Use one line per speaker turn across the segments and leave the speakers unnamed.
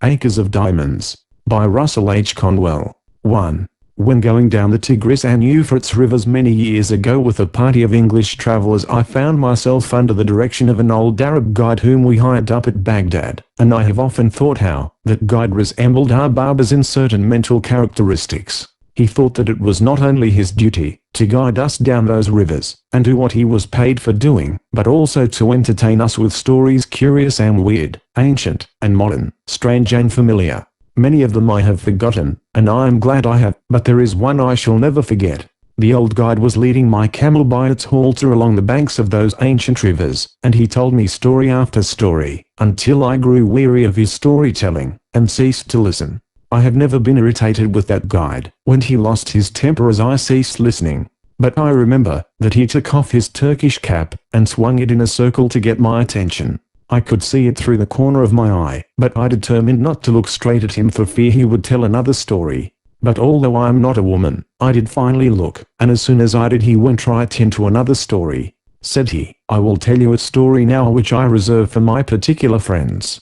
Acres of Diamonds, by Russell H. Conwell. 1. When going down the Tigris and Euphrates rivers many years ago with a party of English travelers, I found myself under the direction of an old Arab guide whom we hired up at Baghdad, and I have often thought how that guide resembled our barbers in certain mental characteristics. He thought that it was not only his duty to guide us down those rivers, and do what he was paid for doing, but also to entertain us with stories curious and weird, ancient and modern, strange and familiar. Many of them I have forgotten, and I am glad I have, but there is one I shall never forget. The old guide was leading my camel by its halter along the banks of those ancient rivers, and he told me story after story, until I grew weary of his storytelling, and ceased to listen. I have never been irritated with that guide when he lost his temper as I ceased listening. But I remember that he took off his Turkish cap and swung it in a circle to get my attention. I could see it through the corner of my eye, but I determined not to look straight at him for fear he would tell another story. But although I am not a woman, I did finally look, and as soon as I did he went right into another story. Said he, "I will tell you a story now which I reserve for my particular friends."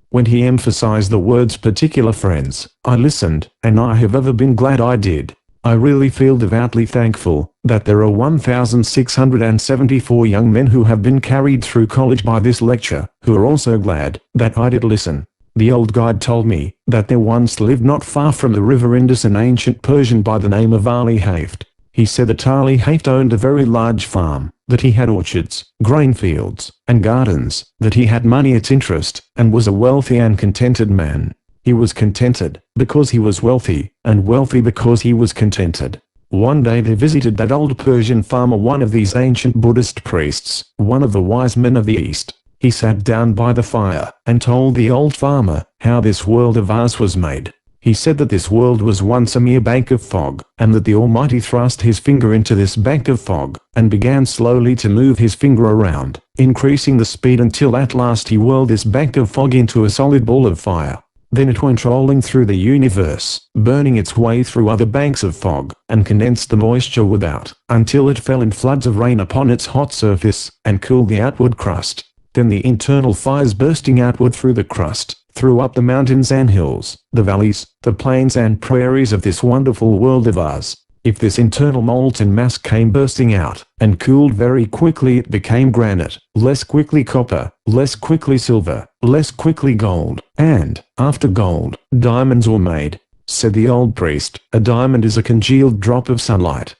When he emphasized the words particular friends, I listened, and I have ever been glad I did. I really feel devoutly thankful that there are 1,674 young men who have been carried through college by this lecture, who are also glad that I did listen. The old guide told me that there once lived not far from the river Indus an ancient Persian by the name of Ali Hafed. He said that Ali Hafed owned a very large farm, that he had orchards, grain fields, and gardens, that he had money at interest, and was a wealthy and contented man. He was contented because he was wealthy, and wealthy because he was contented. One day there visited that old Persian farmer one of these ancient Buddhist priests, one of the wise men of the East. He sat down by the fire, and told the old farmer how this world of ours was made. He said that this world was once a mere bank of fog, and that the Almighty thrust his finger into this bank of fog, and began slowly to move his finger around, increasing the speed until at last he whirled this bank of fog into a solid ball of fire. Then it went rolling through the universe, burning its way through other banks of fog, and condensed the moisture without, until it fell in floods of rain upon its hot surface, and cooled the outward crust. Then the internal fires bursting outward through the crust, threw up the mountains and hills, the valleys, the plains and prairies of this wonderful world of ours. If this internal molten mass came bursting out, and cooled very quickly, it became granite, less quickly copper, less quickly silver, less quickly gold, and, after gold, diamonds were made. Said the old priest, a diamond is a congealed drop of sunlight.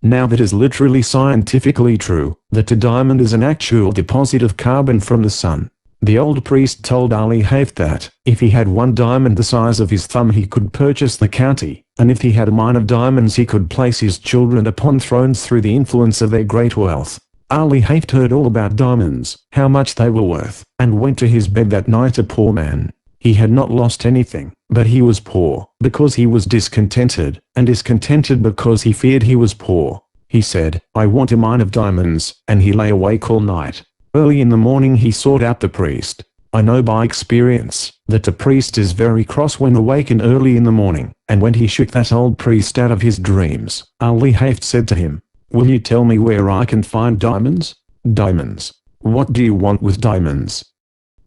Now that is literally scientifically true, that a diamond is an actual deposit of carbon from the sun. The old priest told Ali Hafed that, if he had one diamond the size of his thumb he could purchase the county, and if he had a mine of diamonds he could place his children upon thrones through the influence of their great wealth. Ali Hafed heard all about diamonds, how much they were worth, and went to his bed that night a poor man. He had not lost anything, but he was poor, because he was discontented, and discontented because he feared he was poor. He said, "I want a mine of diamonds," and he lay awake all night. Early in the morning he sought out the priest. I know by experience that the priest is very cross when awakened early in the morning, and when he shook that old priest out of his dreams, Ali Hafed said to him, "Will you tell me where I can find diamonds?" "Diamonds? What do you want with diamonds?"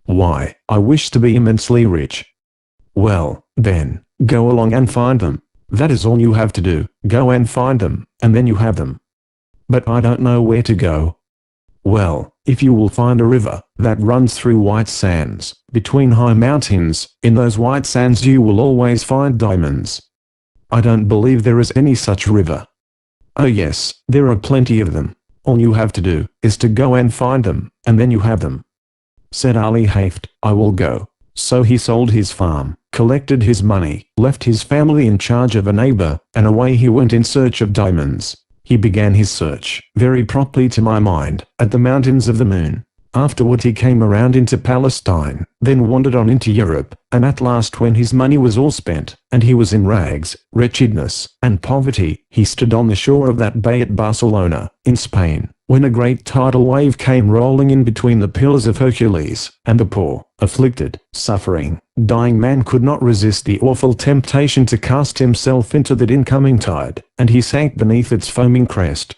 "Why, I wish to be immensely rich." "Well, then, go along and find them. That is all you have to do, go and find them, and then you have them." "But I don't know where to go." "Well, if you will find a river that runs through white sands, between high mountains, in those white sands you will always find diamonds." "I don't believe there is any such river." "Oh yes, there are plenty of them. All you have to do is to go and find them, and then you have them." Said Ali Hafed, "I will go." So he sold his farm, collected his money, left his family in charge of a neighbor, and away he went in search of diamonds. He began his search, very properly to my mind, at the mountains of the moon. Afterward he came around into Palestine, then wandered on into Europe, and at last when his money was all spent, and he was in rags, wretchedness, and poverty, he stood on the shore of that bay at Barcelona, in Spain, when a great tidal wave came rolling in between the pillars of Hercules, and the poor, afflicted, suffering, dying man could not resist the awful temptation to cast himself into that incoming tide, and he sank beneath its foaming crest,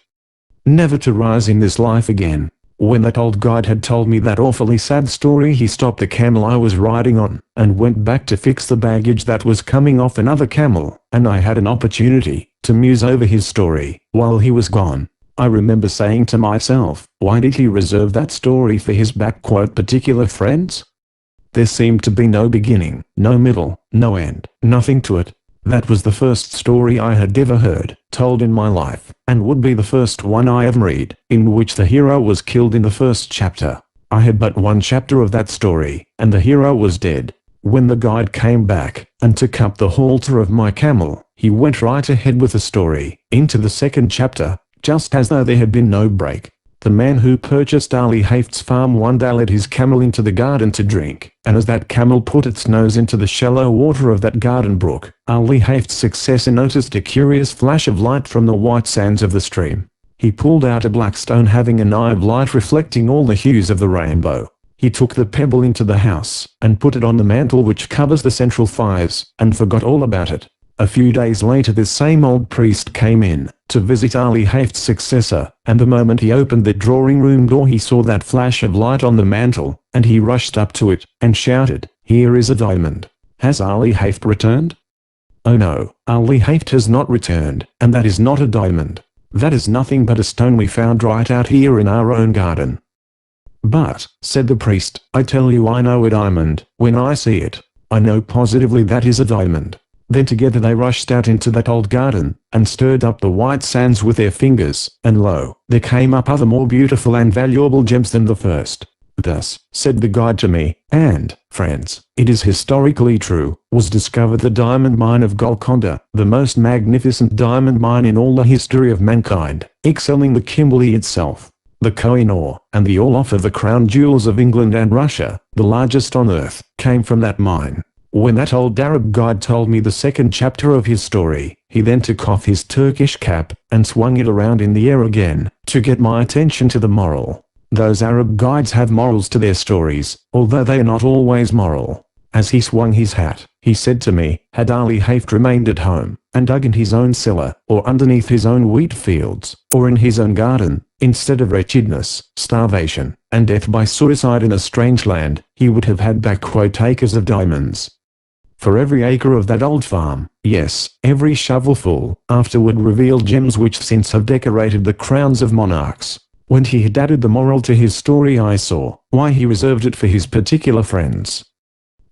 never to rise in this life again. When that old guide had told me that awfully sad story, he stopped the camel I was riding on, and went back to fix the baggage that was coming off another camel, and I had an opportunity to muse over his story while he was gone. I remember saying to myself, why did he reserve that story for his "particular friends"? There seemed to be no beginning, no middle, no end, nothing to it. That was the first story I had ever heard told in my life, and would be the first one I ever read, in which the hero was killed in the first chapter. I had but one chapter of that story, and the hero was dead. When the guide came back, and took up the halter of my camel, he went right ahead with the story, into the second chapter, just as though there had been no break. The man who purchased Ali Haft's farm one day led his camel into the garden to drink, and as that camel put its nose into the shallow water of that garden brook, Ali Haft's successor noticed a curious flash of light from the white sands of the stream. He pulled out a black stone having an eye of light reflecting all the hues of the rainbow. He took the pebble into the house, and put it on the mantle which covers the central fires, and forgot all about it. A few days later this same old priest came in to visit Ali Haft's successor, and the moment he opened the drawing room door he saw that flash of light on the mantle, and he rushed up to it, and shouted, "Here is a diamond. Has Ali Haft returned?" "Oh no, Ali Haft has not returned, and that is not a diamond. That is nothing but a stone we found right out here in our own garden." "But," said the priest, "I tell you I know a diamond when I see it. I know positively that is a diamond." Then together they rushed out into that old garden, and stirred up the white sands with their fingers, and lo, there came up other more beautiful and valuable gems than the first. "Thus," said the guide to me, "and, friends, it is historically true, was discovered the diamond mine of Golconda, the most magnificent diamond mine in all the history of mankind, excelling the Kimberley itself, the Koh-i-Noor, and the all-off of the crown jewels of England and Russia, the largest on earth, came from that mine." When that old Arab guide told me the second chapter of his story, he then took off his Turkish cap, and swung it around in the air again, to get my attention to the moral. Those Arab guides have morals to their stories, although they are not always moral. As he swung his hat, he said to me, had Ali Haft remained at home, and dug in his own cellar, or underneath his own wheat fields, or in his own garden, instead of wretchedness, starvation, and death by suicide in a strange land, he would have had acres of diamonds. For every acre of that old farm, yes, every shovelful, afterward revealed gems which since have decorated the crowns of monarchs. When he had added the moral to his story I saw why he reserved it for his particular friends.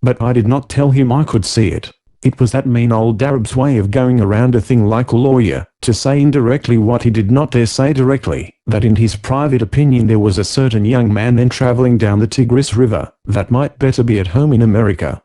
But I did not tell him I could see it. It was that mean old Arab's way of going around a thing like a lawyer, to say indirectly what he did not dare say directly, that in his private opinion there was a certain young man then traveling down the Tigris River, that might better be at home in America.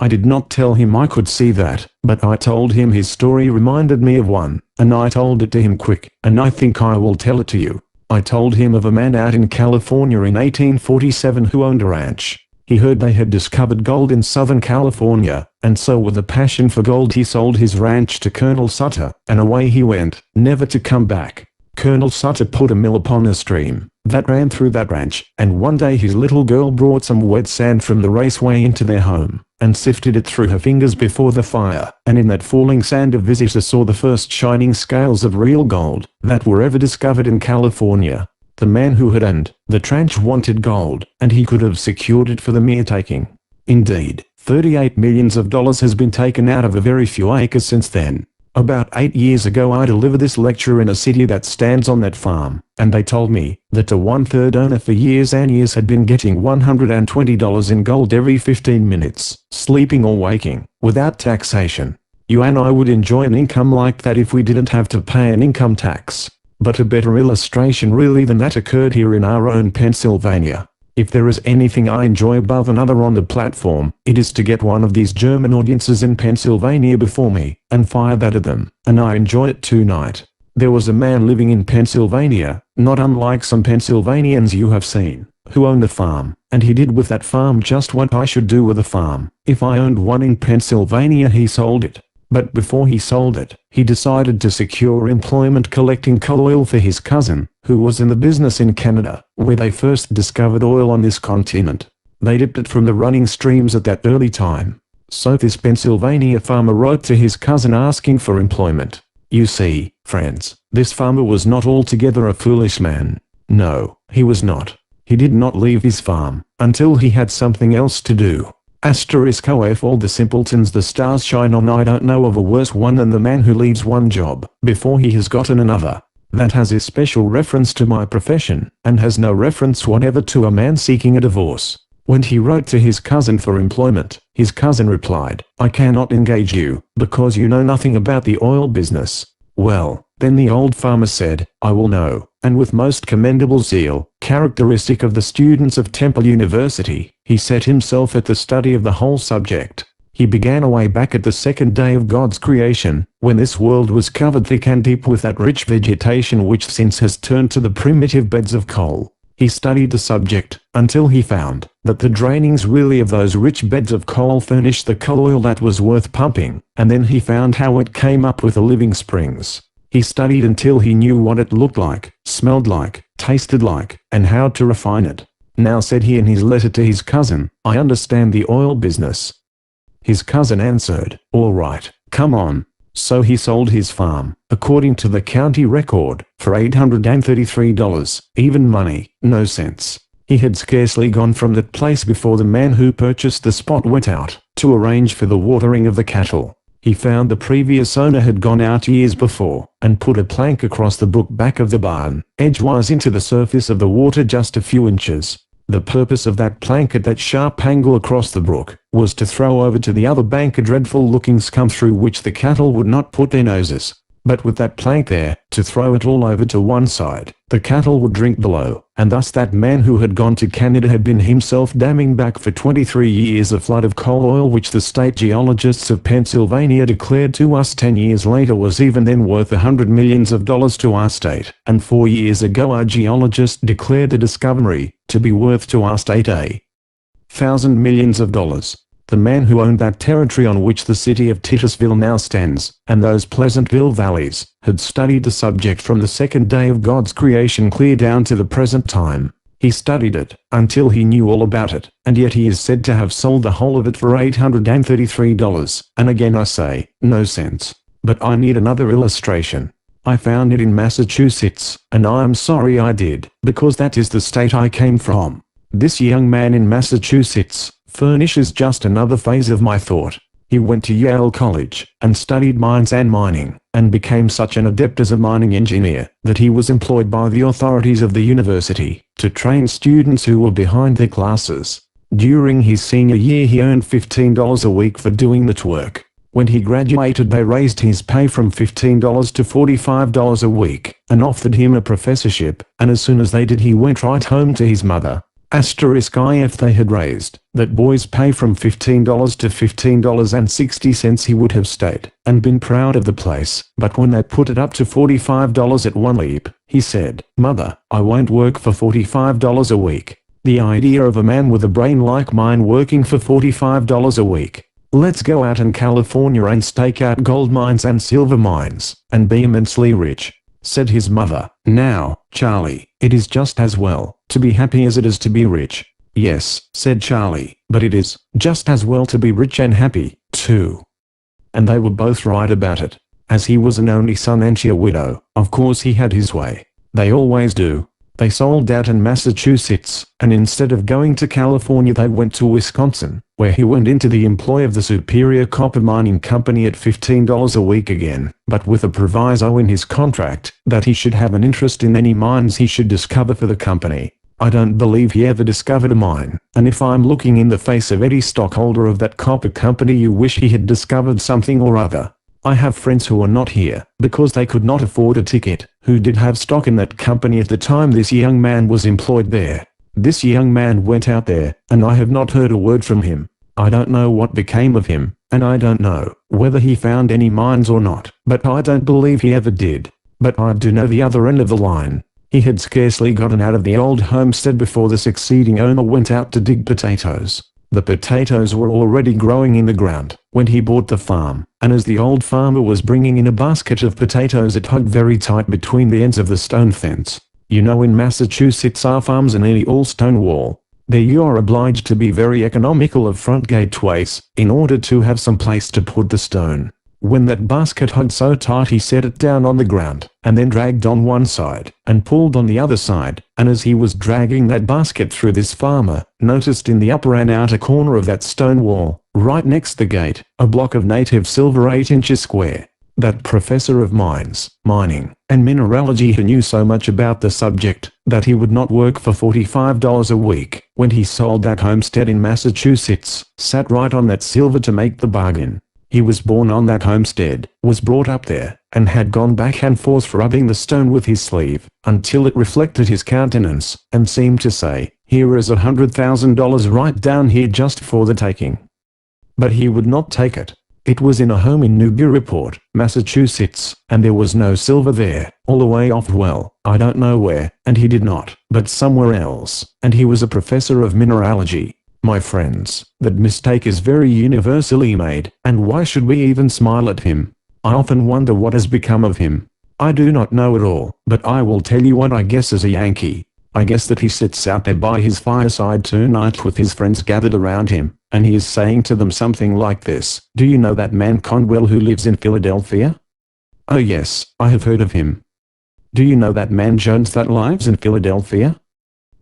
I did not tell him I could see that, but I told him his story reminded me of one, and I told it to him quick, and I think I will tell it to you. I told him of a man out in California in 1847 who owned a ranch. He heard they had discovered gold in Southern California, and so with a passion for gold he sold his ranch to Colonel Sutter, and away he went, never to come back. Colonel Sutter put a mill upon a stream that ran through that ranch, and one day his little girl brought some wet sand from the raceway into their home, and sifted it through her fingers before the fire, and in that falling sand a visitor saw the first shining scales of real gold that were ever discovered in California. The man who had owned the ranch wanted gold, and he could have secured it for the mere taking. Indeed, $38 million has been taken out of a very few acres since then. About 8 years ago I delivered this lecture in a city that stands on that farm, and they told me that a one-third owner for years and years had been getting $120 in gold every 15 minutes, sleeping or waking, without taxation. You and I would enjoy an income like that if we didn't have to pay an income tax. But a better illustration really than that occurred here in our own Pennsylvania. If there is anything I enjoy above another on the platform, it is to get one of these German audiences in Pennsylvania before me, and fire that at them, and I enjoy it tonight. There was a man living in Pennsylvania, not unlike some Pennsylvanians you have seen, who owned a farm, and he did with that farm just what I should do with a farm. If I owned one in Pennsylvania he sold it. But before he sold it, he decided to secure employment collecting coal oil for his cousin, who was in the business in Canada, where they first discovered oil on this continent. They dipped it from the running streams at that early time. So this Pennsylvania farmer wrote to his cousin asking for employment. You see, friends, this farmer was not altogether a foolish man. No, he was not. He did not leave his farm until he had something else to do. If all the simpletons the stars shine on, I don't know of a worse one than the man who leaves one job before he has gotten another. That has a special reference to my profession, and has no reference whatever to a man seeking a divorce. When he wrote to his cousin for employment, his cousin replied, "I cannot engage you, because you know nothing about the oil business." Well, then the old farmer said, "I will know," and with most commendable zeal, characteristic of the students of Temple University, he set himself at the study of the whole subject. He began away back at the second day of God's creation, when this world was covered thick and deep with that rich vegetation which since has turned to the primitive beds of coal. He studied the subject, until he found that the drainings really of those rich beds of coal furnished the coal oil that was worth pumping, and then he found how it came up with the living springs. He studied until he knew what it looked like, smelled like, tasted like, and how to refine it. Now, said he in his letter to his cousin, "I understand the oil business." His cousin answered, "All right, come on." So he sold his farm, according to the county record, for $833, even money, no cents. He had scarcely gone from that place before the man who purchased the spot went out to arrange for the watering of the cattle. He found the previous owner had gone out years before, and put a plank across the brook back of the barn, edgewise into the surface of the water just a few inches. The purpose of that plank at that sharp angle across the brook was to throw over to the other bank a dreadful-looking scum through which the cattle would not put their noses. But with that plank there, to throw it all over to one side, the cattle would drink below, and thus that man who had gone to Canada had been himself damming back for 23 years a flood of coal oil which the state geologists of Pennsylvania declared to us 10 years later was even then worth $100 million to our state, and 4 years ago our geologists declared the discovery to be worth to our state $1,000 million. The man who owned that territory on which the city of Titusville now stands, and those Pleasantville valleys, had studied the subject from the second day of God's creation clear down to the present time. He studied it, until he knew all about it, and yet he is said to have sold the whole of it for $833, and again I say, no cents. But I need another illustration. I found it in Massachusetts, and I am sorry I did, because that is the state I came from. This young man in Massachusetts furnishes just another phase of my thought. He went to Yale College, and studied mines and mining, and became such an adept as a mining engineer, that he was employed by the authorities of the university, to train students who were behind their classes. During his senior year he earned $15 a week for doing that work. When he graduated they raised his pay from $15 to $45 a week, and offered him a professorship, and as soon as they did he went right home to his mother. If they had raised that boy's pay from $15 to $15.60 he would have stayed, and been proud of the place, but when they put it up to $45 at one leap, he said, "Mother, I won't work for $45 a week." The idea of a man with a brain like mine working for $45 a week. Let's go out in California and stake out gold mines and silver mines, and be immensely rich, said his mother. Now, Charlie, it is just as well to be happy as it is to be rich. Yes, said Charlie, but it is just as well to be rich and happy, too. And they were both right about it. As he was an only son and she a widow, of course he had his way. They always do. They sold out in Massachusetts, and instead of going to California they went to Wisconsin, where he went into the employ of the Superior Copper Mining Company at $15 a week again, but with a proviso in his contract that he should have an interest in any mines he should discover for the company. I don't believe he ever discovered a mine, and if I'm looking in the face of any stockholder of that copper company you wish he had discovered something or other. I have friends who are not here, because they could not afford a ticket, who did have stock in that company at the time this young man was employed there. This young man went out there, and I have not heard a word from him. I don't know what became of him, and I don't know whether he found any mines or not, but I don't believe he ever did. But I do know the other end of the line. He had scarcely gotten out of the old homestead before the succeeding owner went out to dig potatoes. The potatoes were already growing in the ground when he bought the farm, and as the old farmer was bringing in a basket of potatoes it hugged very tight between the ends of the stone fence. You know, in Massachusetts our farms are nearly all stone wall. There you are obliged to be very economical of front gateways, in order to have some place to put the stone. When that basket hung so tight he set it down on the ground, and then dragged on one side, and pulled on the other side, and as he was dragging that basket through, this farmer noticed in the upper and outer corner of that stone wall, right next the gate, a block of native silver 8 inches square. That professor of mines, mining, and mineralogy who knew so much about the subject that he would not work for $45 a week when he sold that homestead in Massachusetts, sat right on that silver to make the bargain. He was born on that homestead, was brought up there, and had gone back and forth rubbing the stone with his sleeve, until it reflected his countenance, and seemed to say, "Here is $100,000 right down here just for the taking." But he would not take it. It was in a home in Newburyport, Massachusetts, and there was no silver there, all the way off, well, I don't know where, and he did not, but somewhere else, and he was a professor of mineralogy. My friends, that mistake is very universally made, and why should we even smile at him? I often wonder what has become of him. I do not know at all, but I will tell you what I guess as a Yankee. I guess that he sits out there by his fireside tonight with his friends gathered around him, and he is saying to them something like this: "Do you know that man Conwell who lives in Philadelphia? Oh yes, I have heard of him. Do you know that man Jones that lives in Philadelphia?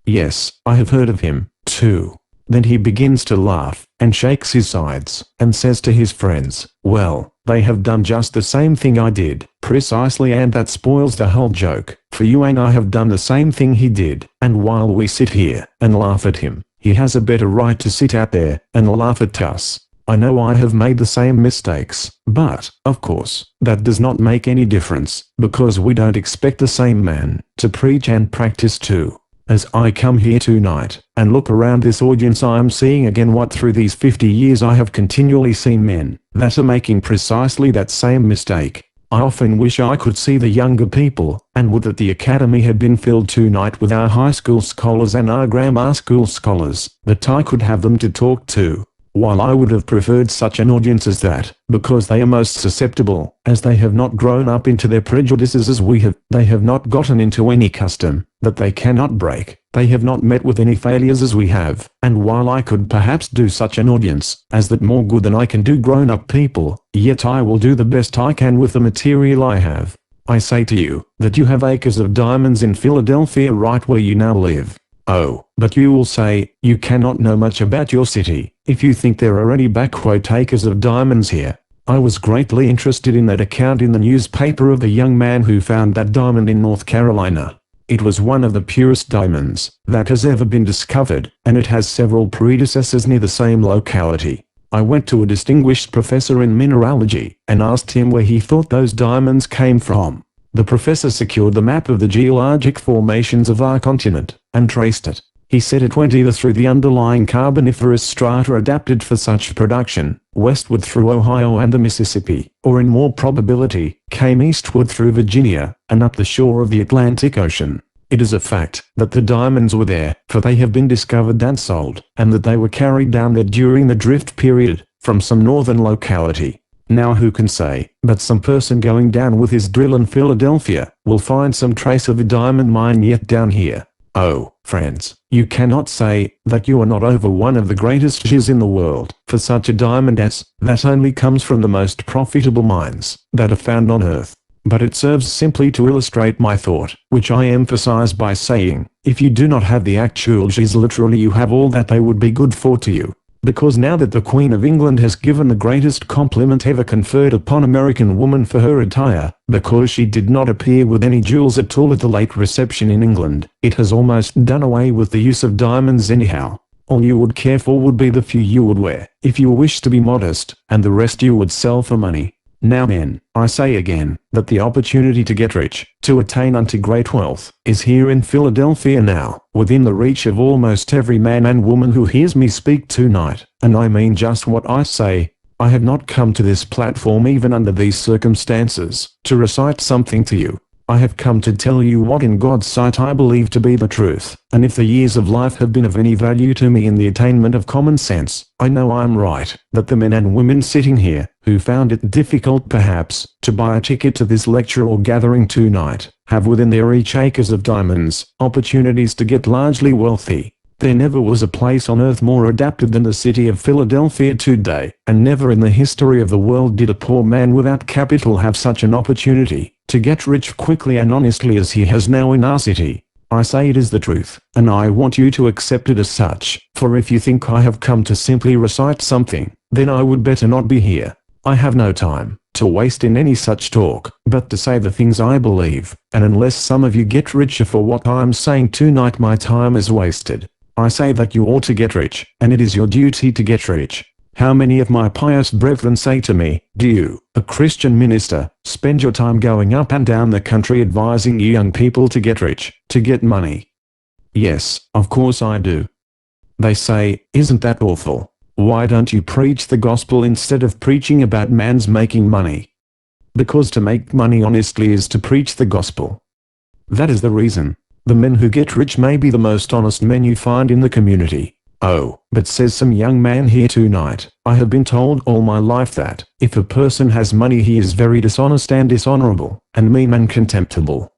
Yes, I have heard of him, too." Then he begins to laugh, and shakes his sides, and says to his friends, "Well, they have done just the same thing I did, precisely, and that spoils the whole joke, for you and I have done the same thing he did, and while we sit here and laugh at him, he has a better right to sit out there and laugh at us. I know I have made the same mistakes, but, of course, that does not make any difference, because we don't expect the same man to preach and practice too. As I come here tonight, and look around this audience, I am seeing again what through these 50 years I have continually seen men that are making precisely that same mistake. I often wish I could see the younger people, and would that the academy had been filled tonight with our high school scholars and our grammar school scholars, that I could have them to talk to. While I would have preferred such an audience as that, because they are most susceptible, as they have not grown up into their prejudices as we have, they have not gotten into any custom that they cannot break, they have not met with any failures as we have, and while I could perhaps do such an audience as that more good than I can do grown-up people, yet I will do the best I can with the material I have. I say to you, that you have acres of diamonds in Philadelphia right where you now live. Oh, but you will say, you cannot know much about your city, if you think there are any backquote acres of diamonds here. I was greatly interested in that account in the newspaper of the young man who found that diamond in North Carolina. It was one of the purest diamonds that has ever been discovered, and it has several predecessors near the same locality. I went to a distinguished professor in mineralogy, and asked him where he thought those diamonds came from. The professor secured the map of the geologic formations of our continent, and traced it. He said it went either through the underlying Carboniferous strata adapted for such production, westward through Ohio and the Mississippi, or in more probability, came eastward through Virginia, and up the shore of the Atlantic Ocean. It is a fact that the diamonds were there, for they have been discovered and sold, and that they were carried down there during the drift period, from some northern locality. Now who can say, but some person going down with his drill in Philadelphia, will find some trace of a diamond mine yet down here. Oh, friends, you cannot say that you are not over one of the greatest shiz in the world, for such a diamond as that only comes from the most profitable mines that are found on earth. But it serves simply to illustrate my thought, which I emphasize by saying, if you do not have the actual shiz, literally you have all that they would be good for to you. Because now that the Queen of England has given the greatest compliment ever conferred upon American woman for her attire, because she did not appear with any jewels at all at the late reception in England, it has almost done away with the use of diamonds anyhow. All you would care for would be the few you would wear, if you wish to be modest, and the rest you would sell for money. Now men, I say again, that the opportunity to get rich, to attain unto great wealth, is here in Philadelphia now, within the reach of almost every man and woman who hears me speak tonight, and I mean just what I say. I have not come to this platform even under these circumstances, to recite something to you. I have come to tell you what in God's sight I believe to be the truth, and if the years of life have been of any value to me in the attainment of common sense, I know I am right, that the men and women sitting here, who found it difficult perhaps, to buy a ticket to this lecture or gathering tonight, have within their reach acres of diamonds, opportunities to get largely wealthy. There never was a place on earth more adapted than the city of Philadelphia today, and never in the history of the world did a poor man without capital have such an opportunity to get rich quickly and honestly as he has now in our city. I say it is the truth, and I want you to accept it as such, for if you think I have come to simply recite something, then I would better not be here. I have no time to waste in any such talk, but to say the things I believe, and unless some of you get richer for what I am saying tonight, my time is wasted. I say that you ought to get rich, and it is your duty to get rich. How many of my pious brethren say to me, "Do you, a Christian minister, spend your time going up and down the country advising you young people to get rich, to get money?" Yes, of course I do. They say, "Isn't that awful? Why don't you preach the gospel instead of preaching about man's making money?" Because to make money honestly is to preach the gospel. That is the reason. The men who get rich may be the most honest men you find in the community. Oh, but says some young man here tonight, I have been told all my life that, if a person has money he is very dishonest and dishonorable, and mean and contemptible.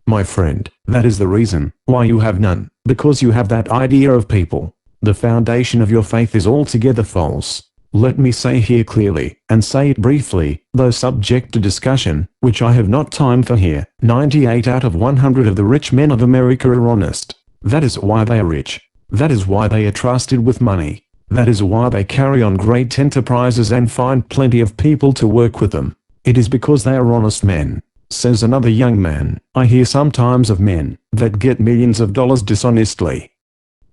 My friend, that is the reason why you have none, because you have that idea of people. The foundation of your faith is altogether false. Let me say here clearly, and say it briefly, though subject to discussion, which I have not time for here, 98 out of 100 of the rich men of America are honest. That is why they are rich. That is why they are trusted with money. That is why they carry on great enterprises and find plenty of people to work with them. It is because they are honest men. Says another young man, I hear sometimes of men that get millions of dollars dishonestly.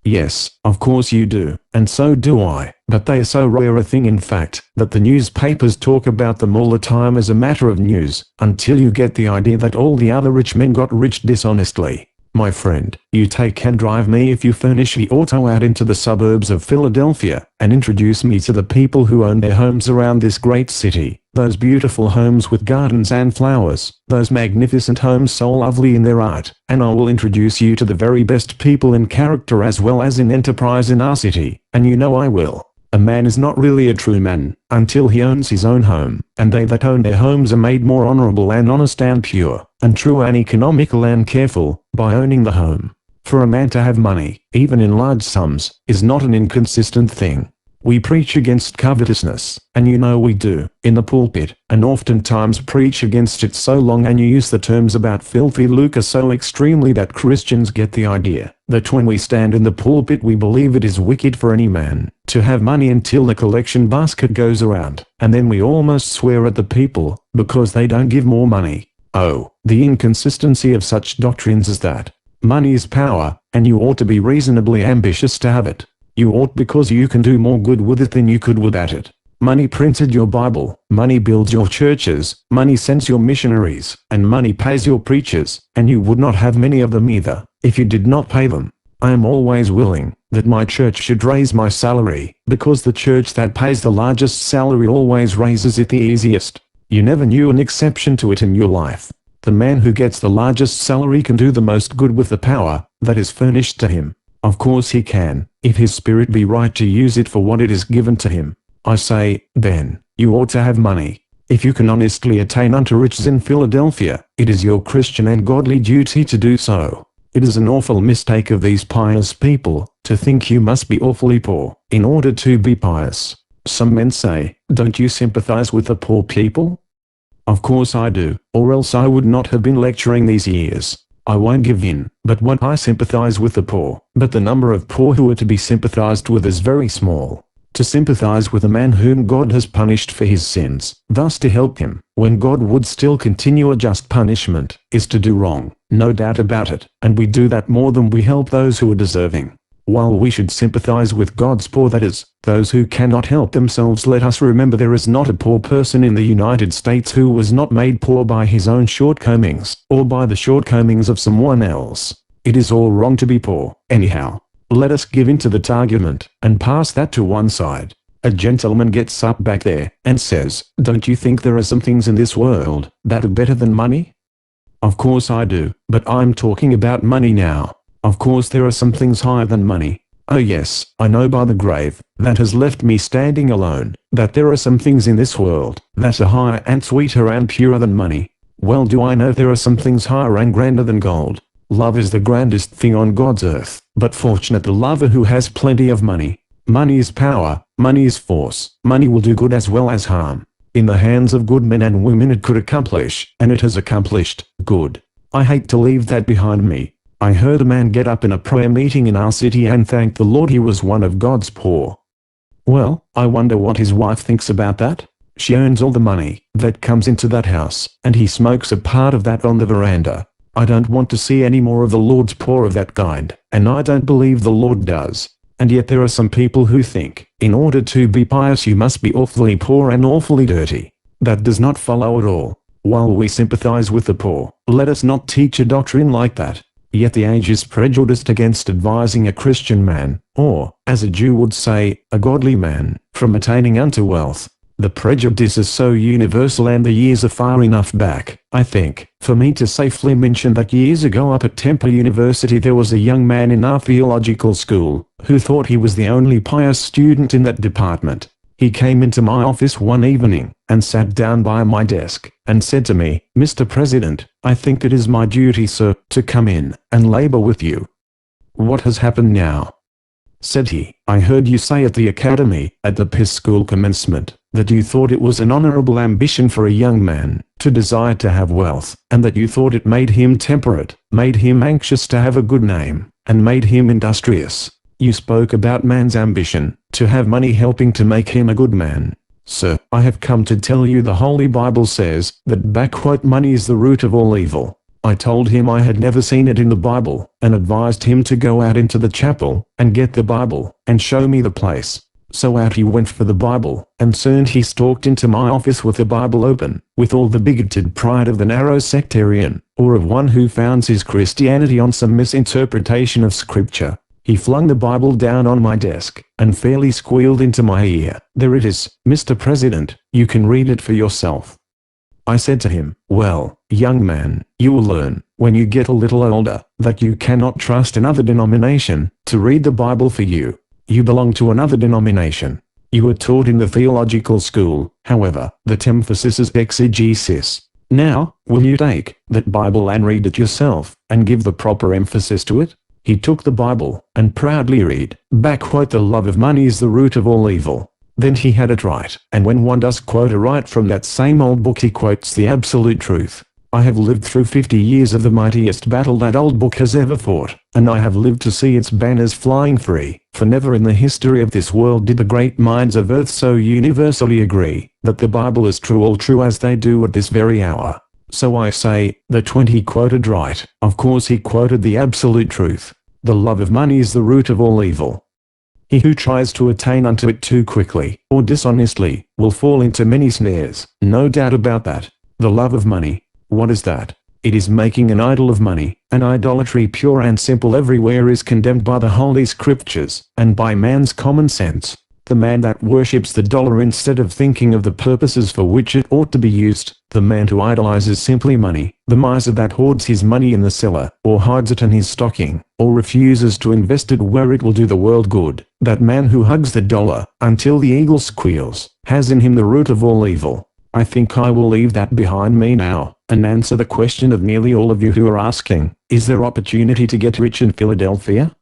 Yes, of course you do, and so do I, but they are so rare a thing in fact, that the newspapers talk about them all the time as a matter of news, until you get the idea that all the other rich men got rich dishonestly. My friend, you take and drive me if you furnish the auto out into the suburbs of Philadelphia, and introduce me to the people who own their homes around this great city, those beautiful homes with gardens and flowers, those magnificent homes so lovely in their art, and I will introduce you to the very best people in character as well as in enterprise in our city, and you know I will. A man is not really a true man, until he owns his own home, and they that own their homes are made more honorable and honest and pure, and true and economical and careful, by owning the home. For a man to have money, even in large sums, is not an inconsistent thing. We preach against covetousness, and you know we do, in the pulpit, and oftentimes preach against it so long and you use the terms about filthy lucre so extremely that Christians get the idea that when we stand in the pulpit we believe it is wicked for any man to have money until the collection basket goes around, and then we almost swear at the people because they don't give more money. Oh, the inconsistency of such doctrines is that money is power, and you ought to be reasonably ambitious to have it. You ought because you can do more good with it than you could without it. Money printed your Bible, money builds your churches, money sends your missionaries, and money pays your preachers, and you would not have many of them either, if you did not pay them. I am always willing that my church should raise my salary, because the church that pays the largest salary always raises it the easiest. You never knew an exception to it in your life. The man who gets the largest salary can do the most good with the power that is furnished to him. Of course he can, if his spirit be right to use it for what it is given to him. I say, then, you ought to have money. If you can honestly attain unto riches in Philadelphia, it is your Christian and godly duty to do so. It is an awful mistake of these pious people to think you must be awfully poor in order to be pious. Some men say, don't you sympathize with the poor people? Of course I do, or else I would not have been lecturing these years. I won't give in, but what I sympathize with the poor, but the number of poor who are to be sympathized with is very small. To sympathize with a man whom God has punished for his sins, thus to help him, when God would still continue a just punishment, is to do wrong, no doubt about it, and we do that more than we help those who are deserving. While we should sympathize with God's poor, that is, those who cannot help themselves, let us remember there is not a poor person in the United States who was not made poor by his own shortcomings, or by the shortcomings of someone else. It is all wrong to be poor, anyhow. Let us give in to that argument, and pass that to one side. A gentleman gets up back there, and says, don't you think there are some things in this world that are better than money? Of course I do, but I'm talking about money now. Of course there are some things higher than money. Oh yes, I know by the grave that has left me standing alone, that there are some things in this world that are higher and sweeter and purer than money. Well do I know there are some things higher and grander than gold. Love is the grandest thing on God's earth. But fortunate the lover who has plenty of money. Money is power, money is force, money will do good as well as harm. In the hands of good men and women it could accomplish, and it has accomplished, good. I hate to leave that behind me. I heard a man get up in a prayer meeting in our city and thank the Lord he was one of God's poor. Well, I wonder what his wife thinks about that. She earns all the money that comes into that house, and he smokes a part of that on the veranda. I don't want to see any more of the Lord's poor of that kind, and I don't believe the Lord does. And yet there are some people who think, in order to be pious you must be awfully poor and awfully dirty. That does not follow at all. While we sympathize with the poor, let us not teach a doctrine like that. Yet the age is prejudiced against advising a Christian man, or, as a Jew would say, a godly man, from attaining unto wealth. The prejudice is so universal and the years are far enough back, I think, for me to safely mention that years ago up at Temple University there was a young man in our theological school, who thought he was the only pious student in that department. He came into my office one evening, and sat down by my desk, and said to me, "Mr. President, I think it is my duty, sir, to come in and labor with you." "What has happened now?" said he. "I heard you say at the academy, at the Piss School commencement, that you thought it was an honorable ambition for a young man to desire to have wealth, and that you thought it made him temperate, made him anxious to have a good name, and made him industrious. You spoke about man's ambition to have money helping to make him a good man. Sir, I have come to tell you the Holy Bible says that money is the root of all evil." I told him I had never seen it in the Bible, and advised him to go out into the chapel, and get the Bible, and show me the place. So out he went for the Bible, and soon he stalked into my office with the Bible open, with all the bigoted pride of the narrow sectarian, or of one who founds his Christianity on some misinterpretation of Scripture. He flung the Bible down on my desk, and fairly squealed into my ear, "There it is, Mr. President, you can read it for yourself." I said to him, "Well, young man, you will learn, when you get a little older, that you cannot trust another denomination to read the Bible for you. You belong to another denomination. You were taught in the theological school, however, that emphasis is exegesis. Now, will you take that Bible and read it yourself, and give the proper emphasis to it?" He took the Bible, and proudly read, "The love of money is the root of all evil." Then he had it right, and when one does quote a right from that same old book he quotes the absolute truth. I have lived through 50 years of the mightiest battle that old book has ever fought, and I have lived to see its banners flying free, for never in the history of this world did the great minds of earth so universally agree, that the Bible is true, all true as they do at this very hour. So I say, that when he quoted right, of course he quoted the absolute truth. The love of money is the root of all evil. He who tries to attain unto it too quickly, or dishonestly, will fall into many snares, no doubt about that. The love of money. What is that? It is making an idol of money, and idolatry pure and simple everywhere is condemned by the Holy Scriptures, and by man's common sense. The man that worships the dollar instead of thinking of the purposes for which it ought to be used, the man who idolizes simply money, the miser that hoards his money in the cellar, or hides it in his stocking, or refuses to invest it where it will do the world good, that man who hugs the dollar until the eagle squeals, has in him the root of all evil. I think I will leave that behind me now, and answer the question of nearly all of you who are asking, is there opportunity to get rich in Philadelphia?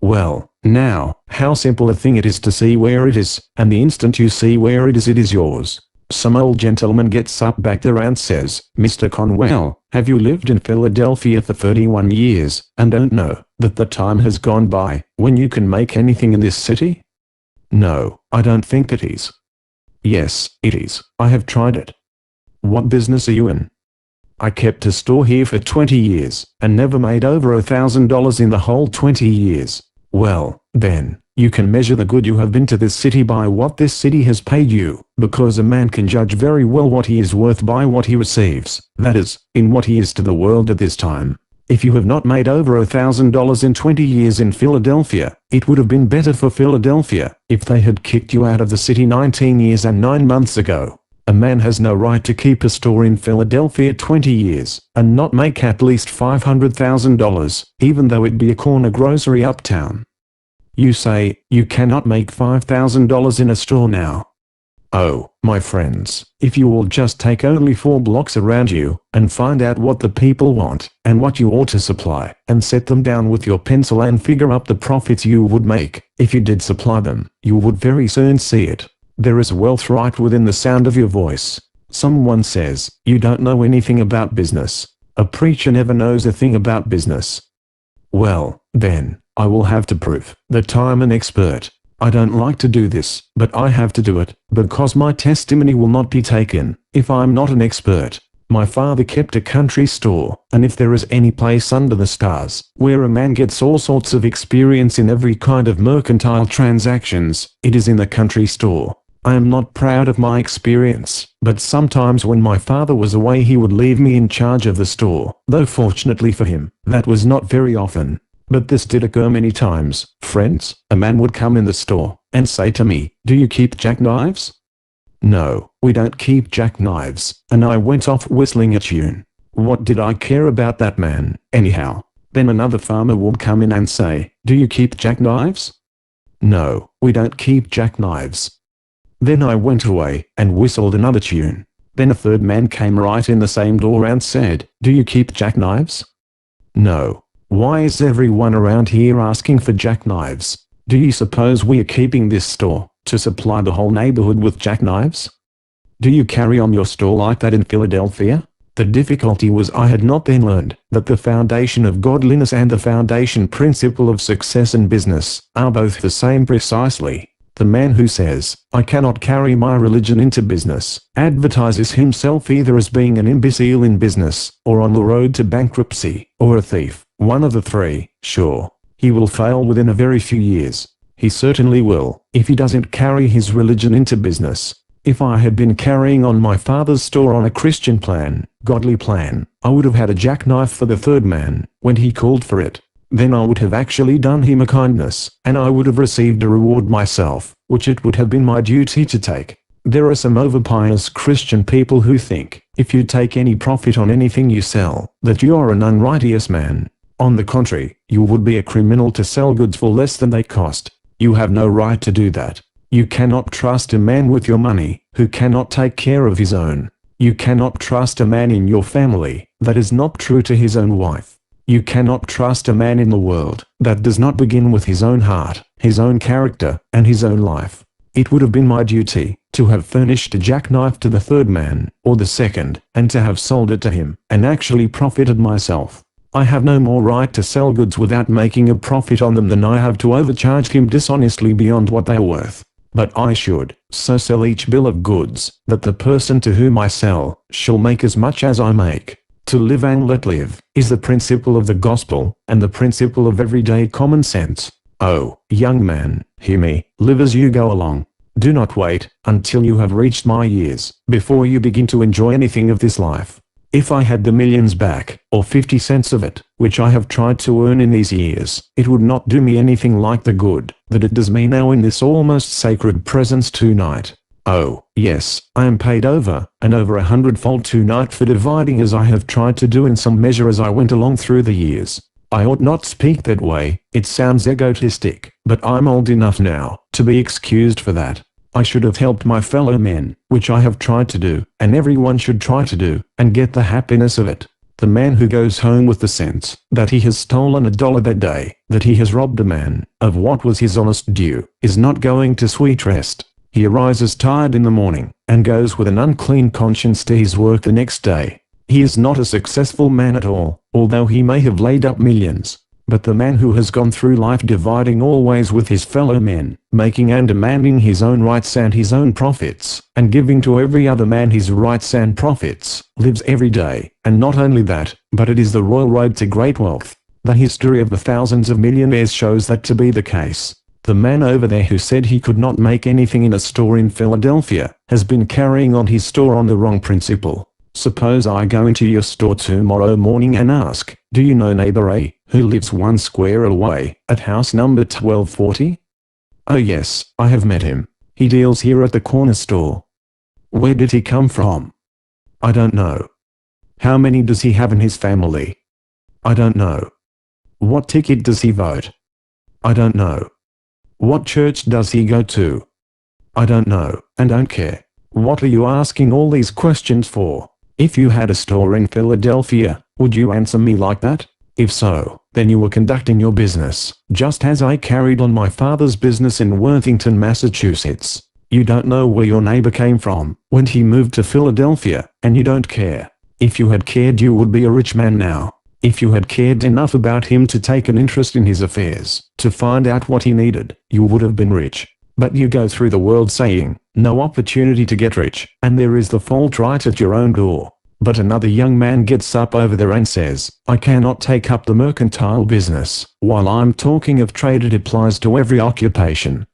Well, now, how simple a thing it is to see where it is, and the instant you see where it is yours. Some old gentleman gets up back there and says, "Mr. Conwell, have you lived in Philadelphia for 31 years, and don't know that the time has gone by when you can make anything in this city?" No, I don't think it is. Yes, it is. I have tried it. What business are you in? I kept a store here for 20 years, and never made over $1,000 in the whole 20 years. Well, then, you can measure the good you have been to this city by what this city has paid you, because a man can judge very well what he is worth by what he receives, that is, in what he is to the world at this time. If you have not made over $1,000 in 20 years in Philadelphia, it would have been better for Philadelphia if they had kicked you out of the city 19 years and 9 months ago. A man has no right to keep a store in Philadelphia 20 years, and not make at least $500,000, even though it be a corner grocery uptown. You say, you cannot make $5,000 in a store now. Oh, my friends, if you all just take only 4 blocks around you, and find out what the people want, and what you ought to supply, and set them down with your pencil and figure up the profits you would make, if you did supply them, you would very soon see it. There is wealth right within the sound of your voice. Someone says, you don't know anything about business. A preacher never knows a thing about business. Well, then, I will have to prove that I'm an expert. I don't like to do this, but I have to do it, because my testimony will not be taken, if I'm not an expert. My father kept a country store, and if there is any place under the stars, where a man gets all sorts of experience in every kind of mercantile transactions, it is in the country store. I am not proud of my experience, but sometimes when my father was away he would leave me in charge of the store, though fortunately for him, that was not very often. But this did occur many times. Friends, a man would come in the store, and say to me, do you keep jackknives? No, we don't keep jackknives, and I went off whistling a tune. What did I care about that man, anyhow? Then another farmer would come in and say, do you keep jackknives? No, we don't keep jackknives. Then I went away, and whistled another tune. Then a third man came right in the same door and said, do you keep jackknives? No. Why is everyone around here asking for jackknives? Do you suppose we are keeping this store to supply the whole neighborhood with jackknives? Do you carry on your store like that in Philadelphia? The difficulty was I had not then learned that the foundation of godliness and the foundation principle of success in business are both the same precisely. The man who says, I cannot carry my religion into business, advertises himself either as being an imbecile in business, or on the road to bankruptcy, or a thief. One of the three. Sure, he will fail within a very few years. He certainly will, if he doesn't carry his religion into business. If I had been carrying on my father's store on a Christian plan, godly plan, I would have had a jackknife for the third man, when he called for it. Then I would have actually done him a kindness, and I would have received a reward myself, which it would have been my duty to take. There are some overpious Christian people who think, if you take any profit on anything you sell, that you are an unrighteous man. On the contrary, you would be a criminal to sell goods for less than they cost. You have no right to do that. You cannot trust a man with your money, who cannot take care of his own. You cannot trust a man in your family, that is not true to his own wife. You cannot trust a man in the world, that does not begin with his own heart, his own character, and his own life. It would have been my duty, to have furnished a jackknife to the third man, or the second, and to have sold it to him, and actually profited myself. I have no more right to sell goods without making a profit on them than I have to overcharge him dishonestly beyond what they are worth. But I should so sell each bill of goods, that the person to whom I sell, shall make as much as I make. To live and let live, is the principle of the gospel, and the principle of everyday common sense. Oh, young man, hear me, live as you go along. Do not wait, until you have reached my years, before you begin to enjoy anything of this life. If I had the millions back, or 50 cents of it, which I have tried to earn in these years, it would not do me anything like the good that it does me now in this almost sacred presence tonight. Oh, yes, I am paid over, and over 100-fold tonight for dividing as I have tried to do in some measure as I went along through the years. I ought not speak that way, it sounds egotistic, but I'm old enough now, to be excused for that. I should have helped my fellow men, which I have tried to do, and everyone should try to do, and get the happiness of it. The man who goes home with the sense that he has stolen $1 that day, that he has robbed a man of what was his honest due, is not going to sweet rest. He arises tired in the morning, and goes with an unclean conscience to his work the next day. He is not a successful man at all, although he may have laid up millions. But the man who has gone through life dividing always with his fellow men, making and demanding his own rights and his own profits, and giving to every other man his rights and profits, lives every day, and not only that, but it is the royal road to great wealth. The history of the thousands of millionaires shows that to be the case. The man over there who said he could not make anything in a store in Philadelphia, has been carrying on his store on the wrong principle. Suppose I go into your store tomorrow morning and ask, do you know neighbor A, who lives 1 square away, at house number 1240? Oh yes, I have met him. He deals here at the corner store. Where did he come from? I don't know. How many does he have in his family? I don't know. What ticket does he vote? I don't know. What church does he go to? I don't know, and don't care. What are you asking all these questions for? If you had a store in Philadelphia, would you answer me like that? If so, then you were conducting your business, just as I carried on my father's business in Worthington, Massachusetts. You don't know where your neighbor came from when he moved to Philadelphia, and you don't care. If you had cared, you would be a rich man now. If you had cared enough about him to take an interest in his affairs, to find out what he needed, you would have been rich. But you go through the world saying, no opportunity to get rich, and there is the fault right at your own door. But another young man gets up over there and says, I cannot take up the mercantile business. While I'm talking of trade, it applies to every occupation.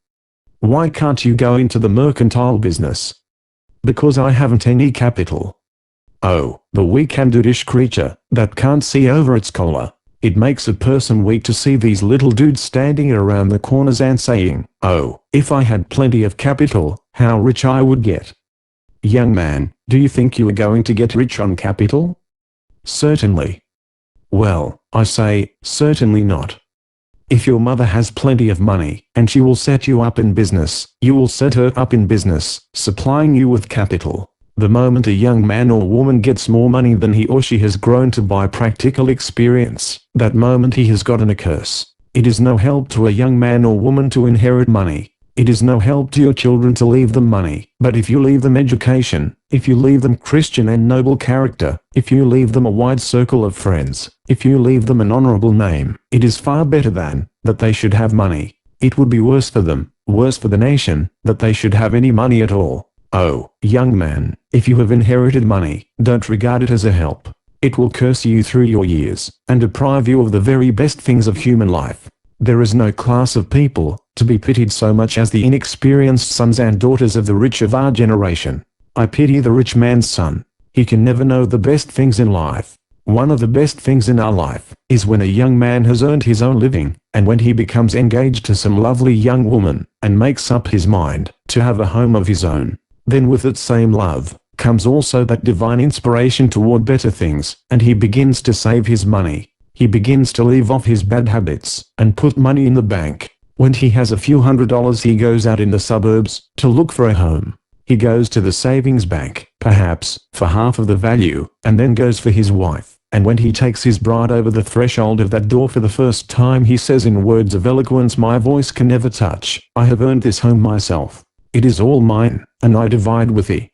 Why can't you go into the mercantile business? Because I haven't any capital. Oh, the weak and dudish creature, that can't see over its collar. It makes a person weak to see these little dudes standing around the corners and saying, oh, if I had plenty of capital, how rich I would get. Young man, do you think you are going to get rich on capital? Certainly. Well, I say, certainly not. If your mother has plenty of money, and she will set you up in business, you will set her up in business, supplying you with capital. The moment a young man or woman gets more money than he or she has grown to by practical experience, that moment he has gotten a curse. It is no help to a young man or woman to inherit money. It is no help to your children to leave them money. But if you leave them education, if you leave them Christian and noble character, if you leave them a wide circle of friends, if you leave them an honorable name, it is far better than that they should have money. It would be worse for them, worse for the nation, that they should have any money at all. Oh, young man, if you have inherited money, don't regard it as a help. It will curse you through your years, and deprive you of the very best things of human life. There is no class of people to be pitied so much as the inexperienced sons and daughters of the rich of our generation. I pity the rich man's son. He can never know the best things in life. One of the best things in our life is when a young man has earned his own living, and when he becomes engaged to some lovely young woman, and makes up his mind to have a home of his own. Then with that same love comes also that divine inspiration toward better things, and he begins to save his money. He begins to leave off his bad habits, and put money in the bank. When he has a few $100s, he goes out in the suburbs to look for a home. He goes to the savings bank, perhaps, for half of the value, and then goes for his wife. And when he takes his bride over the threshold of that door for the first time, he says in words of eloquence my voice can never touch, I have earned this home myself. It is all mine, and I divide with thee.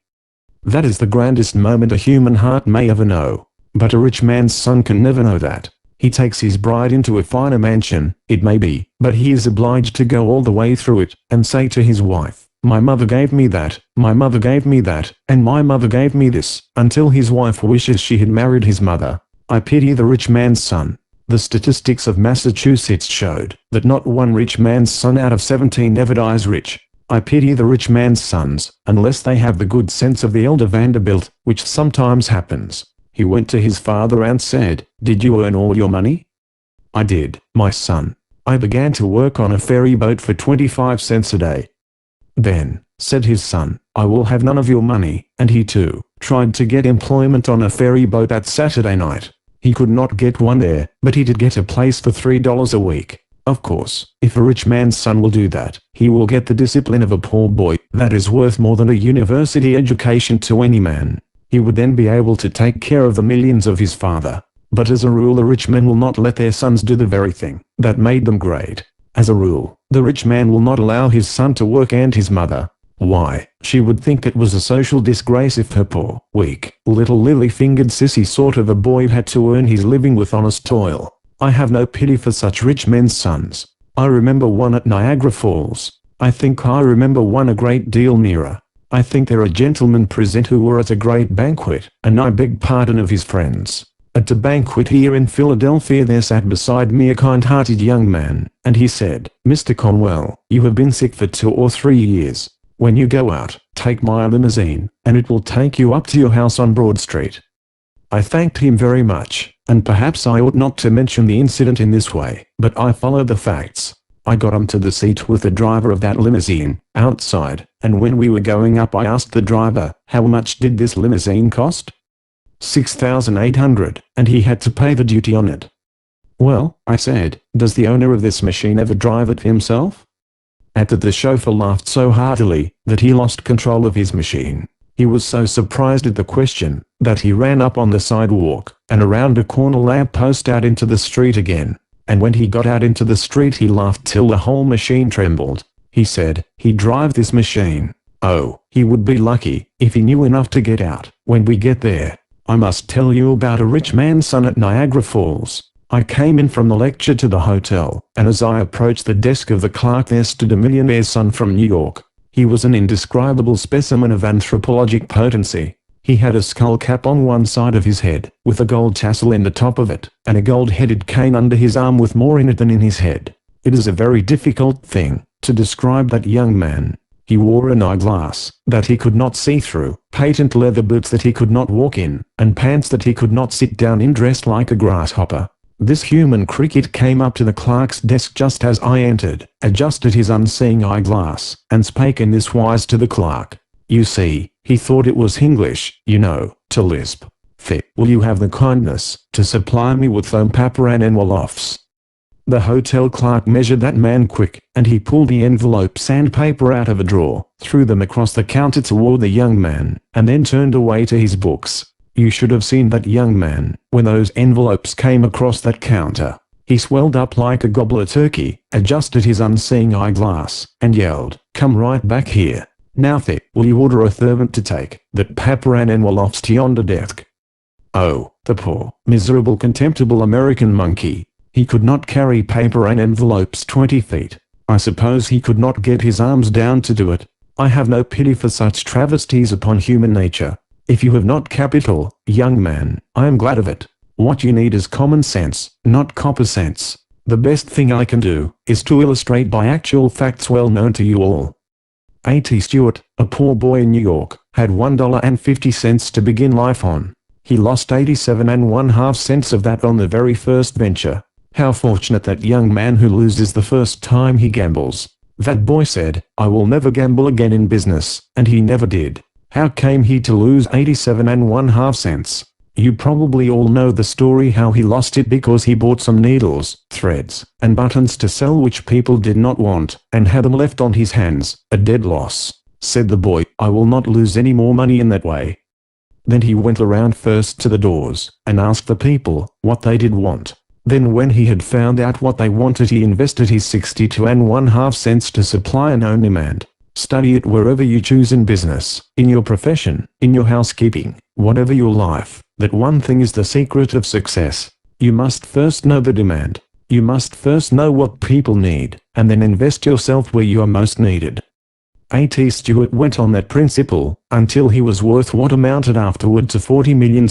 That is the grandest moment a human heart may ever know. But a rich man's son can never know that. He takes his bride into a finer mansion, it may be, but he is obliged to go all the way through it, and say to his wife, my mother gave me that, my mother gave me that, and my mother gave me this, until his wife wishes she had married his mother. I pity the rich man's son. The statistics of Massachusetts showed that not one rich man's son out of 17 ever dies rich. I pity the rich man's sons, unless they have the good sense of the elder Vanderbilt, which sometimes happens. He went to his father and said, did you earn all your money? I did, my son. I began to work on a ferry boat for 25 cents a day. Then, said his son, I will have none of your money, and he too tried to get employment on a ferry boat that Saturday night. He could not get one there, but he did get a place for $3 a week. Of course, if a rich man's son will do that, he will get the discipline of a poor boy that is worth more than a university education to any man. He would then be able to take care of the millions of his father. But as a rule, the rich men will not let their sons do the very thing that made them great. As a rule, the rich man will not allow his son to work, and his mother. Why, she would think it was a social disgrace if her poor, weak, little lily-fingered sissy sort of a boy had to earn his living with honest toil. I have no pity for such rich men's sons. I remember one at Niagara Falls. I think I remember one a great deal nearer. I think there are gentlemen present who were at a great banquet, and I beg pardon of his friends. At a banquet here in Philadelphia there sat beside me a kind-hearted young man, and he said, Mr. Conwell, you have been sick for 2 or 3 years. When you go out, take my limousine, and it will take you up to your house on Broad Street. I thanked him very much, and perhaps I ought not to mention the incident in this way, but I followed the facts. I got onto the seat with the driver of that limousine, outside, and when we were going up I asked the driver, how much did this limousine cost? $6,800, and he had to pay the duty on it. Well, I said, does the owner of this machine ever drive it himself? At that the chauffeur laughed so heartily that he lost control of his machine. He was so surprised at the question that he ran up on the sidewalk and around a corner lamp post out into the street again. And when he got out into the street he laughed till the whole machine trembled. He said he'd drive this machine. Oh, he would be lucky if he knew enough to get out when we get there. I must tell you about a rich man's son at Niagara Falls. I came in from the lecture to the hotel, and as I approached the desk of the clerk there stood a millionaire's son from New York. He was an indescribable specimen of anthropologic potency. He had a skull cap on one side of his head, with a gold tassel in the top of it, and a gold-headed cane under his arm with more in it than in his head. It is a very difficult thing to describe that young man. He wore an eyeglass that he could not see through, patent leather boots that he could not walk in, and pants that he could not sit down in, dressed like a grasshopper. This human cricket came up to the clerk's desk just as I entered, adjusted his unseeing eyeglass, and spake in this wise to the clerk. You see, he thought it was English, you know, to lisp. Will you have the kindness to supply me with them paper and envelopes? The hotel clerk measured that man quick, and he pulled the envelopes and paper out of a drawer, threw them across the counter toward the young man, and then turned away to his books. You should have seen that young man when those envelopes came across that counter. He swelled up like a gobbler turkey, adjusted his unseeing eyeglass, and yelled, "Come right back here. Now will you order a servant to take that paper and envelopes to yonder desk?" Oh, the poor, miserable, contemptible American monkey. He could not carry paper and envelopes 20 feet. I suppose he could not get his arms down to do it. I have no pity for such travesties upon human nature. If you have not capital, young man, I am glad of it. What you need is common sense, not copper cents. The best thing I can do is to illustrate by actual facts well known to you all. A.T. Stewart, a poor boy in New York, had $1.50 to begin life on. He lost 87 1/2 cents of that on the very first venture. How fortunate that young man who loses the first time he gambles. That boy said, "I will never gamble again in business," and he never did. How came he to lose 87 1/2 cents? You probably all know the story how he lost it because he bought some needles, threads, and buttons to sell which people did not want, and had them left on his hands, a dead loss. Said the boy, "I will not lose any more money in that way." Then he went around first to the doors, and asked the people what they did want. Then when he had found out what they wanted he invested his 62 1/2 cents to supply a known demand. Study it wherever you choose in business, in your profession, in your housekeeping, whatever your life. That one thing is the secret of success. You must first know the demand. You must first know what people need, and then invest yourself where you are most needed. A.T. Stewart went on that principle until he was worth what amounted afterward to $40 million,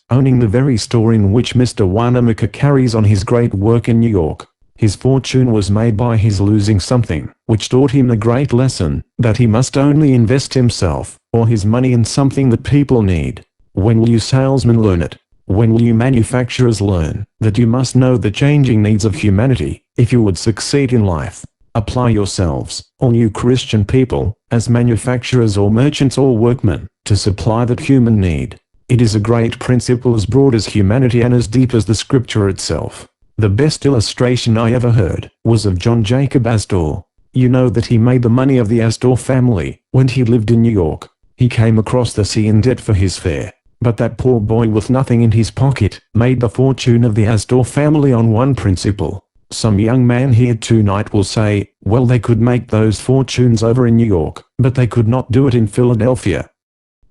owning the very store in which Mr. Wanamaker carries on his great work in New York. His fortune was made by his losing something, which taught him the great lesson that he must only invest himself or his money in something that people need. When will you salesmen learn it? When will you manufacturers learn that you must know the changing needs of humanity if you would succeed in life? Apply yourselves, all you Christian people, as manufacturers or merchants or workmen, to supply that human need. It is a great principle as broad as humanity and as deep as the scripture itself. The best illustration I ever heard was of John Jacob Astor. You know that he made the money of the Astor family when he lived in New York. He came across the sea in debt for his fare. But that poor boy with nothing in his pocket made the fortune of the Astor family on one principle. Some young man here tonight will say, well, they could make those fortunes over in New York, but they could not do it in Philadelphia.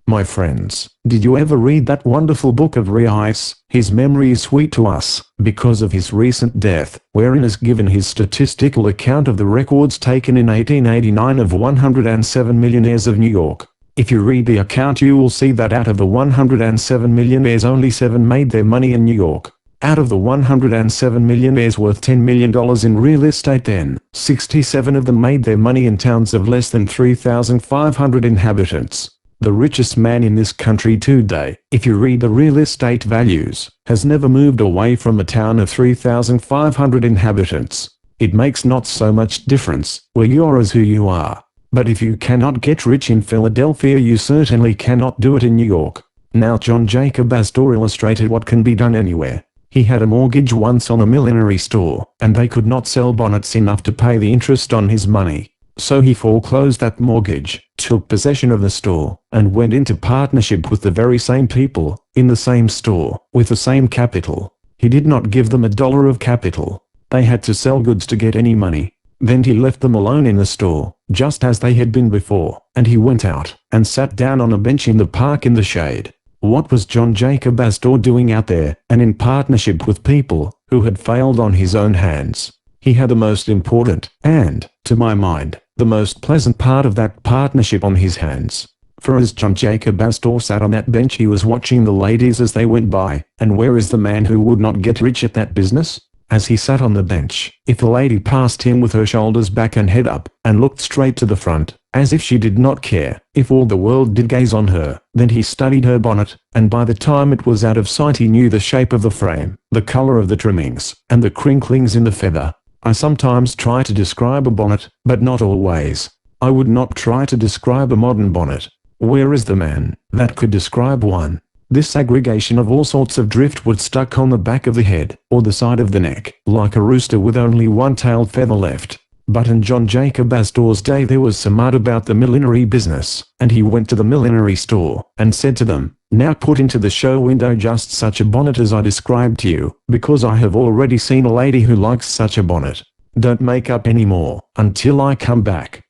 My friends, did you ever read that wonderful book of Rice, His Memory is Sweet to Us, because of his recent death, wherein is given his statistical account of the records taken in 1889 of 107 millionaires of New York? If you read the account you will see that out of the 107 millionaires only 7 made their money in New York. Out of the 107 millionaires worth $10 million in real estate then, 67 of them made their money in towns of less than 3,500 inhabitants. The richest man in this country today, if you read the real estate values, has never moved away from a town of 3,500 inhabitants. It makes not so much difference where you are as who you are. But if you cannot get rich in Philadelphia you certainly cannot do it in New York. Now John Jacob Astor illustrated what can be done anywhere. He had a mortgage once on a millinery store, and they could not sell bonnets enough to pay the interest on his money. So he foreclosed that mortgage, took possession of the store, and went into partnership with the very same people, in the same store, with the same capital. He did not give them $1 of capital. They had to sell goods to get any money. Then he left them alone in the store, just as they had been before, and he went out, and sat down on a bench in the park in the shade. What was John Jacob Astor doing out there, and in partnership with people, who had failed on his own hands? He had the most important, and, to my mind, the most pleasant part of that partnership on his hands. For as John Jacob Astor sat on that bench he was watching the ladies as they went by, and where is the man who would not get rich at that business? As he sat on the bench, if a lady passed him with her shoulders back and head up, and looked straight to the front, as if she did not care, if all the world did gaze on her, then he studied her bonnet, and by the time it was out of sight he knew the shape of the frame, the color of the trimmings, and the crinklings in the feather. I sometimes try to describe a bonnet, but not always. I would not try to describe a modern bonnet. Where is the man that could describe one? This aggregation of all sorts of driftwood stuck on the back of the head, or the side of the neck, like a rooster with only one tailed feather left. But in John Jacob Astor's day there was some mud about the millinery business, and he went to the millinery store, and said to them, "Now put into the show window just such a bonnet as I described to you, because I have already seen a lady who likes such a bonnet. Don't make up any more, until I come back."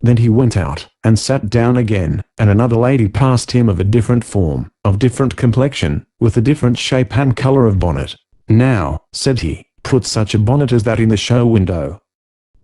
Then he went out, and sat down again, and another lady passed him of a different form, of different complexion, with a different shape and color of bonnet. "Now," said he, "put such a bonnet as that in the show window."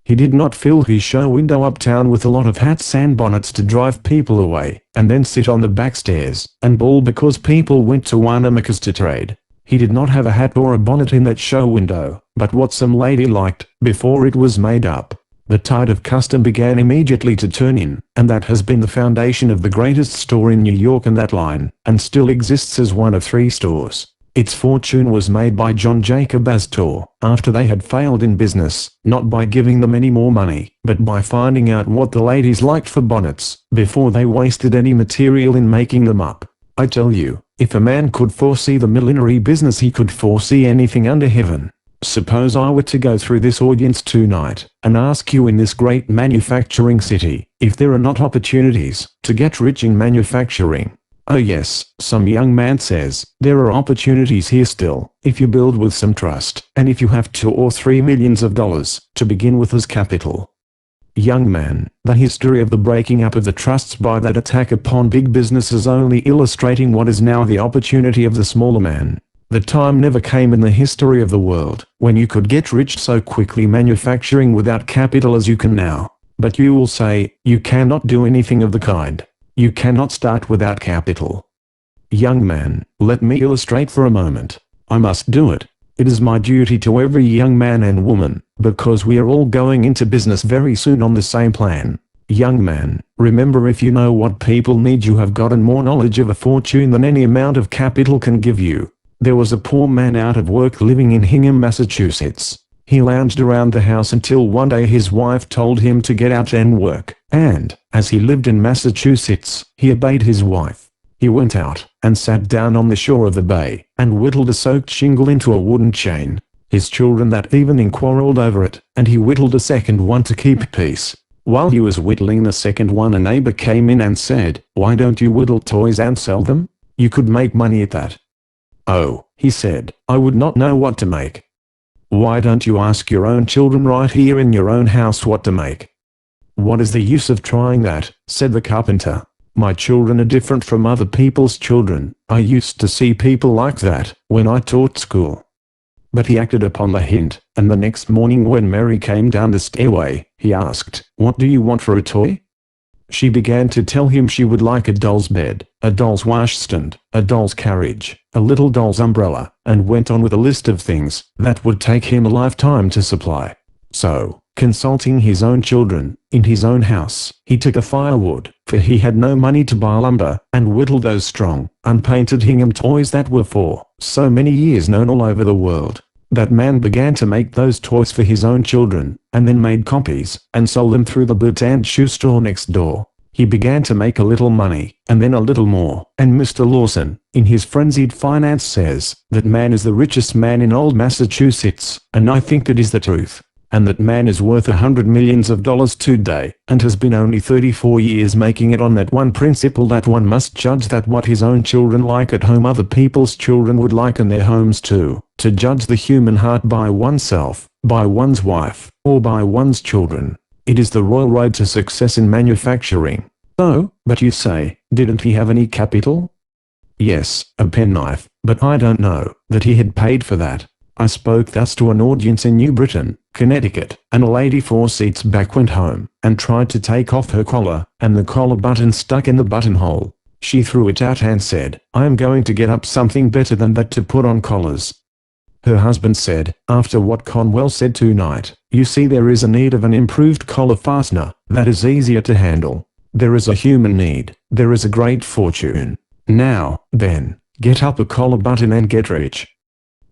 He did not fill his show window uptown with a lot of hats and bonnets to drive people away, and then sit on the back stairs, and bawl because people went to Winnemucca's to trade. He did not have a hat or a bonnet in that show window, but what some lady liked, before it was made up. The tide of custom began immediately to turn in, and that has been the foundation of the greatest store in New York and that line, and still exists as one of 3 stores. Its fortune was made by John Jacob Astor, after they had failed in business, not by giving them any more money, but by finding out what the ladies liked for bonnets, before they wasted any material in making them up. I tell you, if a man could foresee the millinery business he could foresee anything under heaven. Suppose I were to go through this audience tonight, and ask you in this great manufacturing city, if there are not opportunities to get rich in manufacturing. Oh yes, some young man says, there are opportunities here still, if you build with some trust, and if you have $2 or $3 million to begin with as capital. Young man, the history of the breaking up of the trusts by that attack upon big business is only illustrating what is now the opportunity of the smaller man. The time never came in the history of the world when you could get rich so quickly manufacturing without capital as you can now. But you will say, you cannot do anything of the kind. You cannot start without capital. Young man, let me illustrate for a moment. I must do it. It is my duty to every young man and woman, because we are all going into business very soon on the same plan. Young man, remember, if you know what people need, you have gotten more knowledge of a fortune than any amount of capital can give you. There was a poor man out of work living in Hingham, Massachusetts. He lounged around the house until one day his wife told him to get out and work, and, as he lived in Massachusetts, he obeyed his wife. He went out, and sat down on the shore of the bay, and whittled a soaked shingle into a wooden chain. His children that evening quarreled over it, and he whittled a second one to keep peace. While he was whittling the second one, a neighbor came in and said, "Why don't you whittle toys and sell them? You could make money at that." "Oh," he said, "I would not know what to make." "Why don't you ask your own children right here in your own house what to make?" "What is the use of trying that?" said the carpenter. "My children are different from other people's children. I used to see people like that when I taught school." But he acted upon the hint, and the next morning when Mary came down the stairway, he asked, "What do you want for a toy?" She began to tell him she would like a doll's bed, a doll's washstand, a doll's carriage, a little doll's umbrella, and went on with a list of things that would take him a lifetime to supply. So, consulting his own children, in his own house, he took a firewood, for he had no money to buy lumber, and whittled those strong, unpainted Hingham toys that were for so many years known all over the world. That man began to make those toys for his own children, and then made copies, and sold them through the boot and shoe store next door. He began to make a little money, and then a little more, and Mr. Lawson, in his frenzied finance, says, that man is the richest man in old Massachusetts, and I think that is the truth. and that man is worth $100 million today, and has been only 34 years making it on that one principle, that one must judge that what his own children like at home other people's children would like in their homes too, to judge the human heart by oneself, by one's wife, or by one's children. It is the royal road to success in manufacturing. Oh, but you say, didn't he have any capital? Yes, a penknife, but I don't know that he had paid for that. I spoke thus to an audience in New Britain, Connecticut, and a lady 4 seats back went home, and tried to take off her collar, and the collar button stuck in the buttonhole. She threw it out and said, I am going to get up something better than that to put on collars. Her husband said, after what Conwell said tonight, you see there is a need of an improved collar fastener, that is easier to handle. There is a human need, there is a great fortune. Now, then, get up a collar button and get rich.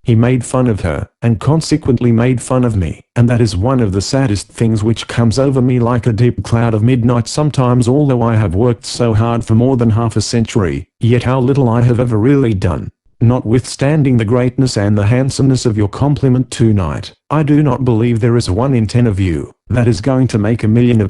He made fun of her, and consequently made fun of me, and that is one of the saddest things which comes over me like a deep cloud of midnight sometimes. Although I have worked so hard for more than half a century, yet how little I have ever really done. Notwithstanding the greatness and the handsomeness of your compliment tonight, I do not believe there is 1 in 10 of you that is going to make $1 million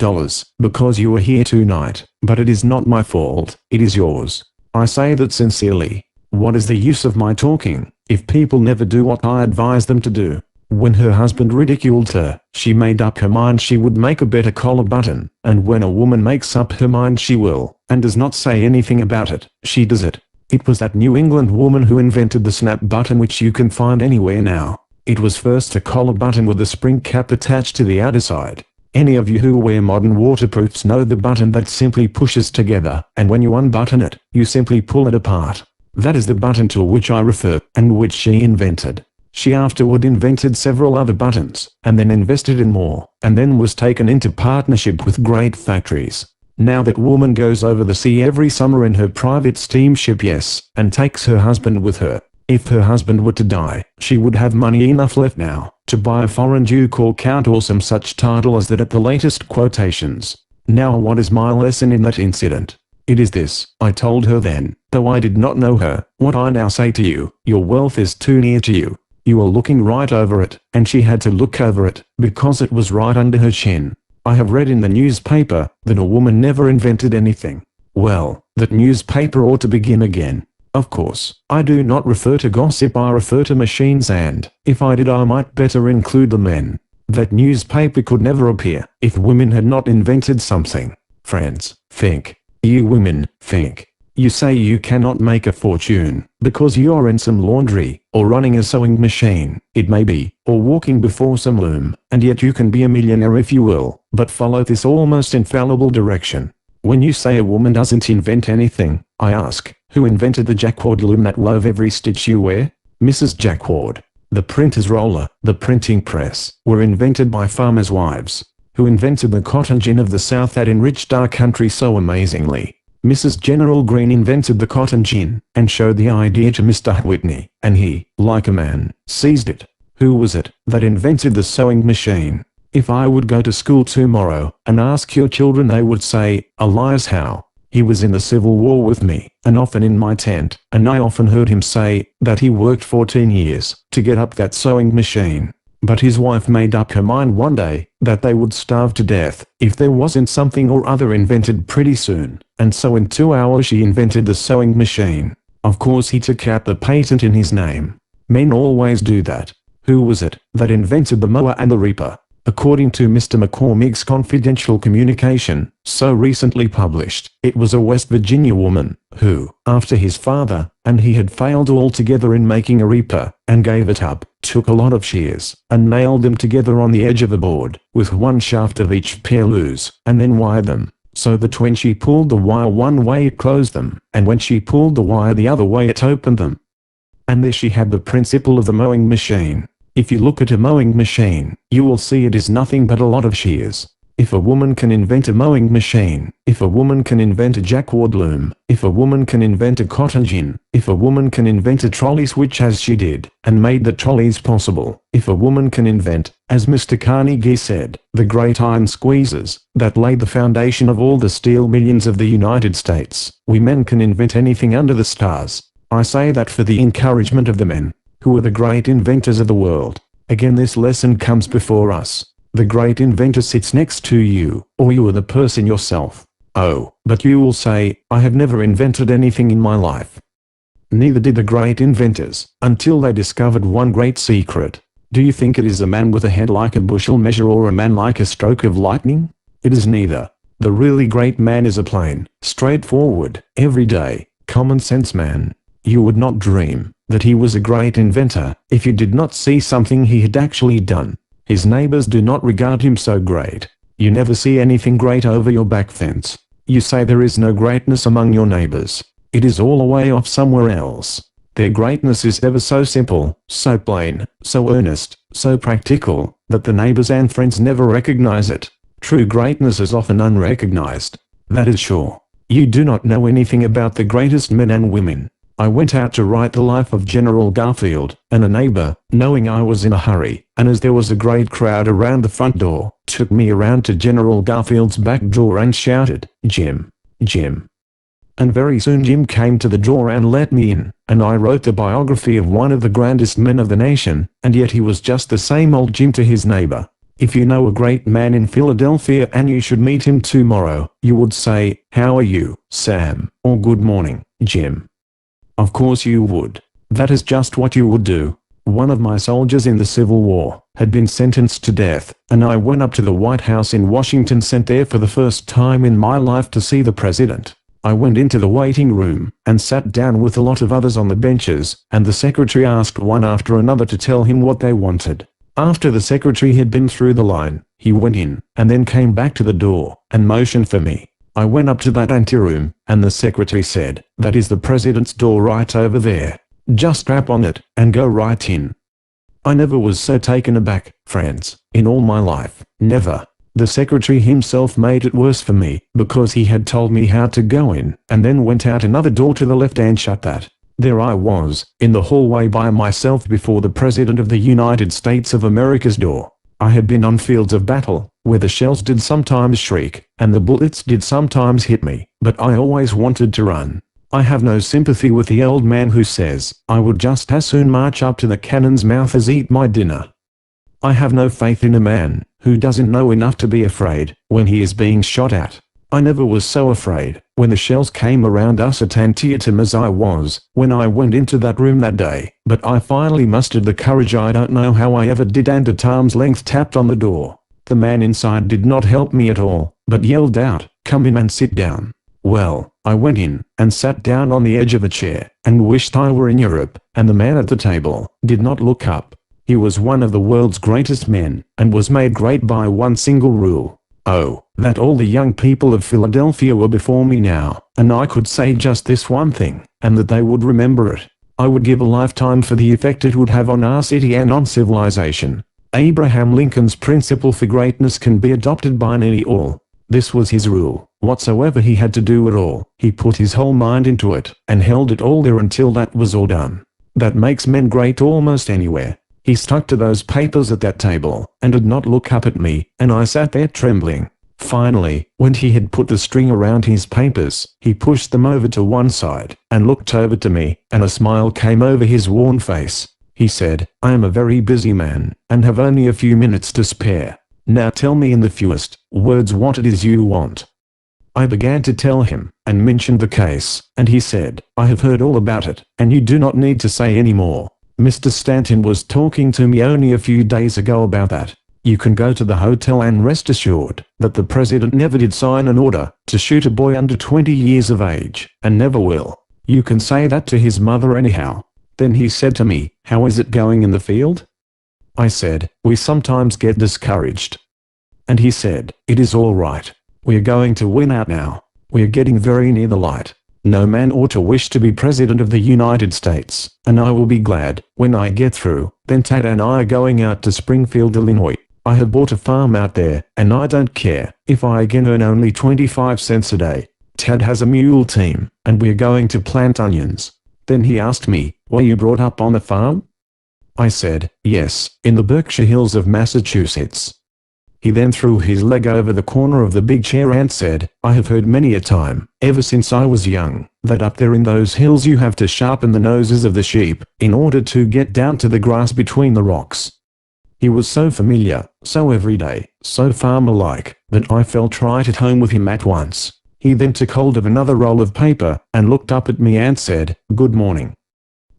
because you are here tonight, but it is not my fault, it is yours. I say that sincerely. What is the use of my talking, if people never do what I advise them to do? When her husband ridiculed her, she made up her mind she would make a better collar button, and when a woman makes up her mind she will, and does not say anything about it, she does it. It was that New England woman who invented the snap button which you can find anywhere now. It was first a collar button with a spring cap attached to the outer side. Any of you who wear modern waterproofs know the button that simply pushes together, and when you unbutton it, you simply pull it apart. That is the button to which I refer, and which she invented. She afterward invented several other buttons, and then invested in more, and then was taken into partnership with great factories. Now that woman goes over the sea every summer in her private steamship, yes, and takes her husband with her. If her husband were to die, she would have money enough left now to buy a foreign duke or count or some such title as that at the latest quotations. Now what is my lesson in that incident? It is this: I told her then, though I did not know her, what I now say to you: your wealth is too near to you. You are looking right over it, and she had to look over it, because it was right under her chin. I have read in the newspaper that a woman never invented anything. Well, that newspaper ought to begin again. Of course, I do not refer to gossip, I refer to machines, and, if I did I might better include the men. That newspaper could never appear if women had not invented something. Friends, think. You women, think. You say you cannot make a fortune because you are in some laundry, or running a sewing machine, it may be, or walking before some loom, and yet you can be a millionaire if you will, but follow this almost infallible direction. When you say a woman doesn't invent anything, I ask, who invented the jacquard loom that wove every stitch you wear? Mrs. Jacquard. The printer's roller, the printing press, were invented by farmers' wives. Who invented the cotton gin of the South that enriched our country so amazingly? Mrs. General Greene invented the cotton gin, and showed the idea to Mr. Whitney, and he, like a man, seized it. Who was it that invented the sewing machine? If I would go to school tomorrow, and ask your children, they would say, Elias Howe. He was in the Civil War with me, and often in my tent, and I often heard him say that he worked 14 years to get up that sewing machine. But his wife made up her mind one day that they would starve to death if there wasn't something or other invented pretty soon, and so in 2 hours she invented the sewing machine. Of course he took out the patent in his name. Men always do that. Who was it that invented the mower and the reaper? According to Mr. McCormick's confidential communication, so recently published, it was a West Virginia woman, who, after his father and he had failed altogether in making a reaper, and gave it up, took a lot of shears, and nailed them together on the edge of a board, with one shaft of each pair loose, and then wired them, so that when she pulled the wire one way it closed them, and when she pulled the wire the other way it opened them. And there she had the principle of the mowing machine. If you look at a mowing machine, you will see it is nothing but a lot of shears. If a woman can invent a mowing machine, if a woman can invent a jacquard loom, if a woman can invent a cotton gin, if a woman can invent a trolleys, which as she did, and made the trolleys possible, if a woman can invent, as Mr. Carnegie said, the great iron squeezers, that laid the foundation of all the steel millions of the United States, we men can invent anything under the stars. I say that for the encouragement of the men, who are the great inventors of the world. Again this lesson comes before us. The great inventor sits next to you, or you are the person yourself. Oh, but you will say, I have never invented anything in my life. Neither did the great inventors, until they discovered one great secret. Do you think it is a man with a head like a bushel measure or a man like a stroke of lightning? It is neither. The really great man is a plain, straightforward, everyday, common sense man. You would not dream that he was a great inventor if you did not see something he had actually done. His neighbors do not regard him so great. You never see anything great over your back fence. You say there is no greatness among your neighbors. It is all away off somewhere else. Their greatness is ever so simple, so plain, so earnest, so practical, that the neighbors and friends never recognize it. True greatness is often unrecognized. That is sure. You do not know anything about the greatest men and women. I went out to write the life of General Garfield, and a neighbor, knowing I was in a hurry, and as there was a great crowd around the front door, took me around to General Garfield's back door and shouted, "Jim! Jim!" And very soon Jim came to the door and let me in, and I wrote the biography of one of the grandest men of the nation, and yet he was just the same old Jim to his neighbor. If you know a great man in Philadelphia and you should meet him tomorrow, you would say, "How are you, Sam?" or "Good morning, Jim." Of course you would. That is just what you would do. One of my soldiers in the Civil War had been sentenced to death, and I went up to the White House in Washington, sent there for the first time in my life to see the president. I went into the waiting room and sat down with a lot of others on the benches, and the secretary asked one after another to tell him what they wanted. After the secretary had been through the line, he went in, and then came back to the door, and motioned for me. I went up to that anteroom, and the secretary said, "That is the president's door right over there. Just tap on it, and go right in." I never was so taken aback, friends, in all my life, never. The secretary himself made it worse for me, because he had told me how to go in, and then went out another door to the left and shut that. There I was, in the hallway by myself before the President of the United States of America's door. I had been on fields of battle, where the shells did sometimes shriek, and the bullets did sometimes hit me, but I always wanted to run. I have no sympathy with the old man who says, "I would just as soon march up to the cannon's mouth as eat my dinner." I have no faith in a man who doesn't know enough to be afraid when he is being shot at. I never was so afraid when the shells came around us at Antietam as I was when I went into that room that day, but I finally mustered the courage. I don't know how I ever did, and at arm's length tapped on the door. The man inside did not help me at all, but yelled out, "Come in and sit down." Well, I went in and sat down on the edge of a chair and wished I were in Europe, and the man at the table did not look up. He was one of the world's greatest men, and was made great by one single rule. Oh, that all the young people of Philadelphia were before me now, and I could say just this one thing, and that they would remember it. I would give a lifetime for the effect it would have on our city and on civilization. Abraham Lincoln's principle for greatness can be adopted by nearly all. This was his rule: whatsoever he had to do at all, he put his whole mind into it, and held it all there until that was all done. That makes men great almost anywhere. He stuck to those papers at that table, and did not look up at me, and I sat there trembling. Finally, when he had put the string around his papers, he pushed them over to one side, and looked over to me, and a smile came over his worn face. He said, "I am a very busy man, and have only a few minutes to spare. Now tell me in the fewest words what it is you want." I began to tell him, and mentioned the case, and he said, "I have heard all about it, and you do not need to say any more. Mr. Stanton was talking to me only a few days ago about that. You can go to the hotel and rest assured that the president never did sign an order to shoot a boy under 20 years of age, and never will. You can say that to his mother anyhow." Then he said to me, "How is it going in the field?" I said, "We sometimes get discouraged." And he said, "It is all right. We are going to win out now. We are getting very near the light. No man ought to wish to be President of the United States, and I will be glad when I get through. Then Tad and I are going out to Springfield, Illinois. I have bought a farm out there, and I don't care if I can earn only 25 cents a day. Tad has a mule team, and we are going to plant onions." Then he asked me, "Were you brought up on a farm?" I said, "Yes, in the Berkshire Hills of Massachusetts." He then threw his leg over the corner of the big chair and said, "I have heard many a time, ever since I was young, that up there in those hills you have to sharpen the noses of the sheep, in order to get down to the grass between the rocks." He was so familiar so everyday, so farmer-like, that I felt right at home with him at once. He then took hold of another roll of paper, and looked up at me and said, "Good morning."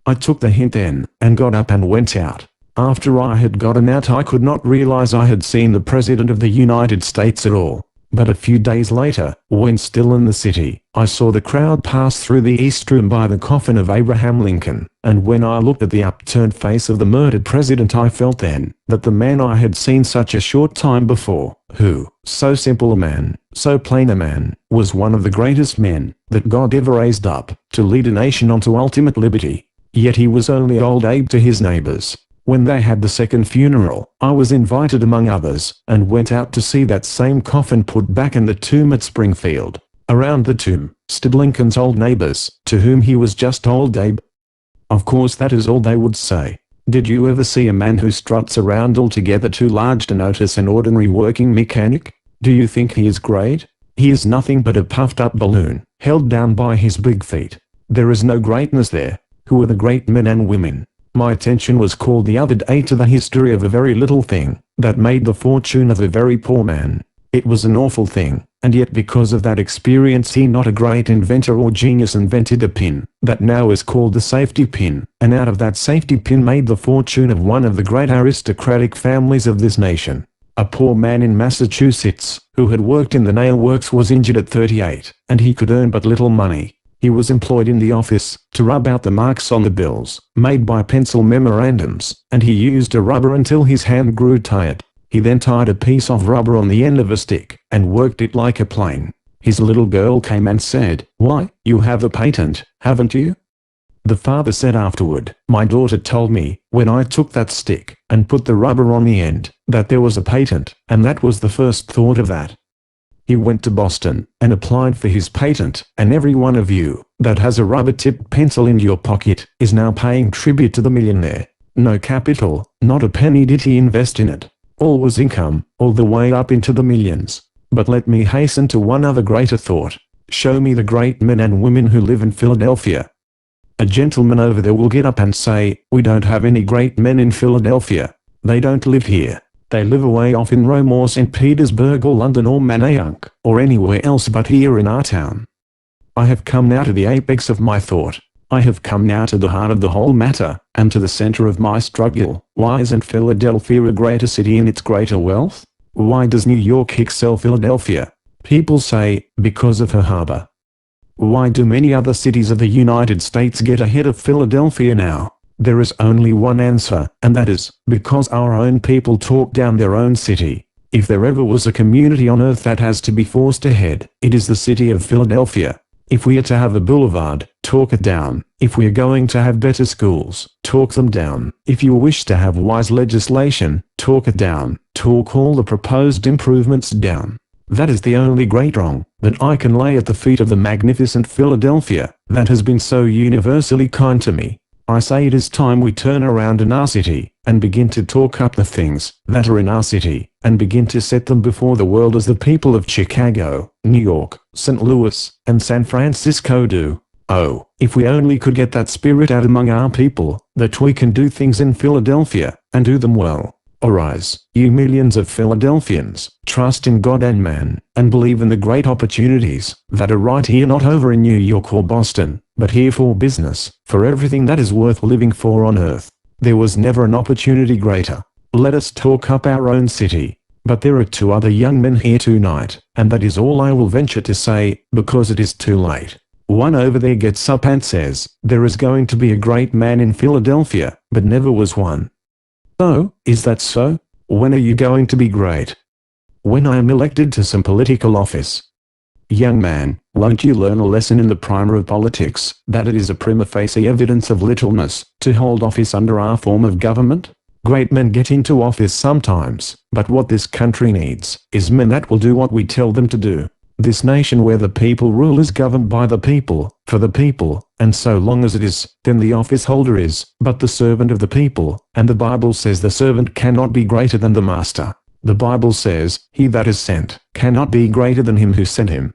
I took the hint then, and got up and went out. After I had gotten out I could not realize I had seen the President of the United States at all. But a few days later, when still in the city, I saw the crowd pass through the East Room by the coffin of Abraham Lincoln, and when I looked at the upturned face of the murdered president I felt then, that the man I had seen such a short time before, who, so simple a man, so plain a man, was one of the greatest men that God ever raised up, to lead a nation onto ultimate liberty. Yet he was only old Abe to his neighbors. When they had the second funeral, I was invited among others, and went out to see that same coffin put back in the tomb at Springfield. Around the tomb stood Lincoln's old neighbors, to whom he was just old Abe. Of course that is all they would say. Did you ever see a man who struts around altogether too large to notice an ordinary working mechanic? Do you think he is great? He is nothing but a puffed up balloon, held down by his big feet. There is no greatness there. Who are the great men and women? My attention was called the other day to the history of a very little thing, that made the fortune of a very poor man. It was an awful thing, and yet because of that experience he, not a great inventor or genius, invented a pin, that now is called the safety pin, and out of that safety pin made the fortune of one of the great aristocratic families of this nation. A poor man in Massachusetts, who had worked in the nail works, was injured at 38, and he could earn but little money. He was employed in the office, to rub out the marks on the bills, made by pencil memorandums, and he used a rubber until his hand grew tired. He then tied a piece of rubber on the end of a stick, and worked it like a plane. His little girl came and said, "Why, you have a patent, haven't you?" The father said afterward, "My daughter told me, when I took that stick, and put the rubber on the end, that there was a patent, and that was the first thought of that." He went to Boston, and applied for his patent, and every one of you, that has a rubber-tipped pencil in your pocket, is now paying tribute to the millionaire. No capital, not a penny did he invest in it. All was income, all the way up into the millions. But let me hasten to one other greater thought. Show me the great men and women who live in Philadelphia. A gentleman over there will get up and say, "We don't have any great men in Philadelphia. They don't live here. They live away off in Rome or St. Petersburg or London or Manayunk, or anywhere else but here in our town." I have come now to the apex of my thought. I have come now to the heart of the whole matter, and to the center of my struggle. Why isn't Philadelphia a greater city in its greater wealth? Why does New York excel Philadelphia? People say, because of her harbor. Why do many other cities of the United States get ahead of Philadelphia now? There is only one answer, and that is, because our own people talk down their own city. If there ever was a community on earth that has to be forced ahead, it is the city of Philadelphia. If we are to have a boulevard, talk it down. If we are going to have better schools, talk them down. If you wish to have wise legislation, talk it down. Talk all the proposed improvements down. That is the only great wrong that I can lay at the feet of the magnificent Philadelphia, that has been so universally kind to me. I say it is time we turn around in our city, and begin to talk up the things that are in our city, and begin to set them before the world as the people of Chicago, New York, St. Louis, and San Francisco do. Oh, if we only could get that spirit out among our people, that we can do things in Philadelphia, and do them well. Arise, you millions of Philadelphians, trust in God and man, and believe in the great opportunities that are right here, not over in New York or Boston, but here for business, for everything that is worth living for on earth. There was never an opportunity greater. Let us talk up our own city. But there are two other young men here tonight, and that is all I will venture to say, because it is too late. One over there gets up and says, "There is going to be a great man in Philadelphia, but never was one." Oh, is that so? When are you going to be great? When I am elected to some political office. Young man, won't you learn a lesson in the primer of politics, that it is a prima facie evidence of littleness to hold office under our form of government? Great men get into office sometimes, but what this country needs is men that will do what we tell them to do. This nation where the people rule is governed by the people, for the people, and so long as it is, then the office holder is but the servant of the people, and the Bible says the servant cannot be greater than the master. The Bible says, he that is sent cannot be greater than him who sent him.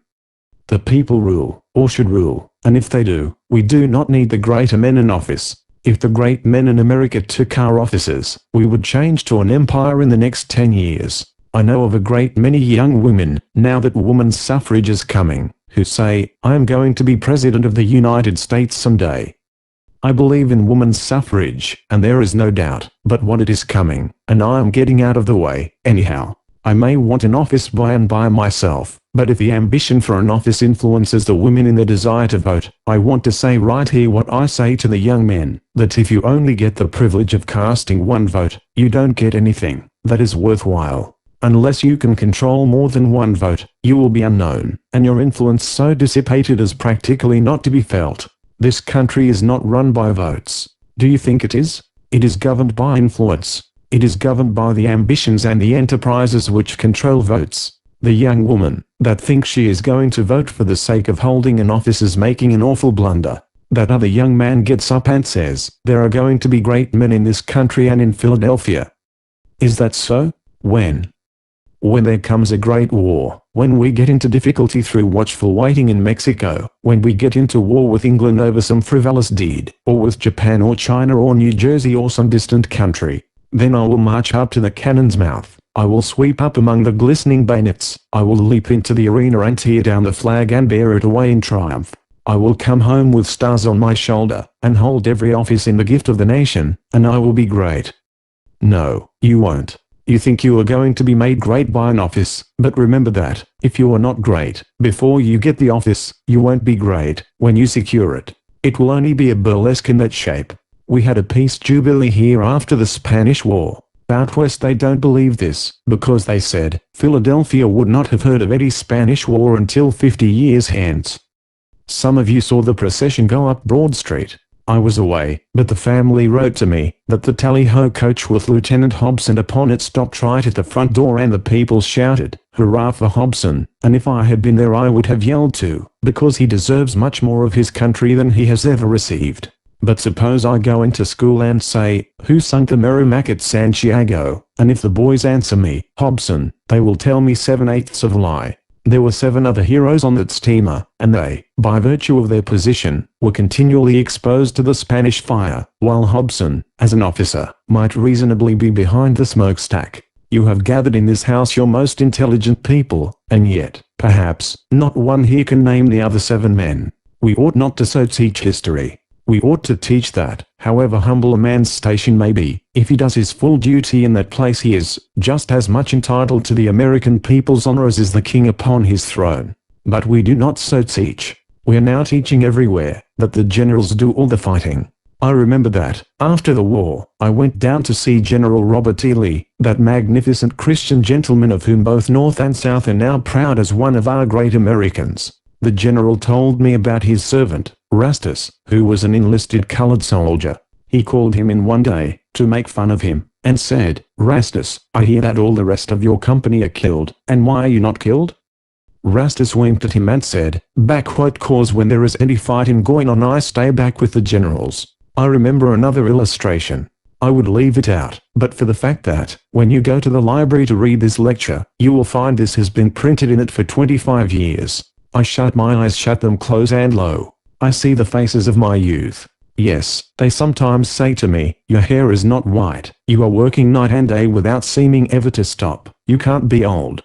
The people rule, or should rule, and if they do, we do not need the greater men in office. If the great men in America took our offices, we would change to an empire in the next 10 years. I know of a great many young women, now that women's suffrage is coming, who say, I am going to be President of the United States someday. I believe in women's suffrage, and there is no doubt, but what it is coming, and I am getting out of the way, anyhow. I may want an office by and by myself, but if the ambition for an office influences the women in their desire to vote, I want to say right here what I say to the young men, that if you only get the privilege of casting one vote, you don't get anything that is worthwhile. Unless you can control more than one vote, you will be unknown, and your influence so dissipated as practically not to be felt. This country is not run by votes. Do you think it is? It is governed by influence. It is governed by the ambitions and the enterprises which control votes. The young woman that thinks she is going to vote for the sake of holding an office is making an awful blunder. That other young man gets up and says, there are going to be great men in this country and in Philadelphia. Is that so? When? When there comes a great war, when we get into difficulty through watchful waiting in Mexico, when we get into war with England over some frivolous deed, or with Japan or China or New Jersey or some distant country. Then I will march up to the cannon's mouth, I will sweep up among the glistening bayonets, I will leap into the arena and tear down the flag and bear it away in triumph. I will come home with stars on my shoulder, and hold every office in the gift of the nation, and I will be great. No, you won't. You think you are going to be made great by an office, but remember that, if you are not great, before you get the office, you won't be great, when you secure it. It will only be a burlesque in that shape. We had a peace jubilee here after the Spanish War. Out west they don't believe this, because they said, Philadelphia would not have heard of any Spanish War until 50 years hence. Some of you saw the procession go up Broad Street. I was away, but the family wrote to me that the tally-ho coach with Lieutenant Hobson upon it stopped right at the front door and the people shouted, hurrah for Hobson, and if I had been there I would have yelled too, because he deserves much more of his country than he has ever received. But suppose I go into school and say, who sunk the Merrimac at Santiago, and if the boys answer me, Hobson, they will tell me 7/8 of a lie. There were 7 other heroes on that steamer, and they, by virtue of their position, were continually exposed to the Spanish fire, while Hobson, as an officer, might reasonably be behind the smokestack. You have gathered in this house your most intelligent people, and yet, perhaps, not one here can name the other 7 men. We ought not to so teach history. We ought to teach that, however humble a man's station may be, if he does his full duty in that place he is just as much entitled to the American people's honor as is the king upon his throne. But we do not so teach. We are now teaching everywhere that the generals do all the fighting. I remember that, after the war, I went down to see General Robert E. Lee, that magnificent Christian gentleman of whom both North and South are now proud as one of our great Americans. The general told me about his servant, Rastus, who was an enlisted colored soldier. He called him in one day, to make fun of him, and said, Rastus, I hear that all the rest of your company are killed, and why are you not killed? Rastus winked at him and said, back what cause when there is any fighting going on I stay back with the generals. I remember another illustration. I would leave it out, but for the fact that, when you go to the library to read this lecture, you will find this has been printed in it for 25 years. I shut my eyes, shut them close, and lo, I see the faces of my youth. Yes, they sometimes say to me, your hair is not white, you are working night and day without seeming ever to stop, you can't be old.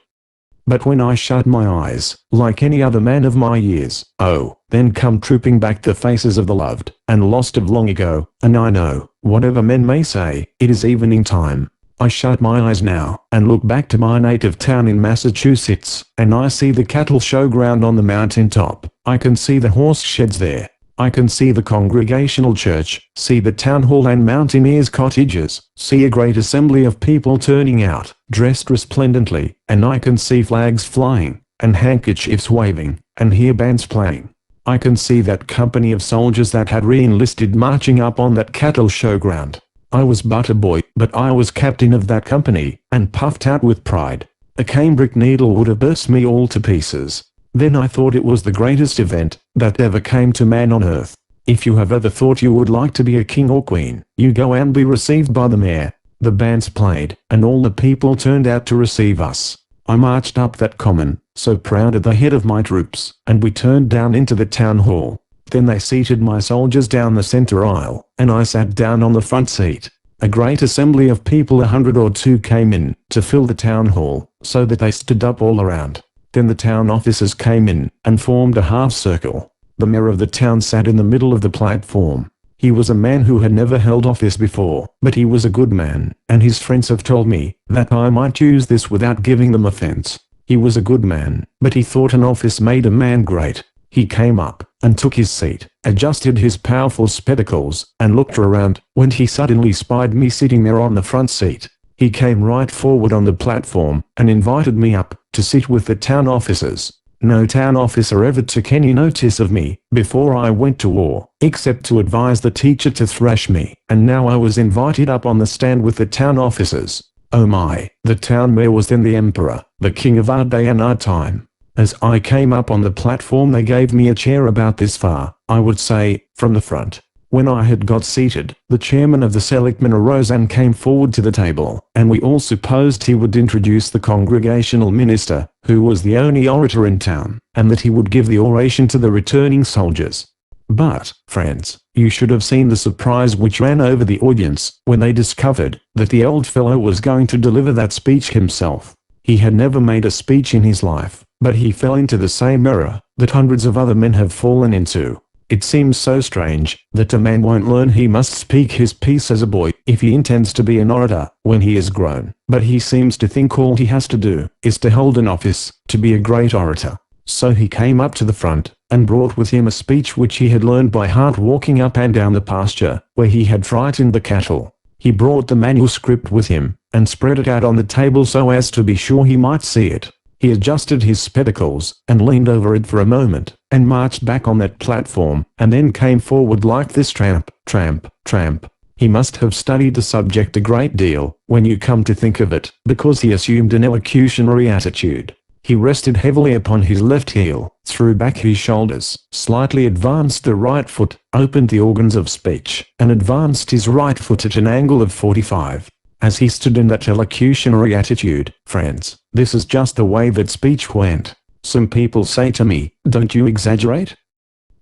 But when I shut my eyes, like any other man of my years, oh, then come trooping back the faces of the loved and lost of long ago, and I know, whatever men may say, it is evening time. I shut my eyes now, and look back to my native town in Massachusetts, and I see the cattle showground on the mountain top. I can see the horse sheds there. I can see the Congregational Church, see the town hall and mountaineers' cottages, see a great assembly of people turning out, dressed resplendently, and I can see flags flying, and handkerchiefs waving, and hear bands playing. I can see that company of soldiers that had re-enlisted marching up on that cattle showground. I was but a boy, but I was captain of that company, and puffed out with pride. A cambric needle would have burst me all to pieces. Then I thought it was the greatest event that ever came to man on earth. If you have ever thought you would like to be a king or queen, you go and be received by the mayor. The bands played, and all the people turned out to receive us. I marched up that common, so proud at the head of my troops, and we turned down into the town hall. Then they seated my soldiers down the center aisle, and I sat down on the front seat. A great assembly of people, 100 or 2, came in to fill the town hall, so that they stood up all around. Then the town officers came in and formed a half circle. The mayor of the town sat in the middle of the platform. He was a man who had never held office before, but he was a good man, and his friends have told me that I might use this without giving them offense. He was a good man, but he thought an office made a man great. He came up and took his seat, adjusted his powerful spectacles, and looked around, when he suddenly spied me sitting there on the front seat. He came right forward on the platform and invited me up to sit with the town officers. No town officer ever took any notice of me before I went to war, except to advise the teacher to thrash me, and now I was invited up on the stand with the town officers. Oh my, the town mayor was then the emperor, the king of our day and our time. As I came up on the platform, they gave me a chair about this far, I would say, from the front. When I had got seated, the chairman of the selectmen arose and came forward to the table, and we all supposed he would introduce the congregational minister, who was the only orator in town, and that he would give the oration to the returning soldiers. But, friends, you should have seen the surprise which ran over the audience when they discovered that the old fellow was going to deliver that speech himself. He had never made a speech in his life, but he fell into the same error that hundreds of other men have fallen into. It seems so strange that a man won't learn he must speak his piece as a boy if he intends to be an orator when he is grown, but he seems to think all he has to do is to hold an office to be a great orator. So he came up to the front and brought with him a speech which he had learned by heart walking up and down the pasture where he had frightened the cattle. He brought the manuscript with him and spread it out on the table so as to be sure he might see it. He adjusted his spectacles and leaned over it for a moment, and marched back on that platform, and then came forward like this: tramp, tramp, tramp. He must have studied the subject a great deal, when you come to think of it, because he assumed an elocutionary attitude. He rested heavily upon his left heel, threw back his shoulders, slightly advanced the right foot, opened the organs of speech, and advanced his right foot at an angle of 45. As he stood in that elocutionary attitude, friends, this is just the way that speech went. Some people say to me, "Don't you exaggerate?"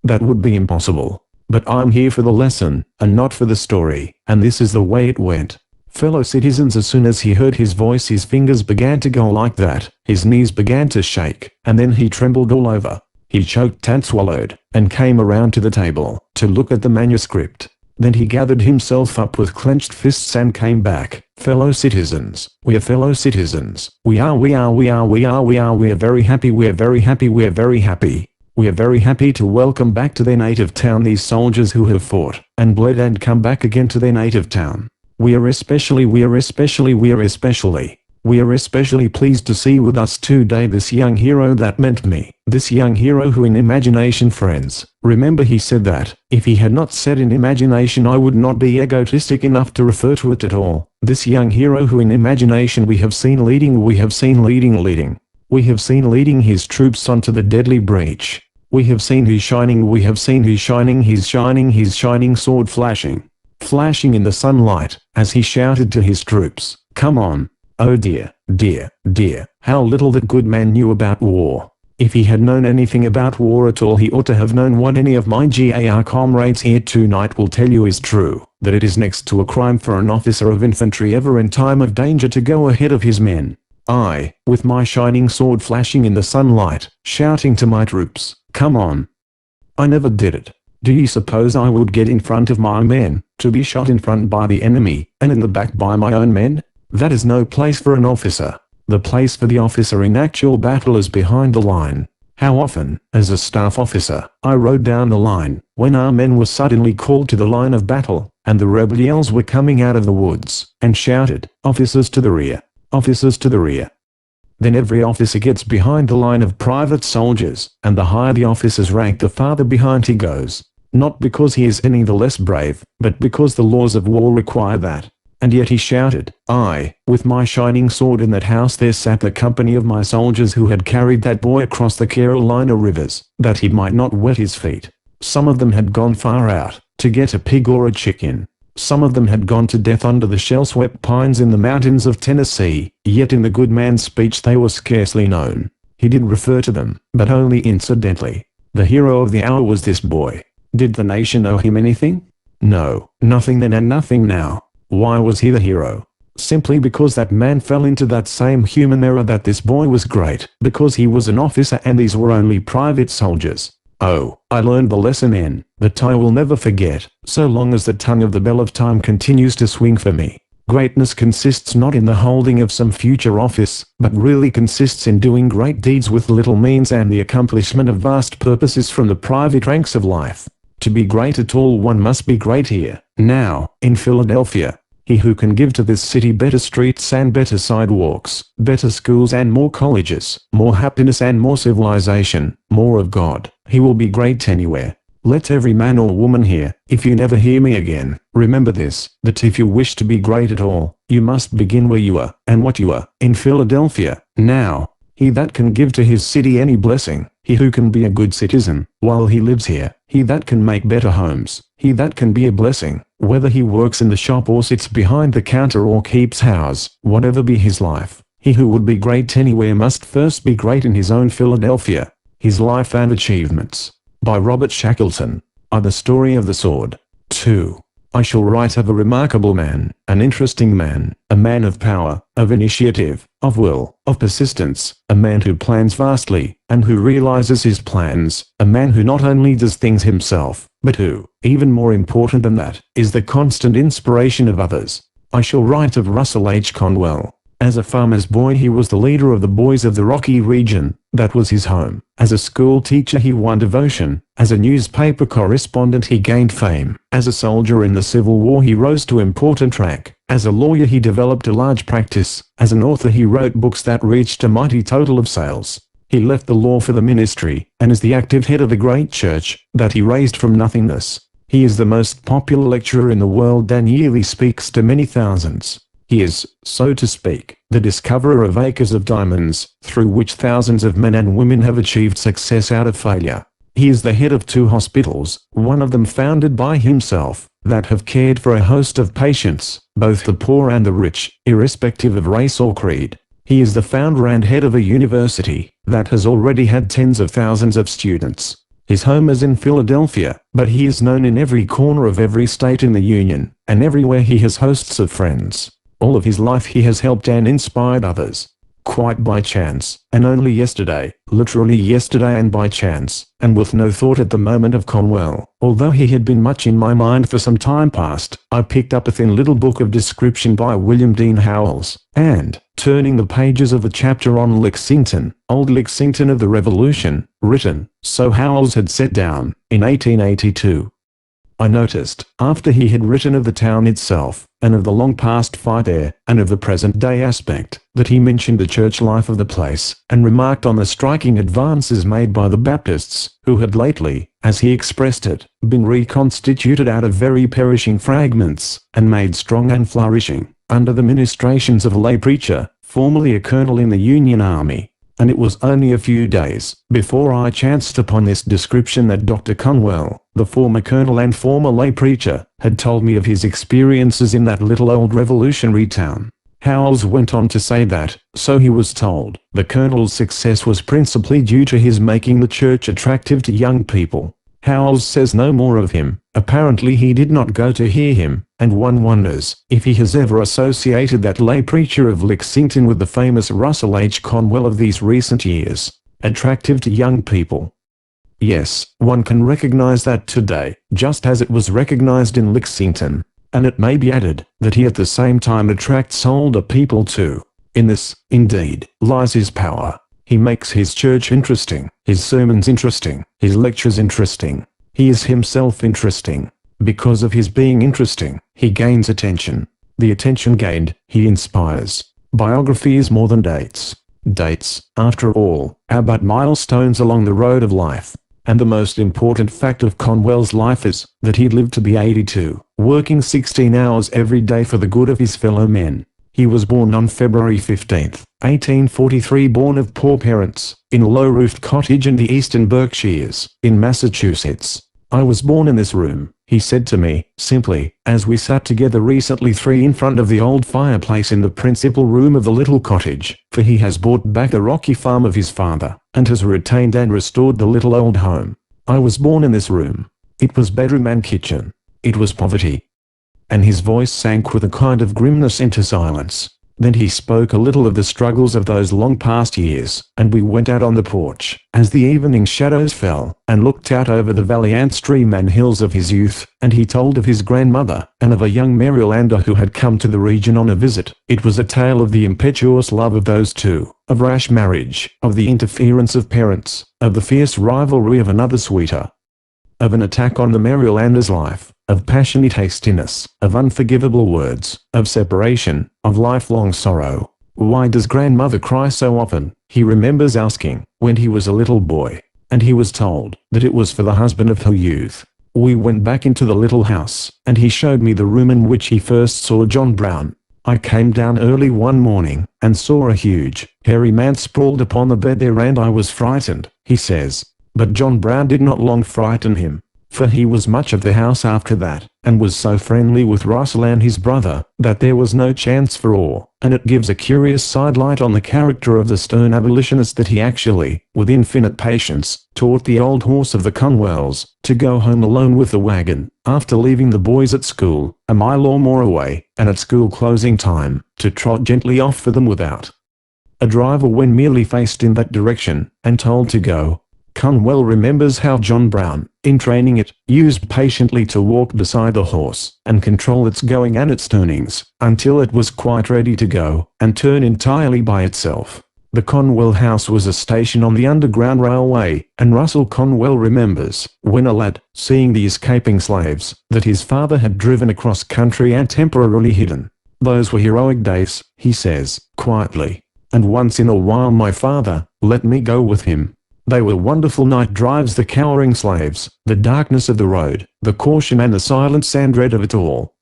That would be impossible. But I'm here for the lesson, and not for the story, and this is the way it went. Fellow citizens, as soon as he heard his voice, his fingers began to go like that, his knees began to shake, and then he trembled all over. He choked and swallowed, and came around to the table, to look at the manuscript. Then he gathered himself up with clenched fists and came back. "Fellow citizens, we are fellow citizens. We are very happy, we are very happy, we are very happy. We are very happy to welcome back to their native town these soldiers who have fought, and bled and come back again to their native town. We are especially pleased to see with us today this young hero that meant me, this young hero who in imagination, friends, remember he said that, if he had not said in imagination I would not be egotistic enough to refer to it at all, this young hero who in imagination we have seen leading his troops onto the deadly breach. We have seen his shining sword flashing in the sunlight, as he shouted to his troops, "Come on." Oh dear, dear, dear, how little that good man knew about war. If he had known anything about war at all, he ought to have known what any of my GAR comrades here tonight will tell you is true, that it is next to a crime for an officer of infantry ever in time of danger to go ahead of his men. I, with my shining sword flashing in the sunlight, shouting to my troops, "Come on." I never did it. Do you suppose I would get in front of my men, to be shot in front by the enemy, and in the back by my own men? That is no place for an officer. The place for the officer in actual battle is behind the line. How often, as a staff officer, I rode down the line, when our men were suddenly called to the line of battle, and the rebel yells were coming out of the woods, and shouted, "Officers to the rear! Officers to the rear!" Then every officer gets behind the line of private soldiers, and the higher the officer's rank the farther behind he goes. Not because he is any the less brave, but because the laws of war require that. And yet he shouted, I, with my shining sword. In that house there sat the company of my soldiers who had carried that boy across the Carolina rivers, that he might not wet his feet. Some of them had gone far out, to get a pig or a chicken. Some of them had gone to death under the shell-swept pines in the mountains of Tennessee, yet in the good man's speech they were scarcely known. He did refer to them, but only incidentally. The hero of the hour was this boy. Did the nation owe him anything? No, nothing then and nothing now. Why was he the hero? Simply because that man fell into that same human error that this boy was great, because he was an officer and these were only private soldiers. Oh, I learned the lesson in that I will never forget, so long as the tongue of the bell of time continues to swing for me. Greatness consists not in the holding of some future office, but really consists in doing great deeds with little means and the accomplishment of vast purposes from the private ranks of life. To be great at all one must be great here, now, in Philadelphia. He who can give to this city better streets and better sidewalks, better schools and more colleges, more happiness and more civilization, more of God, he will be great anywhere. Let every man or woman here, if you never hear me again, remember this, that if you wish to be great at all, you must begin where you are, and what you are, in Philadelphia, now. He that can give to his city any blessing, he who can be a good citizen, while he lives here, he that can make better homes, he that can be a blessing, whether he works in the shop or sits behind the counter or keeps house, whatever be his life, he who would be great anywhere must first be great in his own Philadelphia. His Life and Achievements. By Robert Shackleton. The Story of the Sword. 2. I shall write of a remarkable man, an interesting man, a man of power, of initiative, of will, of persistence, a man who plans vastly, and who realizes his plans, a man who not only does things himself, but who, even more important than that, is the constant inspiration of others. I shall write of Russell H. Conwell. As a farmer's boy he was the leader of the boys of the Rocky region, that was his home. As a school teacher he won devotion, as a newspaper correspondent he gained fame, as a soldier in the Civil War he rose to important rank, as a lawyer he developed a large practice, as an author he wrote books that reached a mighty total of sales. He left the law for the ministry, and is the active head of a great church, that he raised from nothingness. He is the most popular lecturer in the world and yearly speaks to many thousands. He is, so to speak, the discoverer of acres of diamonds, through which thousands of men and women have achieved success out of failure. He is the head of 2 hospitals, one of them founded by himself, that have cared for a host of patients, both the poor and the rich, irrespective of race or creed. He is the founder and head of a university, that has already had tens of thousands of students. His home is in Philadelphia, but he is known in every corner of every state in the Union, and everywhere he has hosts of friends. All of his life he has helped and inspired others. Quite by chance, and only yesterday, literally yesterday and by chance, and with no thought at the moment of Conwell, although he had been much in my mind for some time past, I picked up a thin little book of description by William Dean Howells, and, turning the pages of the chapter on Lexington, old Lexington of the Revolution, written, so Howells had set down, in 1882. I noticed, after he had written of the town itself, and of the long past fight there, and of the present day aspect, that he mentioned the church life of the place, and remarked on the striking advances made by the Baptists, who had lately, as he expressed it, been reconstituted out of very perishing fragments, and made strong and flourishing, under the ministrations of a lay preacher, formerly a colonel in the Union Army. And it was only a few days before I chanced upon this description that Dr. Conwell, the former colonel and former lay preacher, had told me of his experiences in that little old revolutionary town. Howells went on to say that, so he was told, the colonel's success was principally due to his making the church attractive to young people. Howells says no more of him. Apparently he did not go to hear him, and one wonders if he has ever associated that lay preacher of Lexington with the famous Russell H. Conwell of these recent years. Attractive to young people. Yes, one can recognize that today, just as it was recognized in Lexington. And it may be added that he at the same time attracts older people too. In this, indeed, lies his power. He makes his church interesting, his sermons interesting, his lectures interesting. He is himself interesting. Because of his being interesting, he gains attention. The attention gained, he inspires. Biography is more than dates. Dates, after all, are but milestones along the road of life. And the most important fact of Conwell's life is that he lived to be 82, working 16 hours every day for the good of his fellow men. He was born on February 15, 1843, born of poor parents, in a low-roofed cottage in the eastern Berkshires, in Massachusetts. I was born in this room, he said to me, simply, as we sat together recently 3 in front of the old fireplace in the principal room of the little cottage, for he has bought back the rocky farm of his father, and has retained and restored the little old home. I was born in this room. It was bedroom and kitchen. It was poverty. And his voice sank with a kind of grimness into silence. Then he spoke a little of the struggles of those long past years, and we went out on the porch, as the evening shadows fell, and looked out over the valley and stream and hills of his youth, and he told of his grandmother, and of a young Marylander who had come to the region on a visit. It was a tale of the impetuous love of those two, of rash marriage, of the interference of parents, of the fierce rivalry of another sweeter, of an attack on the Marylander's life, of passionate hastiness, of unforgivable words, of separation, of lifelong sorrow. Why does grandmother cry so often? He remembers asking, when he was a little boy, and he was told that it was for the husband of her youth. We went back into the little house, and he showed me the room in which he first saw John Brown. I came down early one morning, and saw a huge, hairy man sprawled upon the bed there, and I was frightened, he says. But John Brown did not long frighten him, for he was much of the house after that, and was so friendly with Russell and his brother, that there was no chance for awe, and it gives a curious sidelight on the character of the stern abolitionist that he actually, with infinite patience, taught the old horse of the Conwells to go home alone with the wagon, after leaving the boys at school, a mile or more away, and at school closing time, to trot gently off for them without a driver when merely faced in that direction, and told to go. Conwell remembers how John Brown, in training it, used patiently to walk beside the horse, and control its going and its turnings, until it was quite ready to go, and turn entirely by itself. The Conwell house was a station on the Underground Railway, and Russell Conwell remembers, when a lad, seeing the escaping slaves, that his father had driven across country and temporarily hidden. Those were heroic days, he says, quietly. And once in a while my father let me go with him. They were wonderful night drives, the cowering slaves, the darkness of the road, the caution and the silence and dread of it all.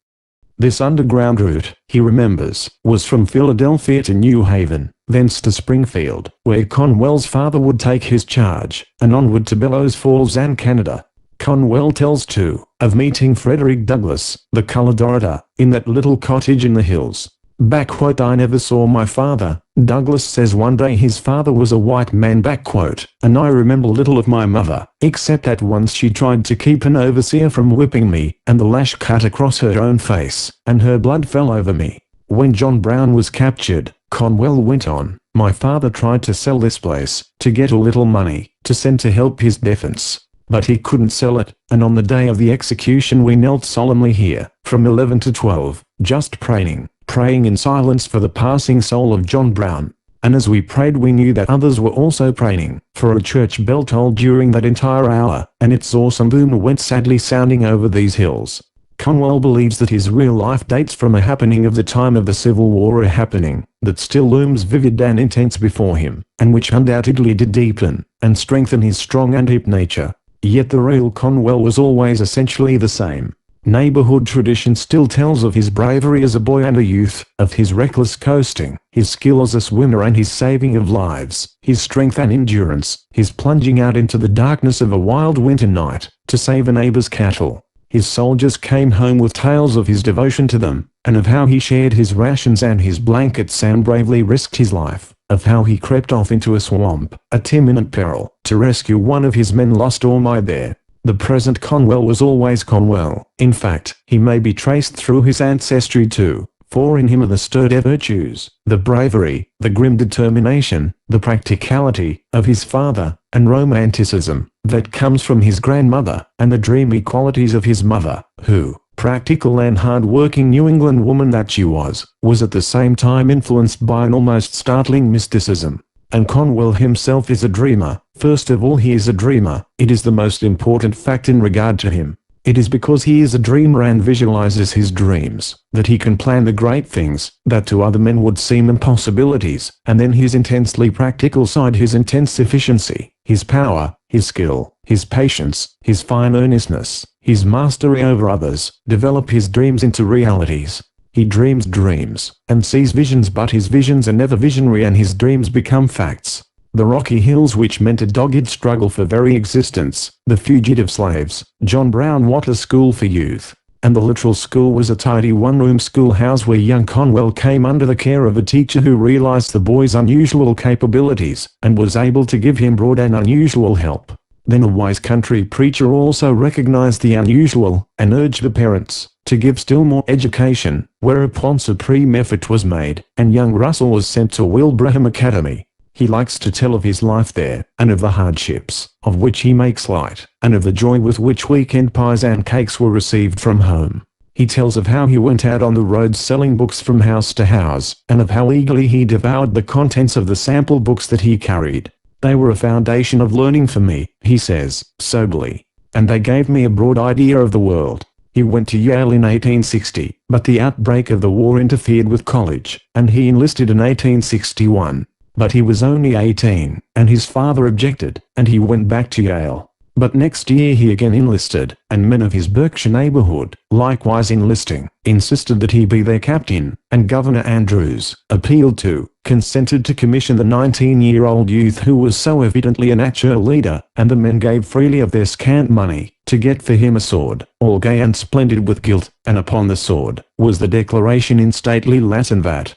This underground route, he remembers, was from Philadelphia to New Haven, thence to Springfield, where Conwell's father would take his charge, and onward to Bellows Falls and Canada. Conwell tells too, of meeting Frederick Douglass, the colored orator, in that little cottage in the hills. I never saw my father, Douglass says one day his father was a white man, and I remember little of my mother, except that once she tried to keep an overseer from whipping me, and the lash cut across her own face, and her blood fell over me. When John Brown was captured, Conwell went on, my father tried to sell this place, to get a little money, to send to help his defense. But he couldn't sell it, and on the day of the execution we knelt solemnly here, from 11 to 12, just praying in silence for the passing soul of John Brown. And as we prayed we knew that others were also praying, for a church bell tolled during that entire hour, and its awesome boom went sadly sounding over these hills. Conwell believes that his real life dates from a happening of the time of the Civil War, a happening that still looms vivid and intense before him, and which undoubtedly did deepen and strengthen his strong and deep nature. Yet the real Conwell was always essentially the same. Neighborhood tradition still tells of his bravery as a boy and a youth, of his reckless coasting, his skill as a swimmer and his saving of lives, his strength and endurance, his plunging out into the darkness of a wild winter night, to save a neighbor's cattle. His soldiers came home with tales of his devotion to them, and of how he shared his rations and his blankets and bravely risked his life, of how he crept off into a swamp, at imminent peril, to rescue one of his men lost or died there. The present Conwell was always Conwell. In fact, he may be traced through his ancestry too, for in him are the sturdy virtues, the bravery, the grim determination, the practicality of his father, and romanticism that comes from his grandmother, and the dreamy qualities of his mother, who, practical and hard-working New England woman that she was at the same time influenced by an almost startling mysticism. And Conwell himself is a dreamer. First of all, he is a dreamer. It is the most important fact in regard to him. It is because he is a dreamer and visualizes his dreams that he can plan the great things that to other men would seem impossibilities. And then his intensely practical side, his intense efficiency, his power, his skill, his patience, his fine earnestness, his mastery over others, develop his dreams into realities. He dreams dreams, and sees visions, but his visions are never visionary and his dreams become facts. The rocky hills which meant a dogged struggle for very existence, the fugitive slaves, John Brown what a school for youth. And the literal school was a tidy one-room schoolhouse where young Conwell came under the care of a teacher who realized the boy's unusual capabilities, and was able to give him broad and unusual help. Then a wise country preacher also recognized the unusual, and urged the parents to give still more education, whereupon supreme effort was made, and young Russell was sent to Wilbraham Academy. He likes to tell of his life there, and of the hardships, of which he makes light, and of the joy with which weekend pies and cakes were received from home. He tells of how he went out on the road selling books from house to house, and of how eagerly he devoured the contents of the sample books that he carried. They were a foundation of learning for me, he says, soberly. And they gave me a broad idea of the world. He went to Yale in 1860, but the outbreak of the war interfered with college, and he enlisted in 1861. But he was only 18, and his father objected, and he went back to Yale. But next year he again enlisted, and men of his Berkshire neighborhood, likewise enlisting, insisted that he be their captain, and Governor Andrews, appealed to, consented to commission the 19-year-old youth who was so evidently a natural leader, and the men gave freely of their scant money, to get for him a sword, all gay and splendid with gilt, and upon the sword, was the declaration in stately Latin that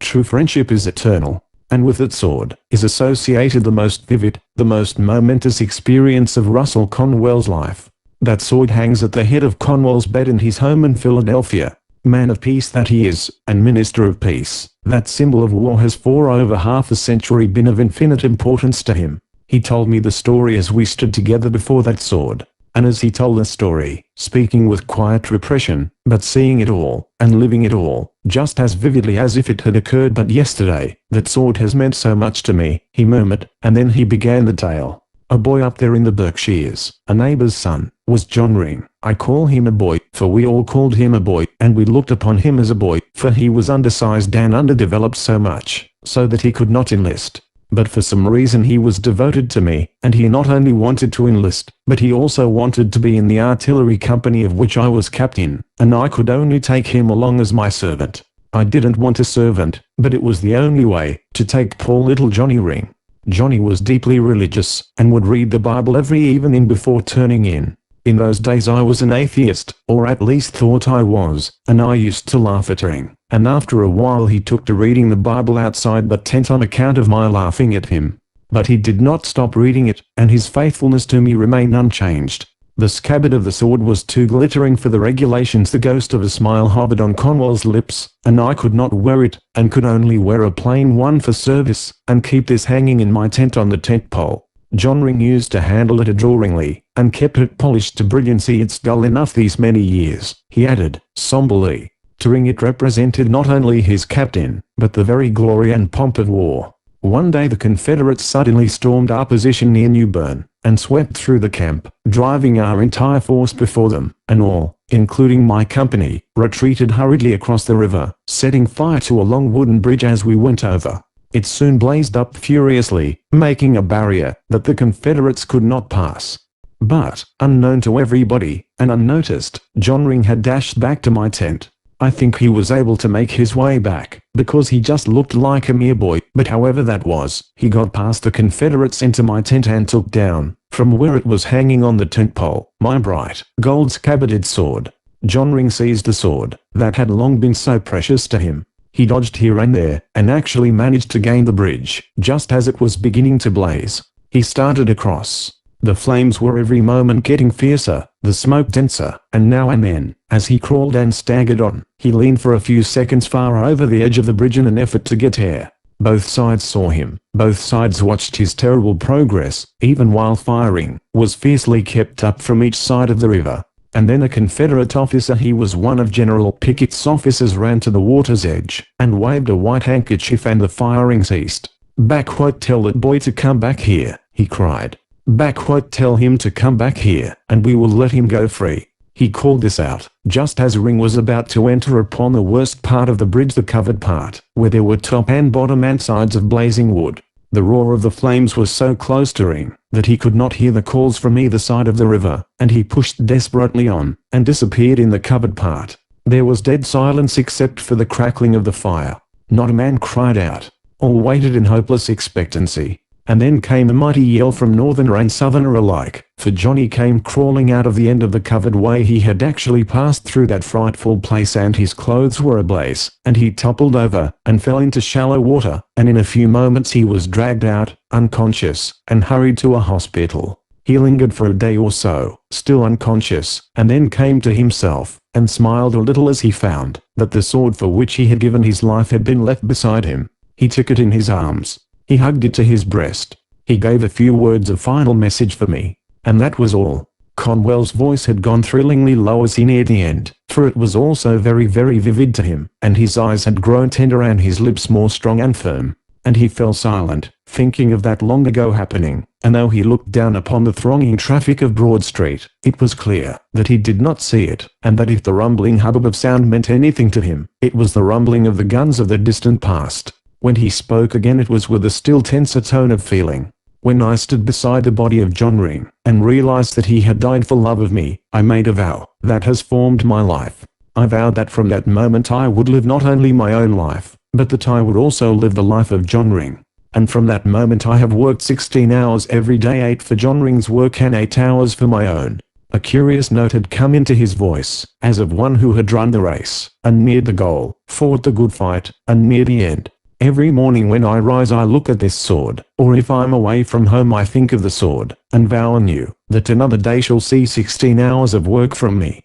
true friendship is eternal. And with that sword is associated the most vivid, the most momentous experience of Russell Conwell's life. That sword hangs at the head of Conwell's bed in his home in Philadelphia. Man of peace that he is, and minister of peace, that symbol of war has for over half a century been of infinite importance to him. He told me the story as we stood together before that sword. And as he told the story, speaking with quiet repression, but seeing it all, and living it all, just as vividly as if it had occurred but yesterday, that sword has meant so much to me, he murmured, and then he began the tale. A boy up there in the Berkshires, a neighbor's son, was John Ring. I call him a boy, for we all called him a boy, and we looked upon him as a boy, for he was undersized and underdeveloped so much, so that he could not enlist. But for some reason he was devoted to me, and he not only wanted to enlist, but he also wanted to be in the artillery company of which I was captain, and I could only take him along as my servant. I didn't want a servant, but it was the only way, to take poor little Johnny Ring. Johnny was deeply religious, and would read the Bible every evening before turning in. In those days I was an atheist, or at least thought I was, and I used to laugh at Ring, and after a while he took to reading the Bible outside the tent on account of my laughing at him. But he did not stop reading it, and his faithfulness to me remained unchanged. The scabbard of the sword was too glittering for the regulations. The ghost of a smile hovered on Conwell's lips, and I could not wear it, and could only wear a plain one for service, and keep this hanging in my tent on the tent pole. John Ring used to handle it adoringly, and kept it polished to brilliancy. It's dull enough these many years, he added, somberly. To Ring it represented not only his captain, but the very glory and pomp of war. One day the Confederates suddenly stormed our position near New Bern, and swept through the camp, driving our entire force before them, and all, including my company, retreated hurriedly across the river, setting fire to a long wooden bridge as we went over. It soon blazed up furiously, making a barrier that the Confederates could not pass. But, unknown to everybody, and unnoticed, John Ring had dashed back to my tent. I think he was able to make his way back, because he just looked like a mere boy, but however that was, he got past the Confederates into my tent and took down, from where it was hanging on the tent pole, my bright, gold-scabbarded sword. John Ring seized the sword, that had long been so precious to him. He dodged here and there, and actually managed to gain the bridge, just as it was beginning to blaze. He started across. The flames were every moment getting fiercer, the smoke denser, and now and then, as he crawled and staggered on, he leaned for a few seconds far over the edge of the bridge in an effort to get air. Both sides saw him, both sides watched his terrible progress, even while firing was fiercely kept up from each side of the river. And then a Confederate officer, he was one of General Pickett's officers, ran to the water's edge, and waved a white handkerchief, and the firing ceased. "Backward, tell that boy to come back here," he cried. "Backward, tell him to come back here, and we will let him go free." He called this out, just as Ring was about to enter upon the worst part of the bridge, the covered part, where there were top and bottom and sides of blazing wood. The roar of the flames was so close to Ring, that he could not hear the calls from either side of the river, and he pushed desperately on, and disappeared in the covered part. There was dead silence except for the crackling of the fire. Not a man cried out. All waited in hopeless expectancy. And then came a mighty yell from northerner and southerner alike, for Johnny came crawling out of the end of the covered way. He had actually passed through that frightful place, and his clothes were ablaze, and he toppled over, and fell into shallow water, and in a few moments he was dragged out, unconscious, and hurried to a hospital. He lingered for a day or so, still unconscious, and then came to himself, and smiled a little as he found that the sword for which he had given his life had been left beside him. He took it in his arms. He hugged it to his breast. He gave a few words of final message for me. And that was all. Conwell's voice had gone thrillingly low as he neared the end, for it was also very, very vivid to him, and his eyes had grown tender and his lips more strong and firm. And he fell silent, thinking of that long ago happening, and though he looked down upon the thronging traffic of Broad Street, it was clear that he did not see it, and that if the rumbling hubbub of sound meant anything to him, it was the rumbling of the guns of the distant past. When he spoke again it was with a still tenser tone of feeling. When I stood beside the body of John Ring, and realized that he had died for love of me, I made a vow that has formed my life. I vowed that from that moment I would live not only my own life, but that I would also live the life of John Ring. And from that moment I have worked 16 hours every day, 8 for John Ring's work and 8 hours for my own. A curious note had come into his voice, as of one who had run the race, and neared the goal, fought the good fight, and near the end. Every morning when I rise I look at this sword, or if I'm away from home I think of the sword, and vow anew that another day shall see 16 hours of work from me.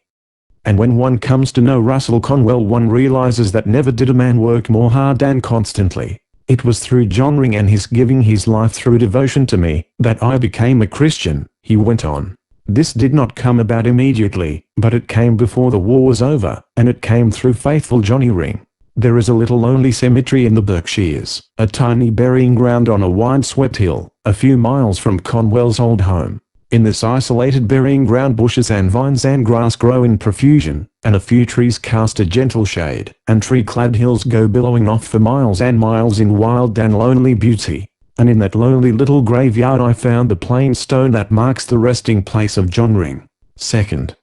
And when one comes to know Russell Conwell one realizes that never did a man work more hard and constantly. It was through John Ring and his giving his life through devotion to me that I became a Christian, he went on. This did not come about immediately, but it came before the war was over, and it came through faithful Johnny Ring. There is a little lonely cemetery in the Berkshires, a tiny burying ground on a wide-swept hill, a few miles from Conwell's old home. In this isolated burying ground bushes and vines and grass grow in profusion, and a few trees cast a gentle shade, and tree-clad hills go billowing off for miles and miles in wild and lonely beauty. And in that lonely little graveyard I found the plain stone that marks the resting place of John Ring. Second,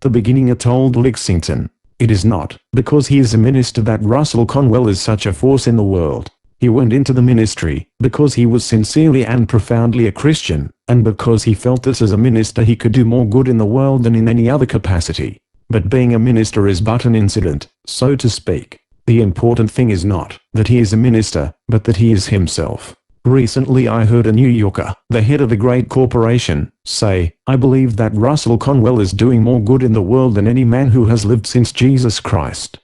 the beginning at Old Lexington. It is not because he is a minister that Russell Conwell is such a force in the world. He went into the ministry because he was sincerely and profoundly a Christian, and because he felt that as a minister he could do more good in the world than in any other capacity. But being a minister is but an incident, so to speak. The important thing is not that he is a minister, but that he is himself. Recently I heard a New Yorker, the head of a great corporation, say, "I believe that Russell Conwell is doing more good in the world than any man who has lived since Jesus Christ."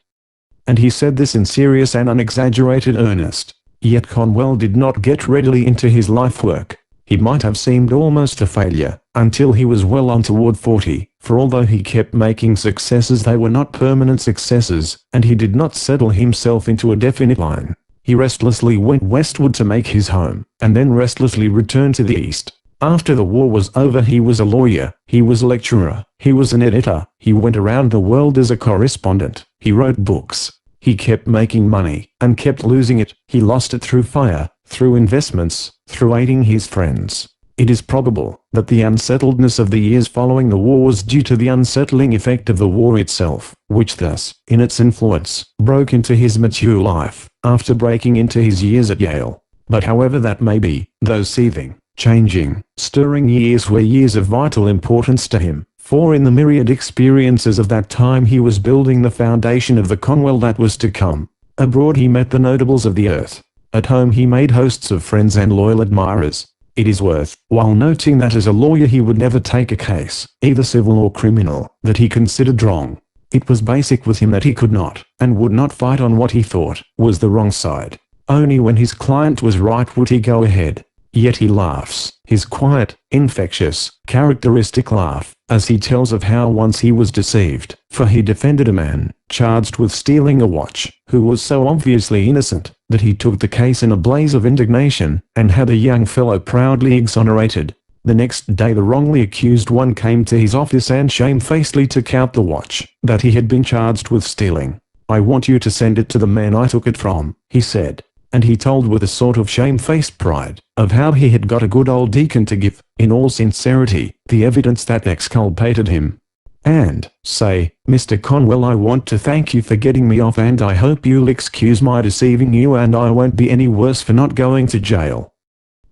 And he said this in serious and unexaggerated earnest. Yet Conwell did not get readily into his life work. He might have seemed almost a failure, until he was well on toward 40, for although he kept making successes they were not permanent successes, and he did not settle himself into a definite line. He restlessly went westward to make his home, and then restlessly returned to the east. After the war was over he was a lawyer, he was a lecturer, he was an editor, he went around the world as a correspondent, he wrote books. He kept making money, and kept losing it. He lost it through fire, through investments, through aiding his friends. It is probable that the unsettledness of the years following the war was due to the unsettling effect of the war itself, which thus, in its influence, broke into his mature life, after breaking into his years at Yale. But however that may be, those seething, changing, stirring years were years of vital importance to him, for in the myriad experiences of that time he was building the foundation of the Conwell that was to come. Abroad he met the notables of the earth. At home he made hosts of friends and loyal admirers. It is worth while noting that as a lawyer he would never take a case, either civil or criminal, that he considered wrong. It was basic with him that he could not, and would not fight on what he thought was the wrong side. Only when his client was right would he go ahead. Yet he laughs, his quiet, infectious, characteristic laugh, as he tells of how once he was deceived, for he defended a man, charged with stealing a watch, who was so obviously innocent, that he took the case in a blaze of indignation, and had a young fellow proudly exonerated. The next day the wrongly accused one came to his office and shamefacedly took out the watch that he had been charged with stealing. "I want you to send it to the man I took it from," he said. And he told with a sort of shamefaced pride, of how he had got a good old deacon to give, in all sincerity, the evidence that exculpated him. And, say, "Mr. Conwell, I want to thank you for getting me off and I hope you'll excuse my deceiving you and I won't be any worse for not going to jail."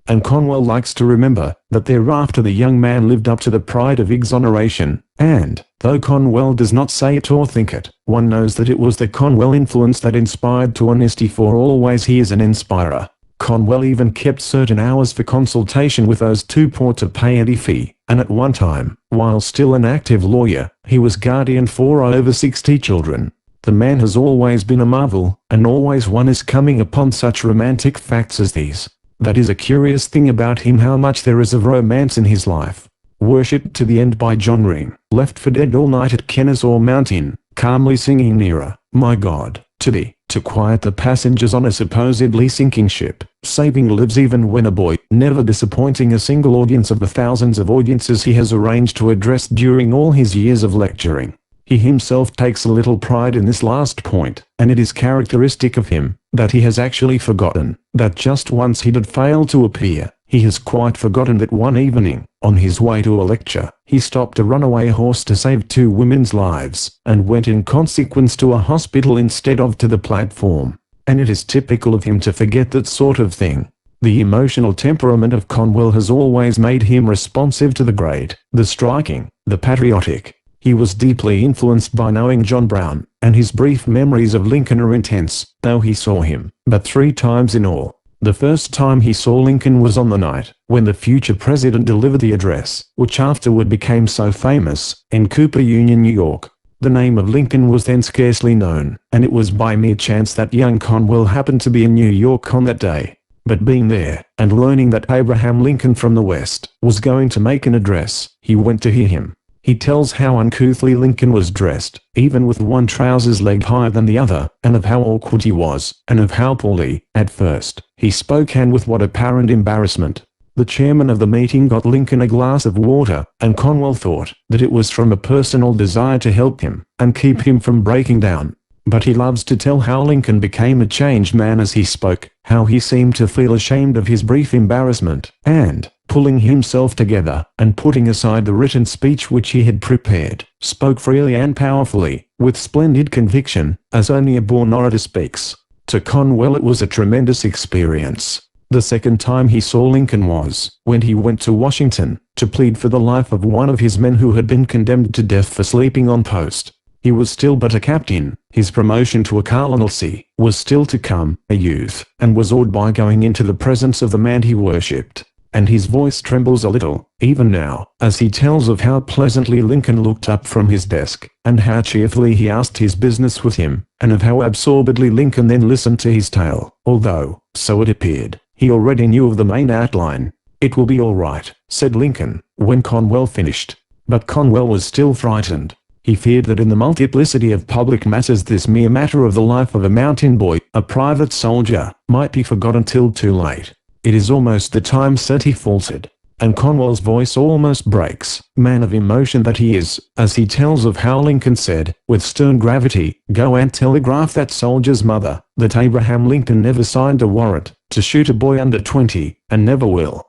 And Conwell likes to remember that thereafter the young man lived up to the pride of exoneration, and, though Conwell does not say it or think it, one knows that it was the Conwell influence that inspired to honesty, for always he is an inspirer. Conwell even kept certain hours for consultation with those too poor to pay any fee, and at one time, while still an active lawyer, he was guardian for over 60 children. The man has always been a marvel, and always one is coming upon such romantic facts as these. That is a curious thing about him, how much there is of romance in his life. Worshipped to the End by John Ring, left for dead all night at Kennesaw Mountain, calmly singing nearer, my God, to thee, to quiet the passengers on a supposedly sinking ship, saving lives even when a boy, never disappointing a single audience of the thousands of audiences he has arranged to address during all his years of lecturing. He himself takes a little pride in this last point, and it is characteristic of him, that he has actually forgotten, that just once he did fail to appear. He has quite forgotten that one evening, on his way to a lecture, he stopped a runaway horse to save 2 women's lives, and went in consequence to a hospital instead of to the platform. And it is typical of him to forget that sort of thing. The emotional temperament of Conwell has always made him responsive to the great, the striking, the patriotic. He was deeply influenced by knowing John Brown, and his brief memories of Lincoln are intense, though he saw him but 3 times in all. The first time he saw Lincoln was on the night when the future president delivered the address, which afterward became so famous, in Cooper Union, New York. The name of Lincoln was then scarcely known, and it was by mere chance that young Conwell happened to be in New York on that day. But being there, and learning that Abraham Lincoln from the West was going to make an address, he went to hear him. He tells how uncouthly Lincoln was dressed, even with one trousers leg higher than the other, and of how awkward he was, and of how poorly, at first, he spoke, and with what apparent embarrassment. The chairman of the meeting got Lincoln a glass of water, and Conwell thought that it was from a personal desire to help him, and keep him from breaking down. But he loves to tell how Lincoln became a changed man as he spoke, how he seemed to feel ashamed of his brief embarrassment, and, pulling himself together, and putting aside the written speech which he had prepared, spoke freely and powerfully, with splendid conviction, as only a born orator speaks. To Conwell it was a tremendous experience. The second time he saw Lincoln was when he went to Washington, to plead for the life of one of his men who had been condemned to death for sleeping on post. He was still but a captain, his promotion to a colonelcy was still to come, a youth, and was awed by going into the presence of the man he worshipped. And his voice trembles a little, even now, as he tells of how pleasantly Lincoln looked up from his desk, and how cheerfully he asked his business with him, and of how absorbedly Lincoln then listened to his tale, although, so it appeared, he already knew of the main outline. "It will be all right," said Lincoln, when Conwell finished. But Conwell was still frightened. He feared that in the multiplicity of public matters this mere matter of the life of a mountain boy, a private soldier, might be forgotten till too late. "It is almost the time set," he faltered. And Conwell's voice almost breaks, man of emotion that he is, as he tells of how Lincoln said, with stern gravity, "Go and telegraph that soldier's mother, that Abraham Lincoln never signed a warrant to shoot a boy under 20, and never will."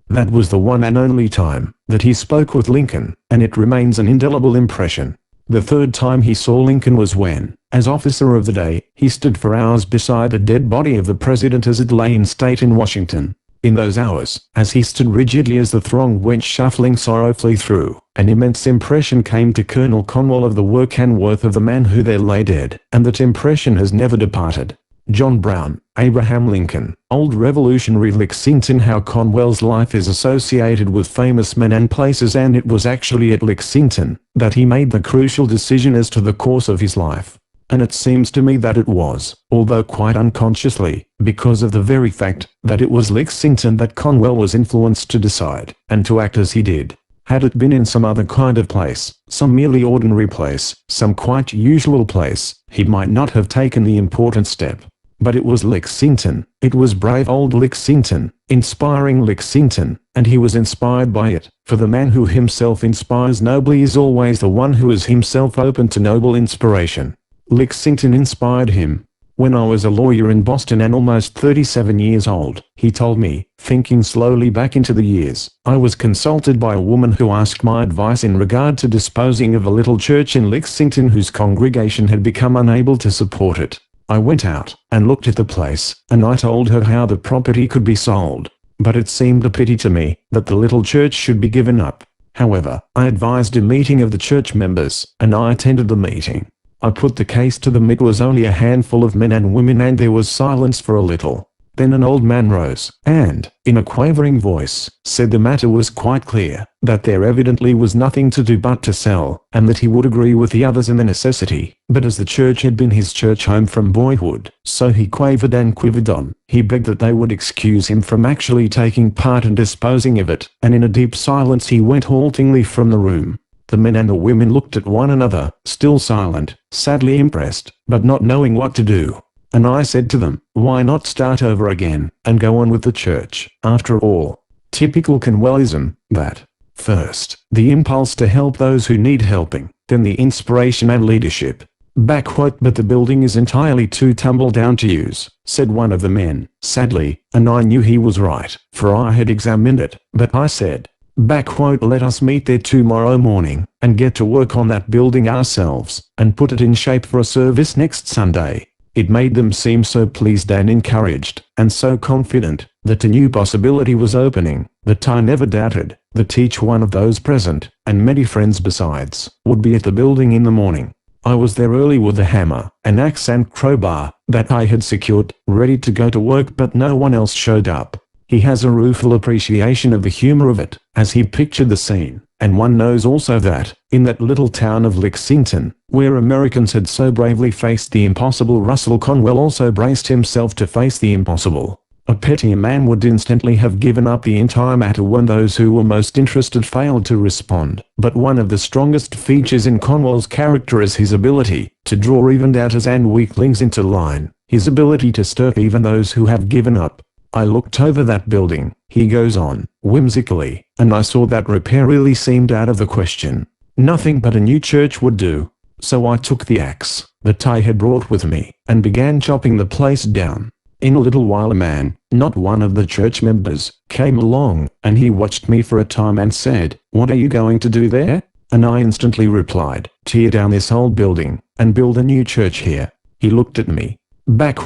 That was the one and only time that he spoke with Lincoln, and it remains an indelible impression. The third time he saw Lincoln was when, as officer of the day, he stood for hours beside the dead body of the president as it lay in state in Washington. In those hours, as he stood rigidly as the throng went shuffling sorrowfully through, an immense impression came to Colonel Conwell of the work and worth of the man who there lay dead, and that impression has never departed. John Brown, Abraham Lincoln, old revolutionary Lexington. How Conwell's life is associated with famous men and places, and it was actually at Lexington that he made the crucial decision as to the course of his life. And it seems to me that it was, although quite unconsciously, because of the very fact that it was Lexington that Conwell was influenced to decide, and to act as he did. Had it been in some other kind of place, some merely ordinary place, some quite usual place, he might not have taken the important step. But it was Lexington, it was brave old Lexington, inspiring Lexington, and he was inspired by it, for the man who himself inspires nobly is always the one who is himself open to noble inspiration. Lexington inspired him. When I was a lawyer in Boston and almost 37 years old, he told me, thinking slowly back into the years, I was consulted by a woman who asked my advice in regard to disposing of a little church in Lexington whose congregation had become unable to support it. I went out and looked at the place, and I told her how the property could be sold. But it seemed a pity to me that the little church should be given up. However, I advised a meeting of the church members, and I attended the meeting. I put the case to them. It was only a handful of men and women, and there was silence for a little. Then an old man rose, and, in a quavering voice, said the matter was quite clear, that there evidently was nothing to do but to sell, and that he would agree with the others in the necessity, but as the church had been his church home from boyhood, so he quavered and quivered on. He begged that they would excuse him from actually taking part and disposing of it, and in a deep silence he went haltingly from the room. The men and the women looked at one another, still silent, sadly impressed, but not knowing what to do. And I said to them, why not start over again, and go on with the church, after all? Typical Conwellism, that. First, the impulse to help those who need helping, then the inspiration and leadership. But the building is entirely too tumble down to use, said one of the men, sadly, and I knew he was right, for I had examined it, but I said, let us meet there tomorrow morning, and get to work on that building ourselves, and put it in shape for a service next Sunday. It made them seem so pleased and encouraged, and so confident, that a new possibility was opening, that I never doubted, that each one of those present, and many friends besides, would be at the building in the morning. I was there early with a hammer, an axe and crowbar, that I had secured, ready to go to work, but no one else showed up. He has a rueful appreciation of the humor of it, as he pictured the scene, and one knows also that, in that little town of Lexington, where Americans had so bravely faced the impossible, Russell Conwell also braced himself to face the impossible. A pettier man would instantly have given up the entire matter when those who were most interested failed to respond, but one of the strongest features in Conwell's character is his ability to draw even doubters and weaklings into line, his ability to stir even those who have given up. I looked over that building, he goes on, whimsically, and I saw that repair really seemed out of the question. Nothing but a new church would do. So I took the axe, that I had brought with me, and began chopping the place down. In a little while a man, not one of the church members, came along, and he watched me for a time and said, "What are you going to do there?" And I instantly replied, "Tear down this old building, and build a new church here." He looked at me. "But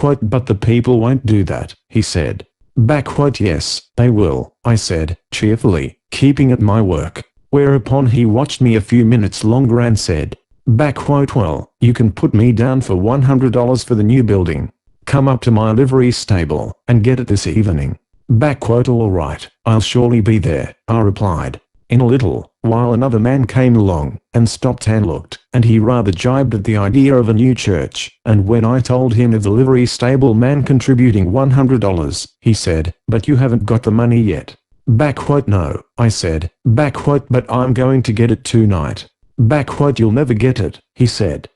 the people won't do that," he said. "Yes, they will," I said, cheerfully, keeping at my work. Whereupon he watched me a few minutes longer and said, "Well, you can put me down for $100 for the new building. Come up to my livery stable, and get it this evening." "All right, I'll surely be there," I replied. In a little while another man came along, and stopped and looked, and he rather jibed at the idea of a new church, and when I told him of the livery stable man contributing $100, he said, "But you haven't got the money yet." "No," I said, "but I'm going to get it tonight." "You'll never get it," he said.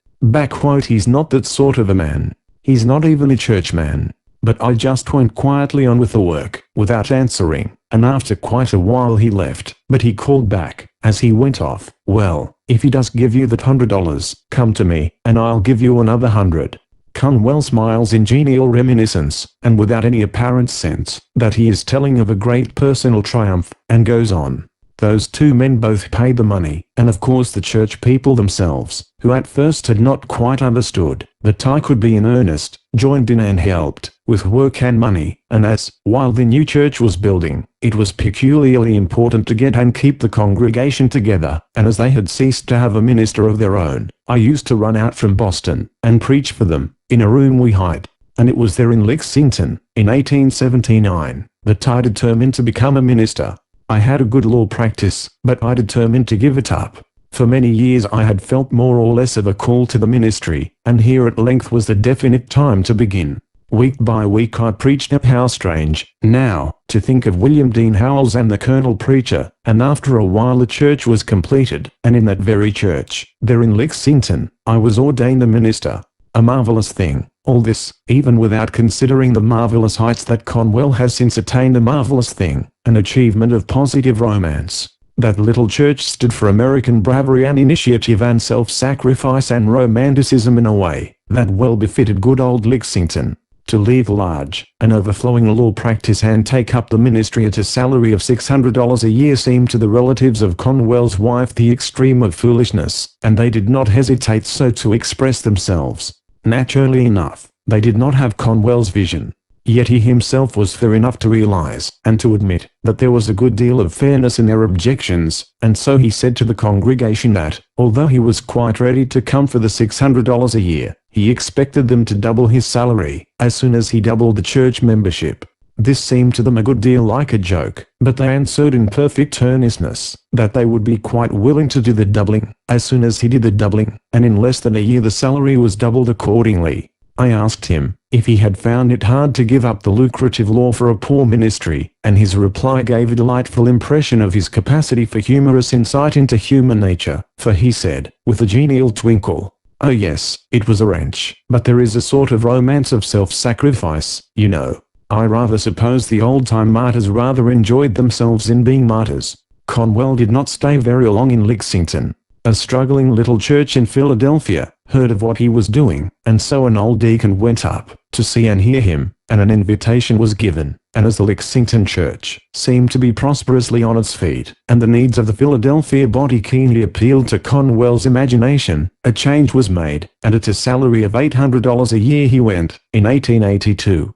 "He's not that sort of a man. He's not even a churchman." But I just went quietly on with the work, without answering, and after quite a while he left, but he called back, as he went off, "Well, if he does give you that $100, come to me, and I'll give you another 100. Conwell smiles in genial reminiscence, and without any apparent sense that he is telling of a great personal triumph, and goes on. Those two men both paid the money, and of course the church people themselves, who at first had not quite understood that I could be in earnest, joined in and helped, with work and money, and as, while the new church was building, it was peculiarly important to get and keep the congregation together, and as they had ceased to have a minister of their own, I used to run out from Boston, and preach for them, in a room we hired. And it was there in Lexington, in 1879, that I determined to become a minister. I had a good law practice, but I determined to give it up. For many years I had felt more or less of a call to the ministry, and here at length was the definite time to begin. Week by week I preached up. How strange, now, to think of William Dean Howells and the colonel preacher, and after a while the church was completed, and in that very church, there in Lexington, I was ordained a minister. A marvelous thing, all this, even without considering the marvelous heights that Conwell has since attained. A marvelous thing, an achievement of positive romance. That little church stood for American bravery and initiative and self-sacrifice and romanticism in a way that well befitted good old Lexington. To leave large and overflowing law practice and take up the ministry at a salary of $600 a year seemed to the relatives of Conwell's wife the extreme of foolishness, and they did not hesitate so to express themselves. Naturally enough, they did not have Conwell's vision. Yet he himself was fair enough to realize and to admit that there was a good deal of fairness in their objections, and so he said to the congregation that, although he was quite ready to come for the $600 a year, He expected them to double his salary as soon as he doubled the church membership. This seemed to them a good deal like a joke, but they answered in perfect earnestness that they would be quite willing to do the doubling as soon as he did the doubling, and in less than a year the salary was doubled accordingly. I asked him if he had found it hard to give up the lucrative law for a poor ministry, and his reply gave a delightful impression of his capacity for humorous insight into human nature, for he said, with a genial twinkle, "Oh yes, it was a wrench, but there is a sort of romance of self-sacrifice, you know. I rather suppose the old-time martyrs rather enjoyed themselves in being martyrs." Conwell did not stay very long in Lexington. A struggling little church in Philadelphia heard of what he was doing, and so an old deacon went up to see and hear him, and an invitation was given, and as the Lexington church seemed to be prosperously on its feet, and the needs of the Philadelphia body keenly appealed to Conwell's imagination, a change was made, and at a salary of $800 a year he went, in 1882.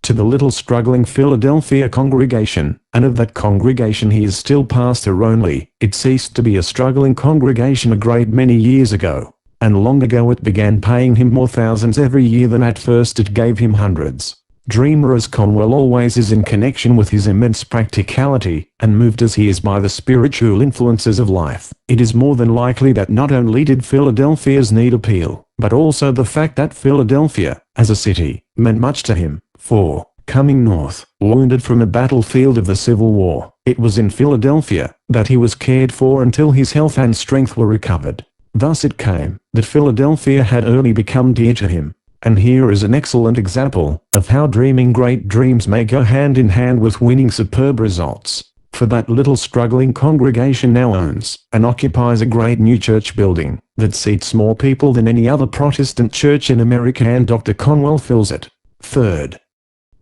To the little struggling Philadelphia congregation, and of that congregation he is still pastor only. It ceased to be a struggling congregation a great many years ago, and long ago it began paying him more thousands every year than at first it gave him hundreds. Dreamer as Conwell always is in connection with his immense practicality, and moved as he is by the spiritual influences of life, it is more than likely that not only did Philadelphia's need appeal, but also the fact that Philadelphia, as a city, meant much to him. For, coming north, wounded from a battlefield of the Civil War, it was in Philadelphia that he was cared for until his health and strength were recovered. Thus it came that Philadelphia had early become dear to him. And here is an excellent example of how dreaming great dreams may go hand in hand with winning superb results. For that little struggling congregation now owns and occupies a great new church building that seats more people than any other Protestant church in America, and Dr. Conwell fills it. Third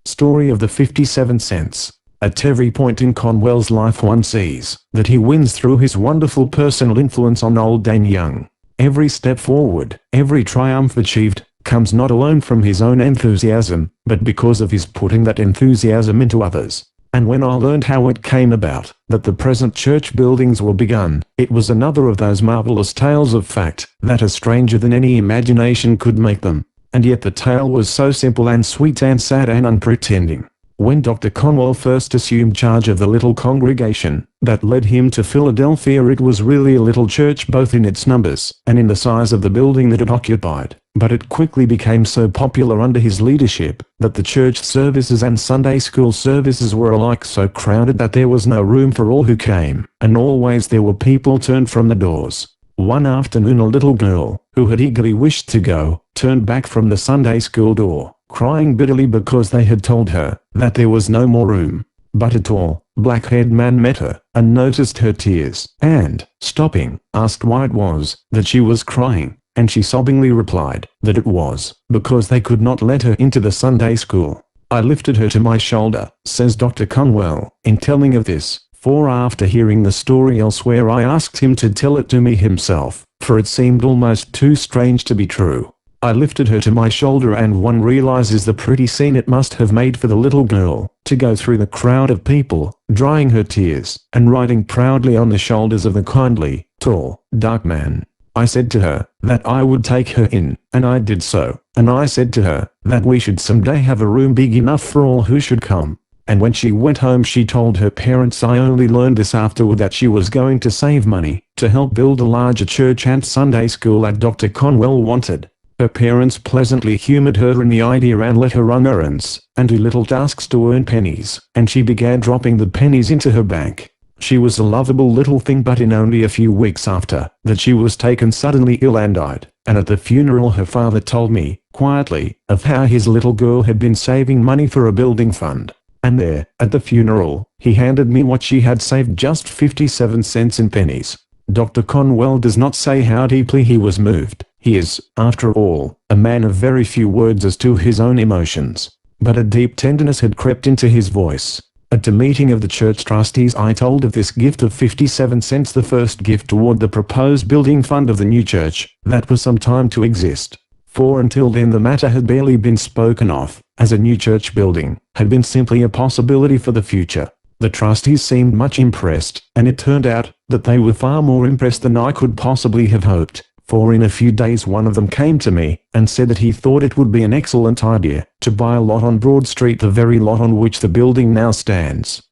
story of the 57 cents. At every point in Conwell's life one sees that he wins through his wonderful personal influence on old and young. Every step forward, every triumph achieved, comes not alone from his own enthusiasm, but because of his putting that enthusiasm into others. And when I learned how it came about that the present church buildings were begun, it was another of those marvelous tales of fact that are stranger than any imagination could make them. And yet the tale was so simple and sweet and sad and unpretending. When Dr. Conwell first assumed charge of the little congregation that led him to Philadelphia, it was really a little church both in its numbers and in the size of the building that it occupied. But it quickly became so popular under his leadership that the church services and Sunday school services were alike so crowded that there was no room for all who came, and always there were people turned from the doors. One afternoon a little girl, who had eagerly wished to go, turned back from the Sunday school door, crying bitterly because they had told her that there was no more room. But a tall, black-haired man met her, and noticed her tears, and, stopping, asked why it was that she was crying, and she sobbingly replied that it was because they could not let her into the Sunday school. "I lifted her to my shoulder," says Dr. Conwell, in telling of this, for after hearing the story elsewhere I asked him to tell it to me himself, for it seemed almost too strange to be true. "I lifted her to my shoulder," and one realizes the pretty scene it must have made for the little girl, to go through the crowd of people, drying her tears, and riding proudly on the shoulders of the kindly, tall, dark man. I said to her that I would take her in, and I did so, and I said to her that we should someday have a room big enough for all who should come. And when she went home she told her parents, I only learned this afterward, that she was going to save money to help build a larger church and Sunday school that Dr. Conwell wanted. Her parents pleasantly humored her in the idea and let her run errands and do little tasks to earn pennies, and she began dropping the pennies into her bank. She was a lovable little thing, but in only a few weeks after that she was taken suddenly ill and died, and at the funeral her father told me, quietly, of how his little girl had been saving money for a building fund. And there, at the funeral, he handed me what she had saved, just 57 cents in pennies. Dr. Conwell does not say how deeply he was moved. He is, after all, a man of very few words as to his own emotions. But a deep tenderness had crept into his voice. At a meeting of the church trustees I told of this gift of 57 cents, the first gift toward the proposed building fund of the new church, that was some time to exist. For until then the matter had barely been spoken of, as a new church building had been simply a possibility for the future. The trustees seemed much impressed, and it turned out that they were far more impressed than I could possibly have hoped, for in a few days one of them came to me and said that he thought it would be an excellent idea to buy a lot on Broad Street, the very lot on which the building now stands.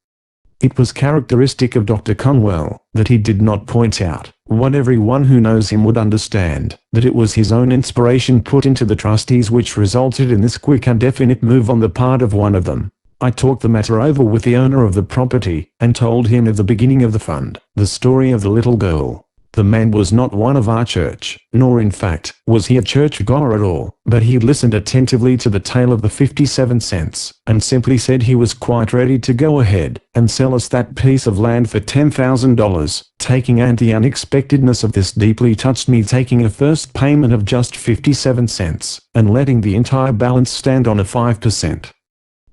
It was characteristic of Dr. Conwell that he did not point out what everyone who knows him would understand, that it was his own inspiration put into the trustees which resulted in this quick and definite move on the part of one of them. I talked the matter over with the owner of the property and told him of the beginning of the fund, the story of the little girl. The man was not one of our church, nor in fact was he a churchgoer at all, but he listened attentively to the tale of the 57 cents, and simply said he was quite ready to go ahead and sell us that piece of land for $10,000, taking, and the unexpectedness of this deeply touched me, taking a first payment of just 57 cents, and letting the entire balance stand on a 5%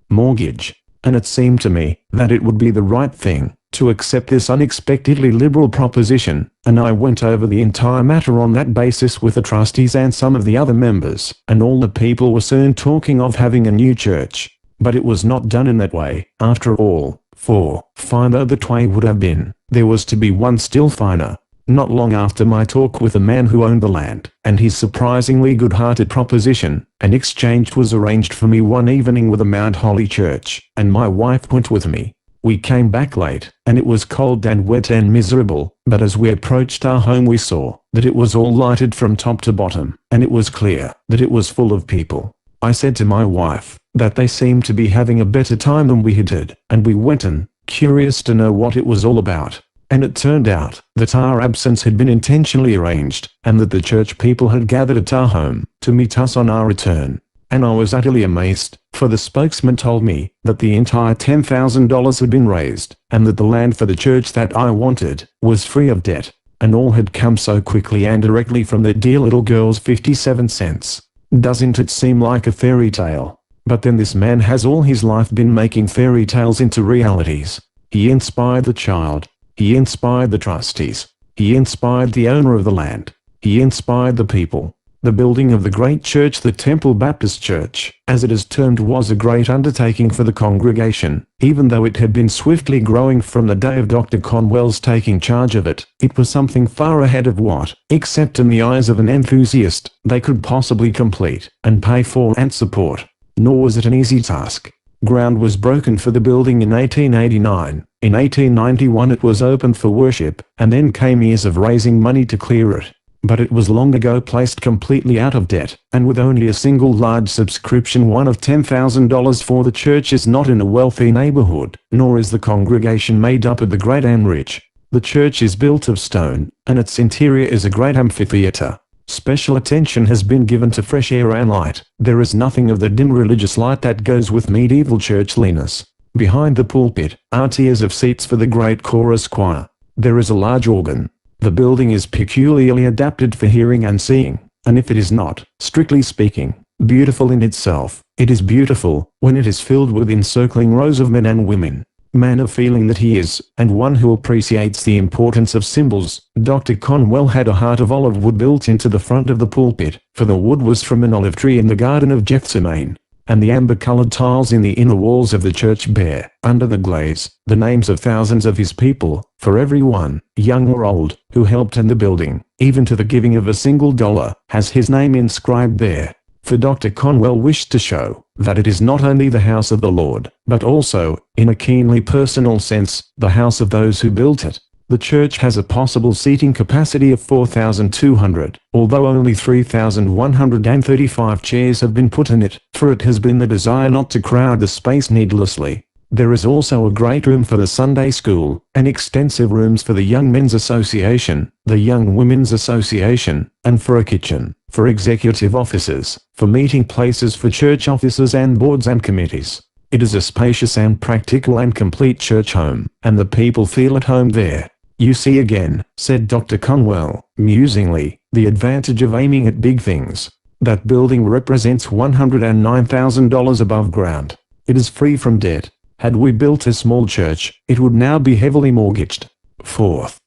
mortgage. And it seemed to me that it would be the right thing to accept this unexpectedly liberal proposition, and I went over the entire matter on that basis with the trustees and some of the other members, and all the people were soon talking of having a new church. But it was not done in that way, after all, for, fine though the way would have been, there was to be one still finer. Not long after my talk with the man who owned the land, and his surprisingly good-hearted proposition, an exchange was arranged for me one evening with the Mount Holly Church, and my wife went with me. We came back late, and it was cold and wet and miserable, but as we approached our home we saw that it was all lighted from top to bottom, and it was clear that it was full of people. I said to my wife that they seemed to be having a better time than we had, and we went in, curious to know what it was all about. And it turned out that our absence had been intentionally arranged, and that the church people had gathered at our home to meet us on our return. And I was utterly amazed, for the spokesman told me that the entire $10,000 had been raised, and that the land for the church that I wanted was free of debt, and all had come so quickly and directly from the dear little girl's 57 cents. Doesn't it seem like a fairy tale? But then this man has all his life been making fairy tales into realities. He inspired the child. He inspired the trustees. He inspired the owner of the land. He inspired the people. The building of the great church, the Temple Baptist Church, as it is termed, was a great undertaking for the congregation. Even though it had been swiftly growing from the day of Dr. Conwell's taking charge of it, it was something far ahead of what, except in the eyes of an enthusiast, they could possibly complete, and pay for and support. Nor was it an easy task. Ground was broken for the building in 1889. In 1891 it was opened for worship, and then came years of raising money to clear it. But it was long ago placed completely out of debt, and with only a single large subscription, one of $10,000, for the church is not in a wealthy neighborhood, nor is the congregation made up of the great and rich. The church is built of stone, and its interior is a great amphitheater. Special attention has been given to fresh air and light. There is nothing of the dim religious light that goes with medieval churchliness. Behind the pulpit are tiers of seats for the great chorus choir. There is a large organ. The building is peculiarly adapted for hearing and seeing, and if it is not, strictly speaking, beautiful in itself, it is beautiful when it is filled with encircling rows of men and women. Man of feeling that he is, and one who appreciates the importance of symbols. Dr. Conwell had a heart of olive wood built into the front of the pulpit, for the wood was from an olive tree in the garden of Gethsemane. And the amber-colored tiles in the inner walls of the church bear, under the glaze, the names of thousands of his people, for every one, young or old, who helped in the building, even to the giving of a single dollar, has his name inscribed there. For Dr. Conwell wished to show that it is not only the house of the Lord, but also, in a keenly personal sense, the house of those who built it. The church has a possible seating capacity of 4,200, although only 3,135 chairs have been put in it, for it has been the desire not to crowd the space needlessly. There is also a great room for the Sunday school, and extensive rooms for the Young Men's Association, the Young Women's Association, and for a kitchen, for executive offices, for meeting places for church officers and boards and committees. It is a spacious and practical and complete church home, and the people feel at home there. You see again, said Dr. Conwell, musingly, the advantage of aiming at big things. That building represents $109,000 above ground. It is free from debt. Had we built a small church, it would now be heavily mortgaged. Fourth,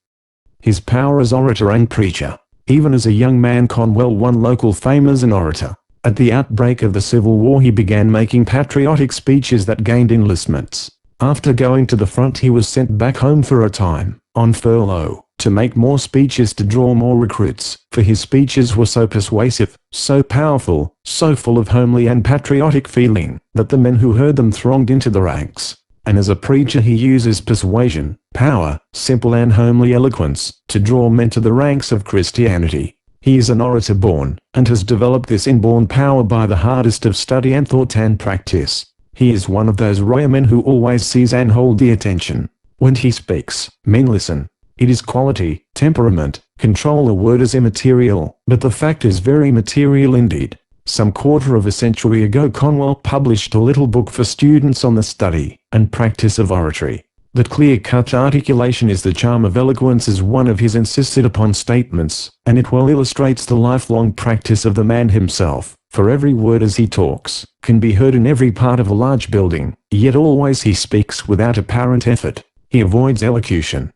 his power as orator and preacher. Even as a young man, Conwell won local fame as an orator. At the outbreak of the Civil War he began making patriotic speeches that gained enlistments. After going to the front he was sent back home for a time, on furlough, to make more speeches to draw more recruits, for his speeches were so persuasive, so powerful, so full of homely and patriotic feeling, that the men who heard them thronged into the ranks. And as a preacher he uses persuasion, power, simple and homely eloquence, to draw men to the ranks of Christianity. He is an orator born, and has developed this inborn power by the hardest of study and thought and practice. He is one of those rare men who always seize and hold the attention. When he speaks, men listen. It is quality, temperament, control. A word is immaterial, but the fact is very material indeed. Some quarter of a century ago Conwell published a little book for students on the study and practice of oratory. That clear-cut articulation is the charm of eloquence is one of his insisted upon statements, and it well illustrates the lifelong practice of the man himself, for every word as he talks can be heard in every part of a large building, yet always he speaks without apparent effort. He avoids elocution.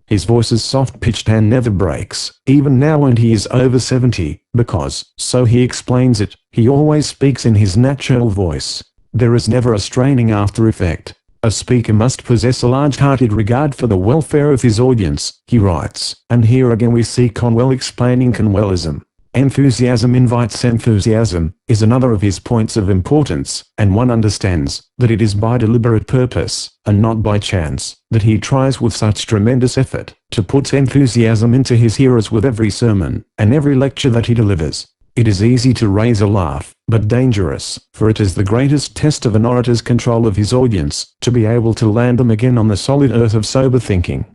His voice is soft-pitched and never breaks, even now when he is over 70, because, so he explains it, he always speaks in his natural voice. There is never a straining after effect. A speaker must possess a large-hearted regard for the welfare of his audience, he writes, and here again we see Conwell explaining Conwellism. Enthusiasm invites enthusiasm, is another of his points of importance, and one understands that it is by deliberate purpose, and not by chance, that he tries with such tremendous effort to put enthusiasm into his hearers with every sermon, and every lecture that he delivers. It is easy to raise a laugh, but dangerous, for it is the greatest test of an orator's control of his audience, to be able to land them again on the solid earth of sober thinking.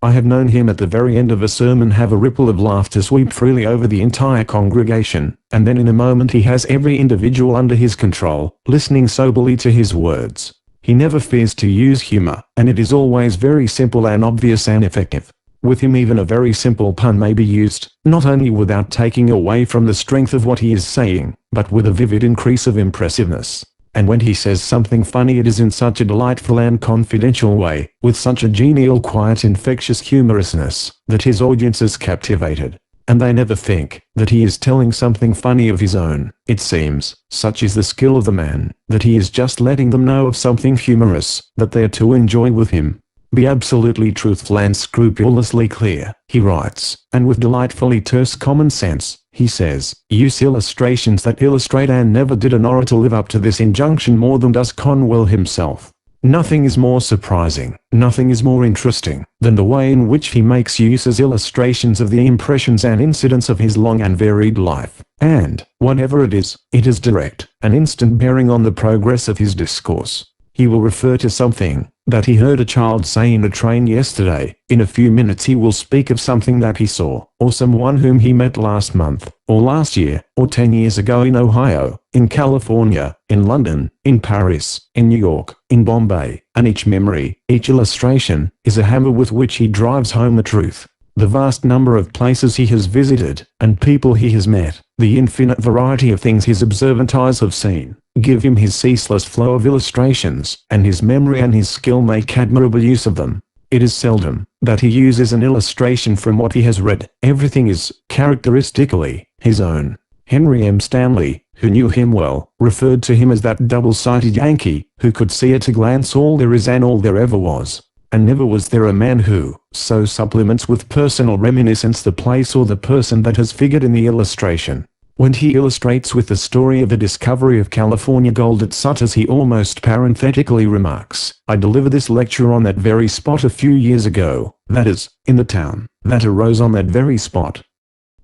I have known him at the very end of a sermon have a ripple of laughter sweep freely over the entire congregation, and then in a moment he has every individual under his control, listening soberly to his words. He never fears to use humor, and it is always very simple and obvious and effective. With him even a very simple pun may be used, not only without taking away from the strength of what he is saying, but with a vivid increase of impressiveness. And when he says something funny it is in such a delightful and confidential way, with such a genial quiet infectious humorousness, that his audience is captivated. And they never think that he is telling something funny of his own. It seems, such is the skill of the man, that he is just letting them know of something humorous, that they are to enjoy with him. Be absolutely truthful and scrupulously clear, he writes, and with delightfully terse common sense, he says, use illustrations that illustrate, and never did an orator live up to this injunction more than does Conwell himself. Nothing is more surprising, nothing is more interesting, than the way in which he makes use as illustrations of the impressions and incidents of his long and varied life, and, whatever it is direct, an instant bearing on the progress of his discourse. He will refer to something that he heard a child say in a train yesterday. In a few minutes he will speak of something that he saw, or someone whom he met last month, or last year, or 10 years ago in Ohio, in California, in London, in Paris, in New York, in Bombay, and each memory, each illustration, is a hammer with which he drives home the truth. The vast number of places he has visited, and people he has met, the infinite variety of things his observant eyes have seen, give him his ceaseless flow of illustrations, and his memory and his skill make admirable use of them. It is seldom that he uses an illustration from what he has read. Everything is, characteristically, his own. Henry M. Stanley, who knew him well, referred to him as that double-sighted Yankee, who could see at a glance all there is and all there ever was. And never was there a man who so supplements with personal reminiscence the place or the person that has figured in the illustration. When he illustrates with the story of the discovery of California gold at Sutter's, he almost parenthetically remarks, I delivered this lecture on that very spot a few years ago, that is, in the town that arose on that very spot.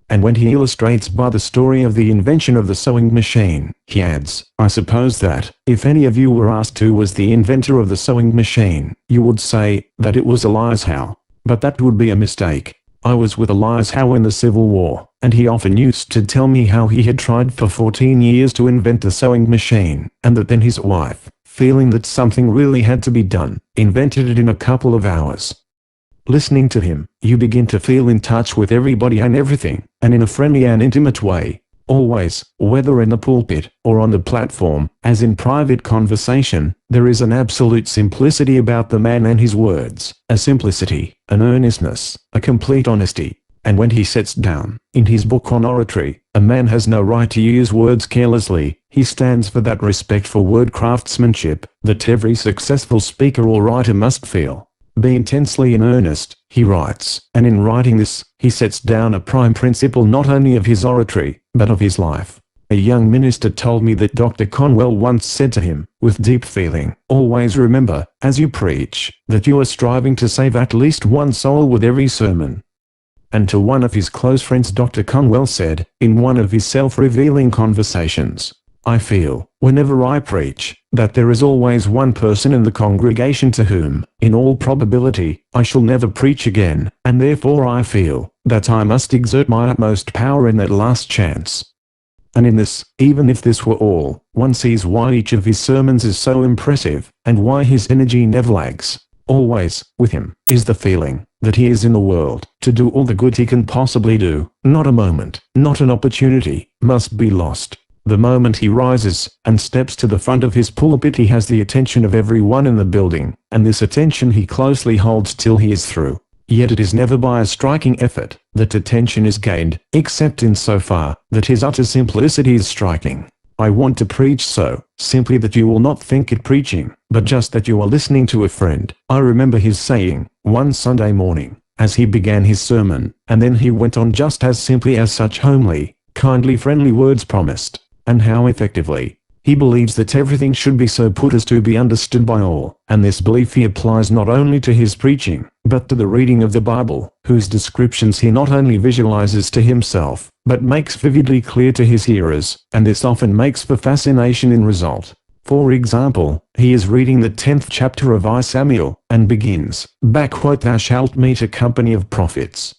And when he illustrates by the story of the invention of the sewing machine, he adds, I suppose that, if any of you were asked who was the inventor of the sewing machine, you would say that it was Elias Howe. But that would be a mistake. I was with Elias Howe in the Civil War, and he often used to tell me how he had tried for 14 years to invent the sewing machine, and that then his wife, feeling that something really had to be done, invented it in a couple of hours. Listening to him, you begin to feel in touch with everybody and everything, and in a friendly and intimate way. Always, whether in the pulpit, or on the platform, as in private conversation, there is an absolute simplicity about the man and his words, a simplicity, an earnestness, a complete honesty. And when he sets down, in his book on oratory, a man has no right to use words carelessly. He stands for that respect for word craftsmanship, that every successful speaker or writer must feel. Be intensely in earnest, he writes, and in writing this, he sets down a prime principle not only of his oratory, but of his life. A young minister told me that Dr. Conwell once said to him, with deep feeling, "Always remember, as you preach, that you are striving to save at least one soul with every sermon." And to one of his close friends Dr. Conwell said, in one of his self-revealing conversations, "I feel, whenever I preach, that there is always one person in the congregation to whom, in all probability, I shall never preach again, and therefore I feel, that I must exert my utmost power in that last chance." And in this, even if this were all, one sees why each of his sermons is so impressive, and why his energy never lags. Always, with him, is the feeling that he is in the world to do all the good he can possibly do. Not a moment, not an opportunity, must be lost. The moment he rises and steps to the front of his pulpit, he has the attention of everyone in the building, and this attention he closely holds till he is through. Yet it is never by a striking effort that attention is gained, except in so far that his utter simplicity is striking. I want to preach so simply that you will not think it preaching, but just that you are listening to a friend. I remember his saying, one Sunday morning, as he began his sermon, and then he went on just as simply as such homely, kindly, friendly words promised, and how effectively. He believes that everything should be so put as to be understood by all, and this belief he applies not only to his preaching, but to the reading of the Bible, whose descriptions he not only visualizes to himself, but makes vividly clear to his hearers, and this often makes for fascination in result. For example, he is reading the 10th chapter of I Samuel, and begins, "Thou shalt meet a company of prophets."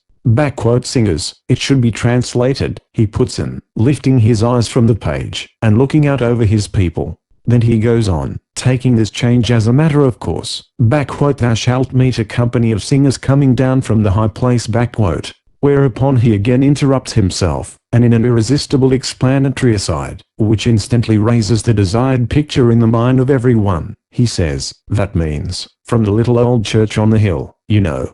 Singers, it should be translated, he puts in, lifting his eyes from the page, and looking out over his people. Then he goes on, taking this change as a matter of course, "Thou shalt meet a company of singers coming down from the high place." Whereupon he again interrupts himself, and in an irresistible explanatory aside, which instantly raises the desired picture in the mind of everyone, he says, "That means, from the little old church on the hill, you know."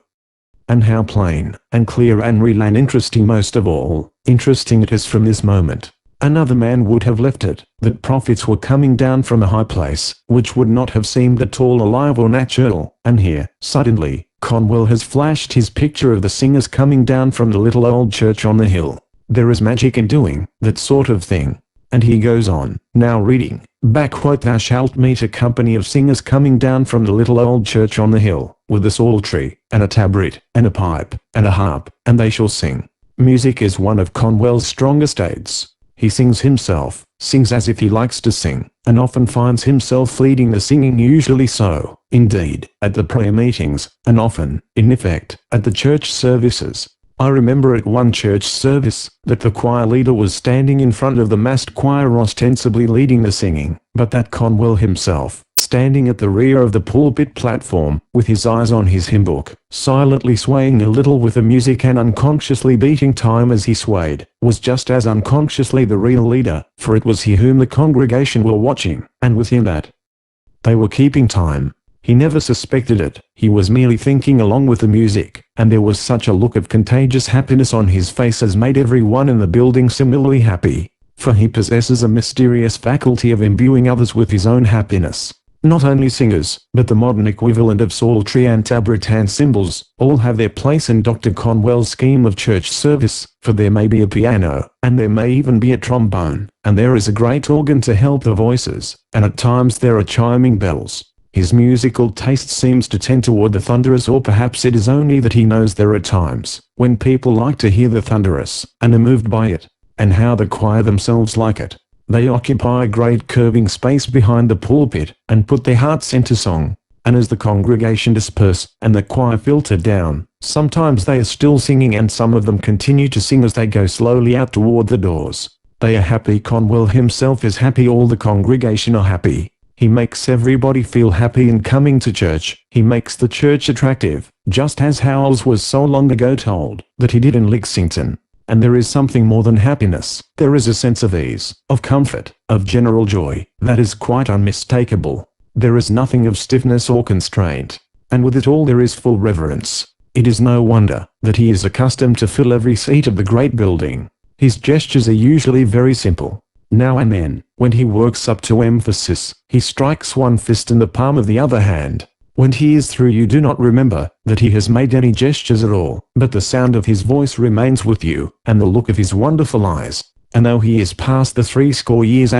And how plain, and clear and real and interesting, most of all, interesting it is from this moment. Another man would have left it, that prophets were coming down from a high place, which would not have seemed at all alive or natural, and here, suddenly, Conwell has flashed his picture of the singers coming down from the little old church on the hill. There is magic in doing that sort of thing. And he goes on, now reading, "Thou shalt meet a company of singers coming down from the little old church on the hill, with a psaltery, and a tabret, and a pipe, and a harp, and they shall sing." Music is one of Conwell's strongest aids. He sings himself, sings as if he likes to sing, and often finds himself leading the singing, usually so, indeed, at the prayer meetings, and often, in effect, at the church services. I remember at one church service, that the choir leader was standing in front of the massed choir ostensibly leading the singing, but that Conwell himself, standing at the rear of the pulpit platform, with his eyes on his hymn book, silently swaying a little with the music and unconsciously beating time as he swayed, was just as unconsciously the real leader, for it was he whom the congregation were watching, and with him that they were keeping time. He never suspected it, he was merely thinking along with the music, and there was such a look of contagious happiness on his face as made everyone in the building similarly happy, for he possesses a mysterious faculty of imbuing others with his own happiness. Not only singers, but the modern equivalent of psaltery and tabret and cymbals, all have their place in Dr. Conwell's scheme of church service, for there may be a piano, and there may even be a trombone, and there is a great organ to help the voices, and at times there are chiming bells. His musical taste seems to tend toward the thunderous, or perhaps it is only that he knows there are times when people like to hear the thunderous, and are moved by it, and how the choir themselves like it. They occupy a great curving space behind the pulpit, and put their hearts into song, and as the congregation disperse, and the choir filter down, sometimes they are still singing, and some of them continue to sing as they go slowly out toward the doors. They are happy. Conwell himself is happy. All the congregation are happy. He makes everybody feel happy in coming to church. He makes the church attractive, just as Howells was so long ago told that he did in Lexington. And there is something more than happiness. There is a sense of ease, of comfort, of general joy, that is quite unmistakable. There is nothing of stiffness or constraint. And with it all there is full reverence. It is no wonder that he is accustomed to fill every seat of the great building. His gestures are usually very simple. Now and then, when he works up to emphasis, he strikes one fist in the palm of the other hand. When he is through you do not remember that he has made any gestures at all, but the sound of his voice remains with you, and the look of his wonderful eyes. And though he is past the 70 years,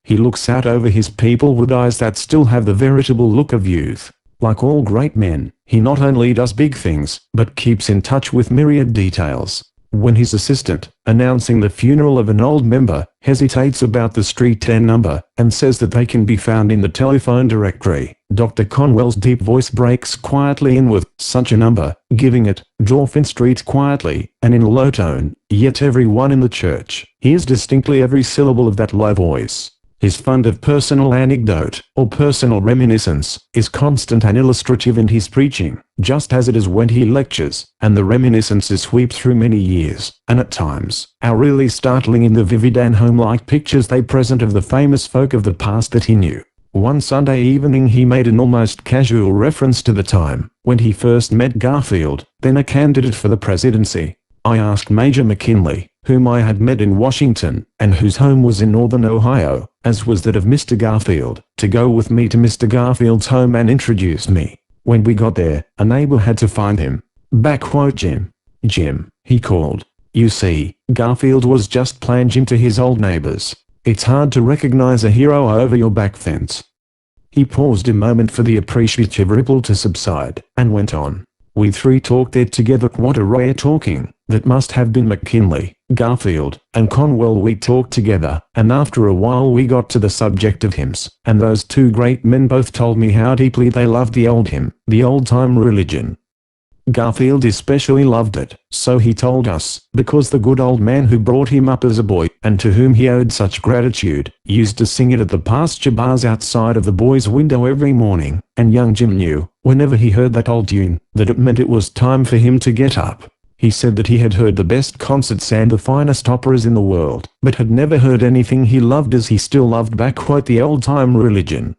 he looks out over his people with eyes that still have the veritable look of youth. Like all great men, he not only does big things, but keeps in touch with myriad details. When his assistant, announcing the funeral of an old member, hesitates about the street 10 number, and says that they can be found in the telephone directory, Dr. Conwell's deep voice breaks quietly in with, "Such a number," giving it, Dorfin Street quietly, and in a low tone, yet everyone in the church hears distinctly every syllable of that low voice. His fund of personal anecdote, or personal reminiscence, is constant and illustrative in his preaching, just as it is when he lectures, and the reminiscences sweep through many years, and at times, are really startling in the vivid and home-like pictures they present of the famous folk of the past that he knew. One Sunday evening he made an almost casual reference to the time when he first met Garfield, then a candidate for the presidency. I asked Major McKinley, whom I had met in Washington, and whose home was in northern Ohio, as was that of Mr. Garfield, to go with me to Mr. Garfield's home and introduce me. When we got there, a neighbor had to find him. Jim. Jim, he called. You see, Garfield was just plain Jim to his old neighbors. It's hard to recognize a hero over your back fence. He paused a moment for the appreciative ripple to subside, and went on. We three talked there together. What a rare talking. That must have been McKinley, Garfield, and Conwell. We talked together, and after a while we got to the subject of hymns, and those two great men both told me how deeply they loved the old hymn, the old-time religion. Garfield especially loved it, so he told us, because the good old man who brought him up as a boy, and to whom he owed such gratitude, used to sing it at the pasture bars outside of the boys' window every morning, and young Jim knew, whenever he heard that old tune, that it meant it was time for him to get up. He said that he had heard the best concerts and the finest operas in the world, but had never heard anything he loved as he still loved the old-time religion.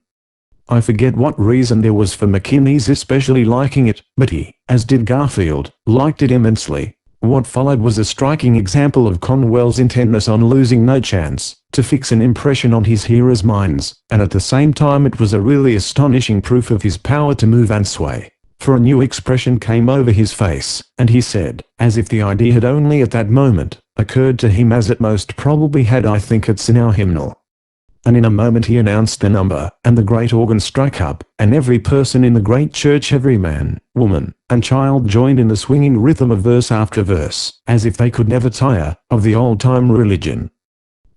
I forget what reason there was for McKinley's especially liking it, but he, as did Garfield, liked it immensely. What followed was a striking example of Conwell's intentness on losing no chance to fix an impression on his hearers' minds, and at the same time it was a really astonishing proof of his power to move and sway. For a new expression came over his face, and he said, as if the idea had only at that moment occurred to him as it most probably had, I think it's in our hymnal. And in a moment he announced the number, and the great organ struck up, and every person in the great church, every man, woman, and child joined in the swinging rhythm of verse after verse, as if they could never tire of the old-time religion.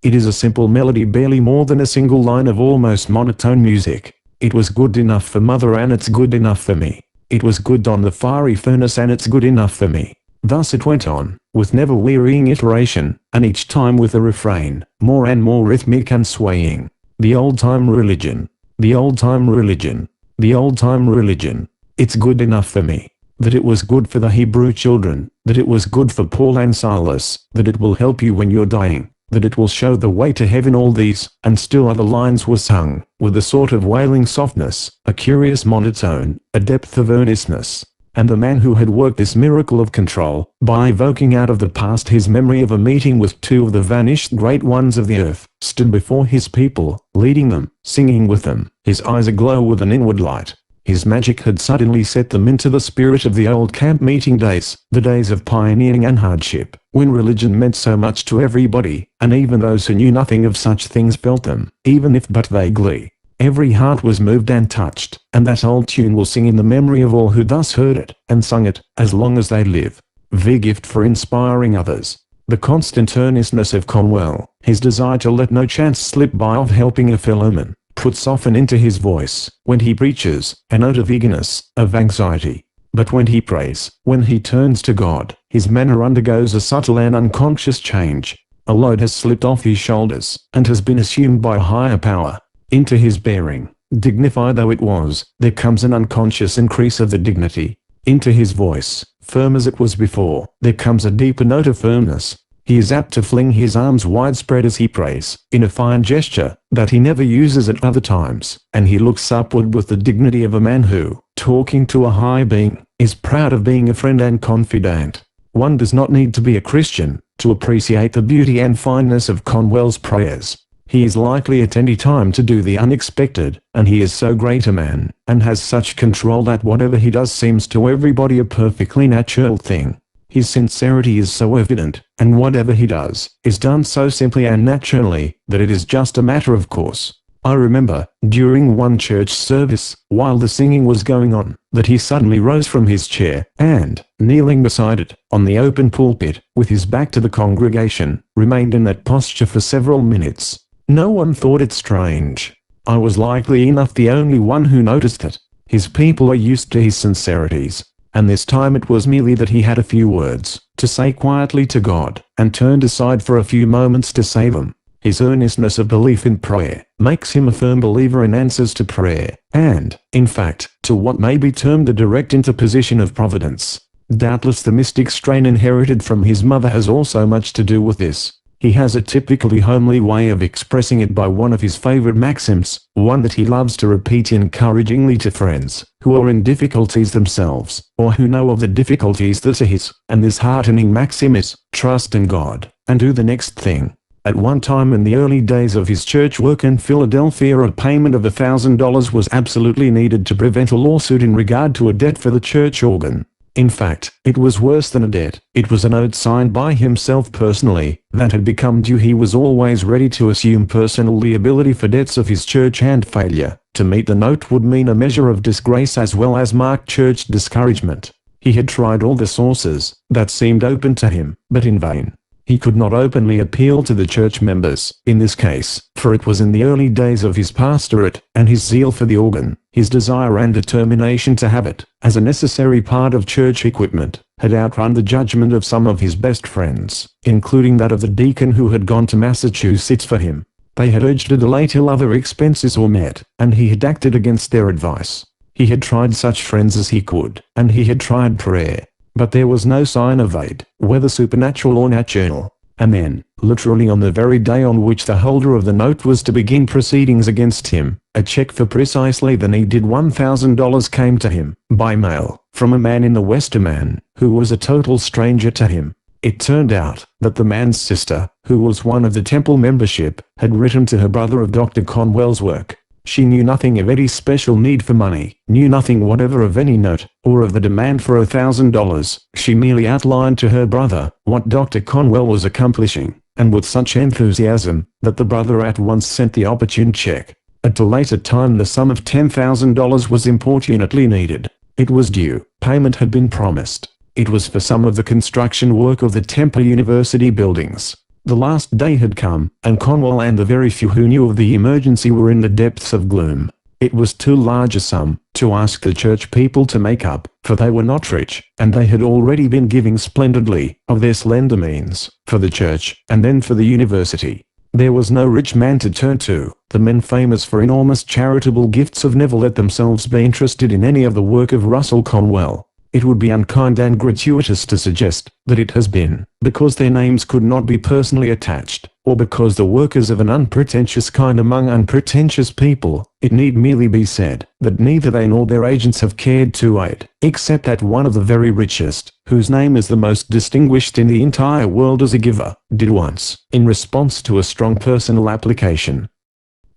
It is a simple melody, barely more than a single line of almost monotone music. It was good enough for mother, and it's good enough for me. It was good on the fiery furnace, and it's good enough for me. Thus it went on, with never wearying iteration, and each time with a refrain, more and more rhythmic and swaying. The old-time religion. The old-time religion. The old-time religion. It's good enough for me. That it was good for the Hebrew children. That it was good for Paul and Silas. That it will help you when you're dying. That it will show the way to heaven. All these, and still other lines were sung, with a sort of wailing softness, a curious monotone, a depth of earnestness. And the man who had worked this miracle of control, by evoking out of the past his memory of a meeting with two of the vanished great ones of the earth, stood before his people, leading them, singing with them, his eyes aglow with an inward light. His magic had suddenly set them into the spirit of the old camp meeting days, the days of pioneering and hardship, when religion meant so much to everybody, and even those who knew nothing of such things felt them, even if but vaguely. Every heart was moved and touched, and that old tune will sing in the memory of all who thus heard it, and sung it, as long as they live. The gift for inspiring others. The constant earnestness of Conwell, his desire to let no chance slip by of helping a fellowman, puts often into his voice, when he preaches, a note of eagerness, of anxiety. But when he prays, when he turns to God, his manner undergoes a subtle and unconscious change. A load has slipped off his shoulders, and has been assumed by a higher power. Into his bearing, dignified though it was, there comes an unconscious increase of the dignity. Into his voice, firm as it was before, there comes a deeper note of firmness. He is apt to fling his arms widespread as he prays, in a fine gesture that he never uses at other times, and he looks upward with the dignity of a man who, talking to a high being, is proud of being a friend and confidant. One does not need to be a Christian to appreciate the beauty and fineness of Conwell's prayers. He is likely at any time to do the unexpected, and he is so great a man, and has such control that whatever he does seems to everybody a perfectly natural thing. His sincerity is so evident, and whatever he does, is done so simply and naturally, that it is just a matter of course. I remember, during one church service, while the singing was going on, that he suddenly rose from his chair, and, kneeling beside it, on the open pulpit, with his back to the congregation, remained in that posture for several minutes. No one thought it strange. I was likely enough the only one who noticed it. His people are used to his sincerities, and this time it was merely that he had a few words to say quietly to God, and turned aside for a few moments to say them. His earnestness of belief in prayer makes him a firm believer in answers to prayer, and, in fact, to what may be termed the direct interposition of providence. Doubtless the mystic strain inherited from his mother has also much to do with this. He has a typically homely way of expressing it by one of his favorite maxims, one that he loves to repeat encouragingly to friends who are in difficulties themselves, or who know of the difficulties that are his, and this heartening maxim is, "Trust in God, and do the next thing." At one time in the early days of his church work in Philadelphia, a payment of $1,000 was absolutely needed to prevent a lawsuit in regard to a debt for the church organ. In fact, it was worse than a debt. It was a note signed by himself personally, that had become due. He was always ready to assume personal liability for debts of his church, and failure to meet the note would mean a measure of disgrace as well as marked church discouragement. He had tried all the sources that seemed open to him, but in vain. He could not openly appeal to the church members, in this case, for it was in the early days of his pastorate, and his zeal for the organ, his desire and determination to have it, as a necessary part of church equipment, had outrun the judgment of some of his best friends, including that of the deacon who had gone to Massachusetts for him. They had urged a delay till other expenses were met, and he had acted against their advice. He had tried such friends as he could, and he had tried prayer. But there was no sign of aid, whether supernatural or natural. And then, literally on the very day on which the holder of the note was to begin proceedings against him, a check for precisely the needed $1,000 came to him, by mail, from a man in the Westerman, who was a total stranger to him. It turned out that the man's sister, who was one of the temple membership, had written to her brother of Dr. Conwell's work. She knew nothing of any special need for money, knew nothing whatever of any note, or of the demand for $1,000. She merely outlined to her brother what Dr. Conwell was accomplishing, and with such enthusiasm, that the brother at once sent the opportune check. At a later time the sum of $10,000 was importunately needed. It was due. Payment had been promised. It was for some of the construction work of the Temple University buildings. The last day had come, and Conwell and the very few who knew of the emergency were in the depths of gloom. It was too large a sum to ask the church people to make up, for they were not rich, and they had already been giving splendidly, of their slender means, for the church, and then for the university. There was no rich man to turn to. The men famous for enormous charitable gifts have never let themselves be interested in any of the work of Russell Conwell. It would be unkind and gratuitous to suggest that it has been because their names could not be personally attached, or because the work is of an unpretentious kind among unpretentious people. It need merely be said that neither they nor their agents have cared to aid, except that one of the very richest, whose name is the most distinguished in the entire world as a giver, did once, in response to a strong personal application,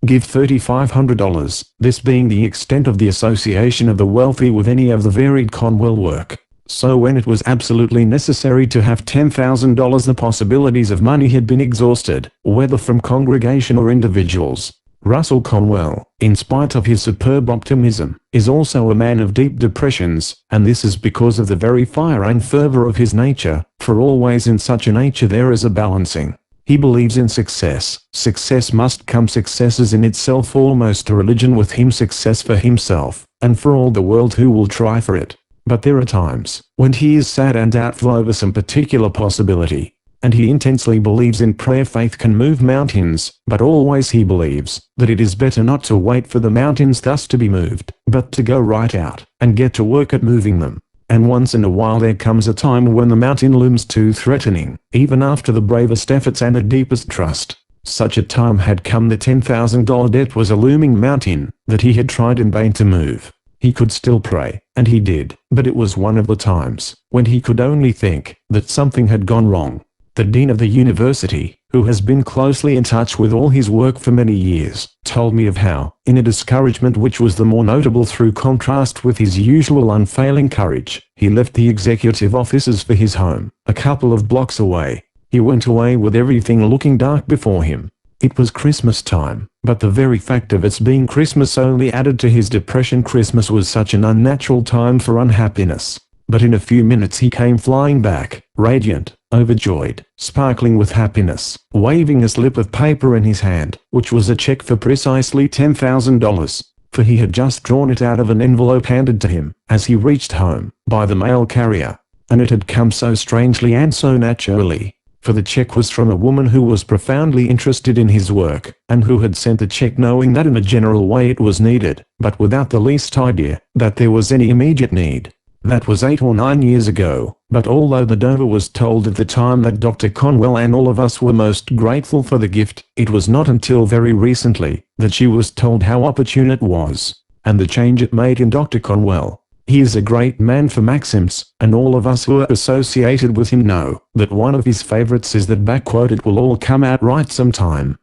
give $3,500, this being the extent of the association of the wealthy with any of the varied Conwell work. So when it was absolutely necessary to have $10,000, the possibilities of money had been exhausted, whether from congregation or individuals. Russell Conwell, in spite of his superb optimism, is also a man of deep depressions, and this is because of the very fire and fervor of his nature, for always in such a nature there is a balancing. He believes in success. Success must come. Success is in itself almost a religion with him, success for himself, and for all the world who will try for it. But there are times when he is sad and doubtful over some particular possibility, and he intensely believes in prayer. Faith can move mountains, but always he believes that it is better not to wait for the mountains thus to be moved, but to go right out and get to work at moving them. And once in a while there comes a time when the mountain looms too threatening, even after the bravest efforts and the deepest trust. Such a time had come. The $10,000 debt was a looming mountain that he had tried in vain to move. He could still pray, and he did, but it was one of the times when he could only think that something had gone wrong. The dean of the university, who has been closely in touch with all his work for many years, told me of how, in a discouragement which was the more notable through contrast with his usual unfailing courage, he left the executive offices for his home, a couple of blocks away. He went away with everything looking dark before him. It was Christmas time, but the very fact of its being Christmas only added to his depression. Christmas was such an unnatural time for unhappiness. But in a few minutes he came flying back, radiant, overjoyed, sparkling with happiness, waving a slip of paper in his hand, which was a check for precisely $10,000, for he had just drawn it out of an envelope handed to him, as he reached home, by the mail carrier. And it had come so strangely and so naturally, for the check was from a woman who was profoundly interested in his work, and who had sent the check knowing that in a general way it was needed, but without the least idea that there was any immediate need. That was 8 or 9 years ago, but although the donor was told at the time that Dr. Conwell and all of us were most grateful for the gift, it was not until very recently that she was told how opportune it was, and the change it made in Dr. Conwell. He is a great man for maxims, and all of us who are associated with him know that one of his favorites is that "it will all come out right sometime."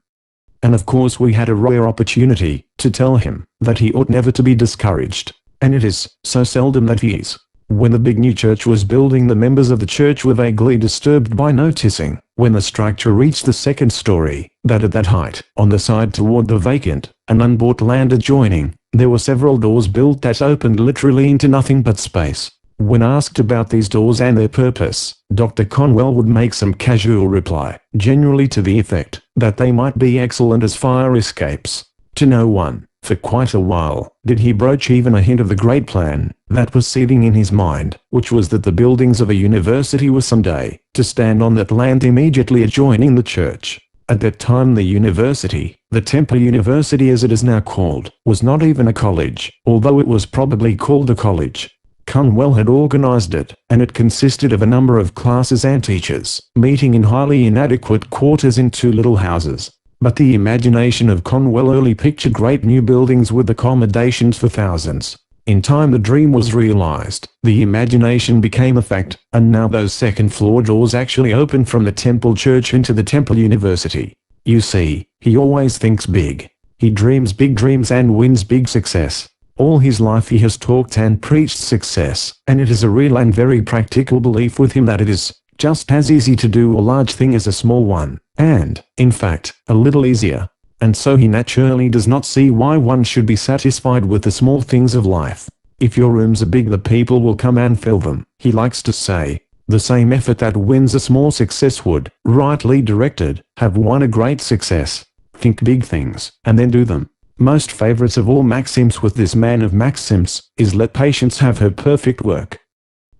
And of course we had a rare opportunity to tell him that he ought never to be discouraged, and it is so seldom that he is. When the big new church was building, the members of the church were vaguely disturbed by noticing, when the structure reached the second story, that at that height, on the side toward the vacant and unbought land adjoining, there were several doors built that opened literally into nothing but space. When asked about these doors and their purpose, Dr. Conwell would make some casual reply, generally to the effect that they might be excellent as fire escapes. To no one, for quite a while, did he broach even a hint of the great plan that was seething in his mind, which was that the buildings of a university were someday to stand on that land immediately adjoining the church. At that time the university, the Temple University as it is now called, was not even a college, although it was probably called a college. Conwell had organized it, and it consisted of a number of classes and teachers, meeting in highly inadequate quarters in 2 little houses. But the imagination of Conwell early pictured great new buildings with accommodations for thousands. In time the dream was realized, the imagination became a fact, and now those second-floor doors actually open from the Temple Church into the Temple University. You see, he always thinks big. He dreams big dreams and wins big success. All his life he has talked and preached success, and it is a real and very practical belief with him that it is just as easy to do a large thing as a small one, and, in fact, a little easier. And so he naturally does not see why one should be satisfied with the small things of life. If your rooms are big, the people will come and fill them, he likes to say. The same effort that wins a small success would, rightly directed, have won a great success. Think big things, and then do them. Most favorites of all maxims with this man of maxims is "let patience have her perfect work."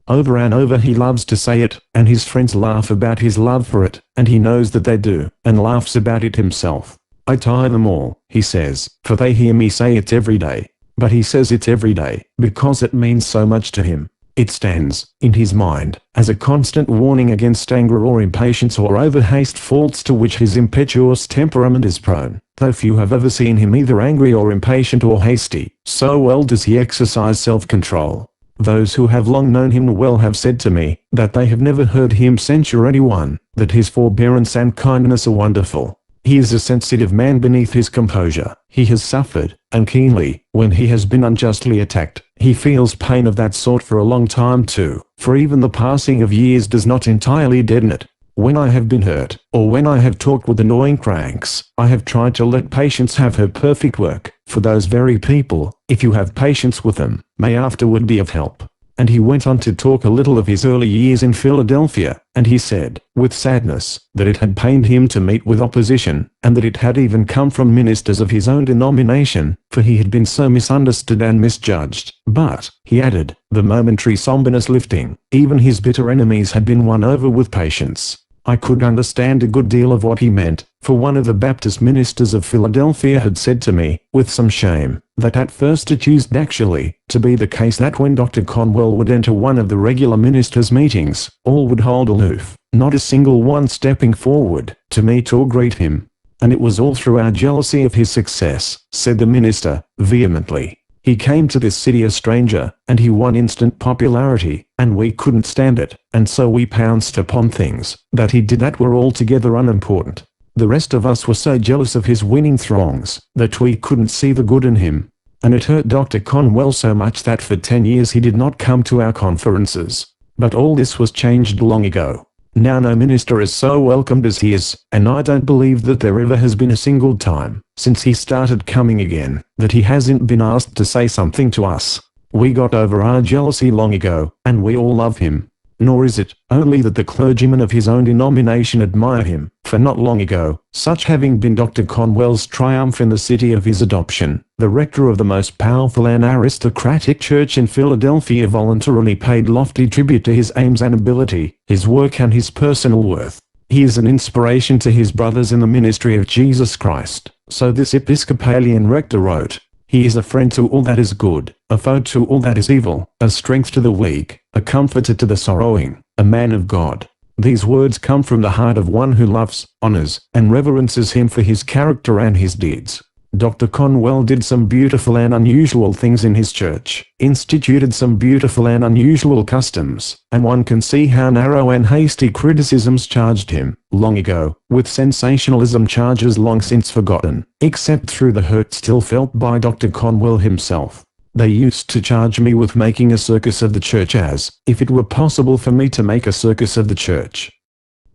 Over and over he loves to say it, and his friends laugh about his love for it, and he knows that they do, and laughs about it himself. "I tire them all," he says, "for they hear me say it every day." But he says it every day, because it means so much to him. It stands, in his mind, as a constant warning against anger or impatience or overhaste, faults to which his impetuous temperament is prone. Though few have ever seen him either angry or impatient or hasty, so well does he exercise self-control. Those who have long known him well have said to me that they have never heard him censure anyone, that his forbearance and kindness are wonderful. He is a sensitive man beneath his composure. He has suffered, and keenly, when he has been unjustly attacked. He feels pain of that sort for a long time too, for even the passing of years does not entirely deaden it. When I have been hurt, or when I have talked with annoying cranks, I have tried to let patience have her perfect work, for those very people, if you have patience with them, may afterward be of help. And he went on to talk a little of his early years in Philadelphia, and he said, with sadness, that it had pained him to meet with opposition, and that it had even come from ministers of his own denomination, for he had been so misunderstood and misjudged. But, he added, the momentary somberness lifting, even his bitter enemies had been won over with patience. I could understand a good deal of what he meant, for one of the Baptist ministers of Philadelphia had said to me, with some shame, that at first it used actually to be the case that when Dr. Conwell would enter one of the regular ministers' meetings, all would hold aloof, not a single one stepping forward to meet or greet him. And it was all through our jealousy of his success, said the minister, vehemently. He came to this city a stranger, and he won instant popularity, and we couldn't stand it, and so we pounced upon things that he did that were altogether unimportant. The rest of us were so jealous of his winning throngs that we couldn't see the good in him. And it hurt Dr. Conwell so much that for 10 years he did not come to our conferences. But all this was changed long ago. Now no minister is so welcomed as he is, and I don't believe that there ever has been a single time, since he started coming again, that he hasn't been asked to say something to us. We got over our jealousy long ago, and we all love him. Nor is it only that the clergymen of his own denomination admire him, for not long ago, such having been Dr. Conwell's triumph in the city of his adoption, the rector of the most powerful and aristocratic church in Philadelphia voluntarily paid lofty tribute to his aims and ability, his work and his personal worth. He is an inspiration to his brothers in the ministry of Jesus Christ. So this Episcopalian rector wrote, "He is a friend to all that is good, a foe to all that is evil, a strength to the weak, a comforter to the sorrowing, a man of God." These words come from the heart of one who loves, honors, and reverences him for his character and his deeds. Dr. Conwell did some beautiful and unusual things in his church, instituted some beautiful and unusual customs, and one can see how narrow and hasty criticisms charged him, long ago, with sensationalism charges long since forgotten, except through the hurt still felt by Dr. Conwell himself. They used to charge me with making a circus of the church, as if it were possible for me to make a circus of the church.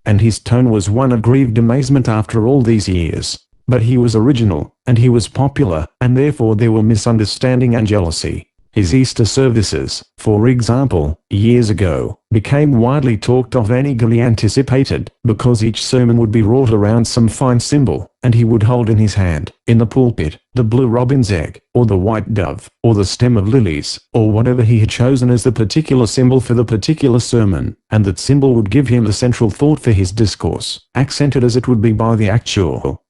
And his tone was one of grieved amazement after all these years. But he was original, and he was popular, and therefore there were misunderstanding and jealousy. His Easter services, for example, years ago, became widely talked of and eagerly anticipated, because each sermon would be wrought around some fine symbol, and he would hold in his hand, in the pulpit, the blue robin's egg, or the white dove, or the stem of lilies, or whatever he had chosen as the particular symbol for the particular sermon, and that symbol would give him the central thought for his discourse, accented as it would be by the actual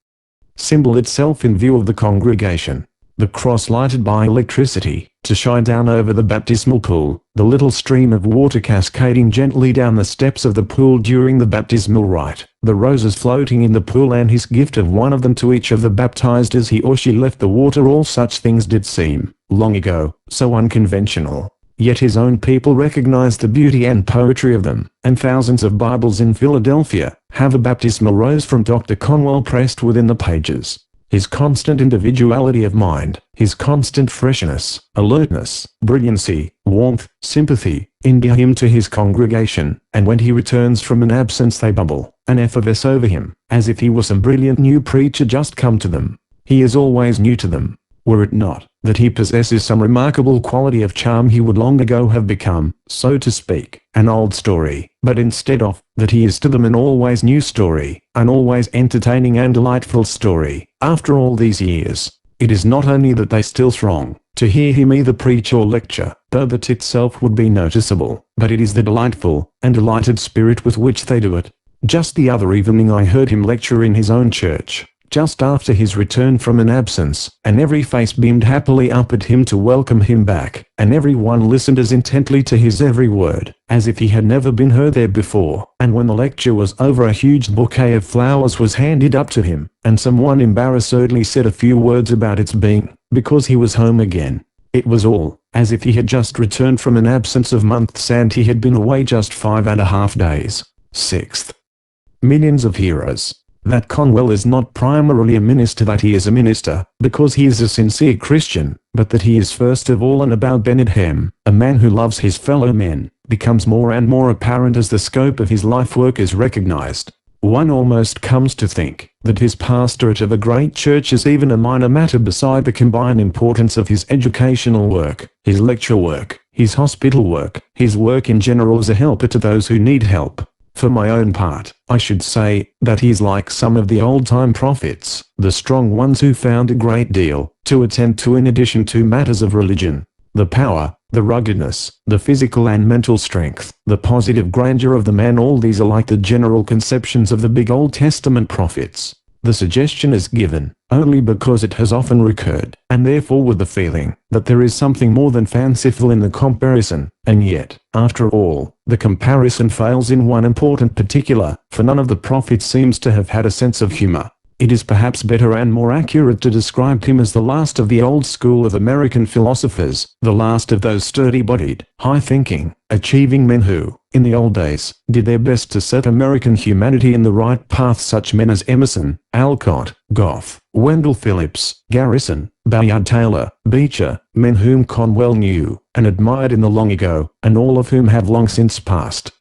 symbol itself in view of the congregation. The cross lighted by electricity, to shine down over the baptismal pool, the little stream of water cascading gently down the steps of the pool during the baptismal rite, the roses floating in the pool and his gift of one of them to each of the baptized as he or she left the water, all such things did seem, long ago, so unconventional. Yet his own people recognized the beauty and poetry of them, and thousands of Bibles in Philadelphia have a baptismal rose from Dr. Conwell pressed within the pages. His constant individuality of mind, his constant freshness, alertness, brilliancy, warmth, sympathy, endear him to his congregation, and when he returns from an absence they bubble and effervesce over him, as if he were some brilliant new preacher just come to them. He is always new to them. Were it not that he possesses some remarkable quality of charm, he would long ago have become, so to speak, an old story, but instead of that he is to them an always new story, an always entertaining and delightful story. After all these years, it is not only that they still throng to hear him either preach or lecture, though that itself would be noticeable, but it is the delightful and delighted spirit with which they do it. Just the other evening I heard him lecture in his own church, just after his return from an absence, and every face beamed happily up at him to welcome him back, and every one listened as intently to his every word, as if he had never been heard there before. And when the lecture was over, a huge bouquet of flowers was handed up to him, and someone embarrassedly said a few words about its being, because he was home again. It was all as if he had just returned from an absence of months and he had been away just 5.5 days. Sixth, millions of heroes. That Conwell is not primarily a minister, that he is a minister because he is a sincere Christian, but that he is first of all and above Benedhem, a man who loves his fellow men, becomes more and more apparent as the scope of his life work is recognized. One almost comes to think that his pastorate of a great church is even a minor matter beside the combined importance of his educational work, his lecture work, his hospital work, his work in general as a helper to those who need help. For my own part, I should say that he is like some of the old-time prophets, the strong ones who found a great deal to attend to in addition to matters of religion. The power, the ruggedness, the physical and mental strength, the positive grandeur of the man, all these are like the general conceptions of the big Old Testament prophets. The suggestion is given only because it has often recurred, and therefore with the feeling that there is something more than fanciful in the comparison, and yet, after all, the comparison fails in one important particular, for none of the prophets seems to have had a sense of humor. It is perhaps better and more accurate to describe him as the last of the old school of American philosophers, the last of those sturdy-bodied, high-thinking, achieving men who, in the old days, did their best to set American humanity in the right path. Such men as Emerson, Alcott, Goff, Wendell Phillips, Garrison, Bayard Taylor, Beecher, men whom Conwell knew and admired in the long ago, and all of whom have long since passed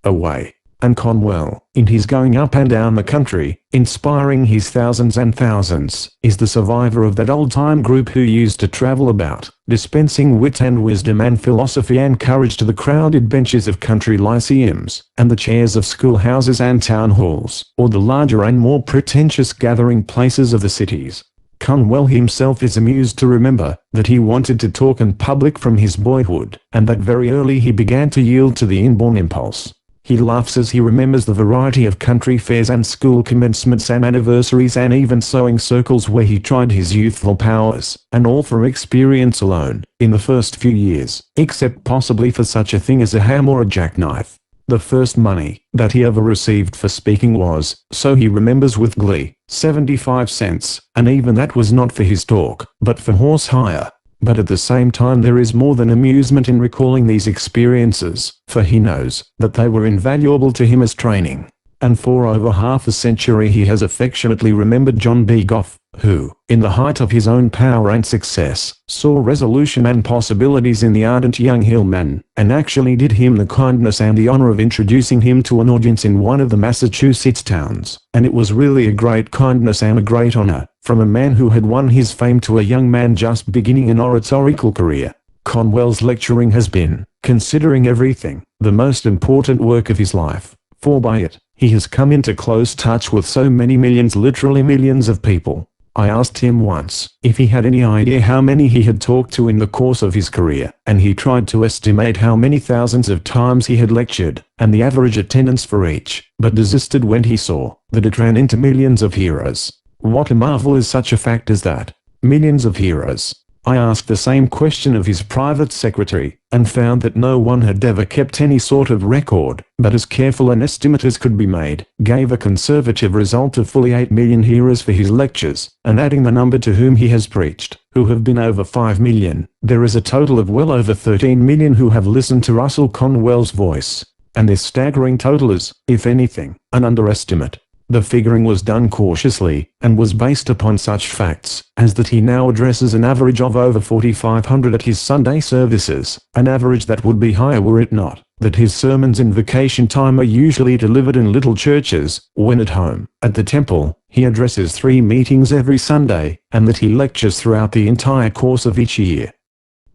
away. And Conwell, in his going up and down the country, inspiring his thousands and thousands, is the survivor of that old-time group who used to travel about, dispensing wit and wisdom and philosophy and courage to the crowded benches of country lyceums, and the chairs of schoolhouses and town halls, or the larger and more pretentious gathering places of the cities. Conwell himself is amused to remember that he wanted to talk in public from his boyhood, and that very early he began to yield to the inborn impulse. He laughs as he remembers the variety of country fairs and school commencements and anniversaries and even sewing circles where he tried his youthful powers, and all from experience alone, in the first few years, except possibly for such a thing as a ham or a jackknife. The first money that he ever received for speaking was, so he remembers with glee, 75 cents, and even that was not for his talk, but for horse hire. But at the same time there is more than amusement in recalling these experiences, for he knows that they were invaluable to him as training. And for over half a century he has affectionately remembered John B. Goff, who, in the height of his own power and success, saw resolution and possibilities in the ardent young hillman, and actually did him the kindness and the honor of introducing him to an audience in one of the Massachusetts towns. And it was really a great kindness and a great honor, from a man who had won his fame to a young man just beginning an oratorical career. Conwell's lecturing has been, considering everything, the most important work of his life, for by it, he has come into close touch with so many millions, literally millions of people. I asked him once if he had any idea how many he had talked to in the course of his career, and he tried to estimate how many thousands of times he had lectured, and the average attendance for each, but desisted when he saw that it ran into millions of hearers. What a marvel is such a fact as that. Millions of hearers. I asked the same question of his private secretary, and found that no one had ever kept any sort of record, but as careful an estimate as could be made, gave a conservative result of fully 8 million hearers for his lectures, and adding the number to whom he has preached, who have been over 5 million, there is a total of well over 13 million who have listened to Russell Conwell's voice. And this staggering total is, if anything, an underestimate. The figuring was done cautiously, and was based upon such facts as that he now addresses an average of over 4,500 at his Sunday services, an average that would be higher were it not that his sermons in vacation time are usually delivered in little churches. When at home, at the temple, he addresses 3 meetings every Sunday, and that he lectures throughout the entire course of each year,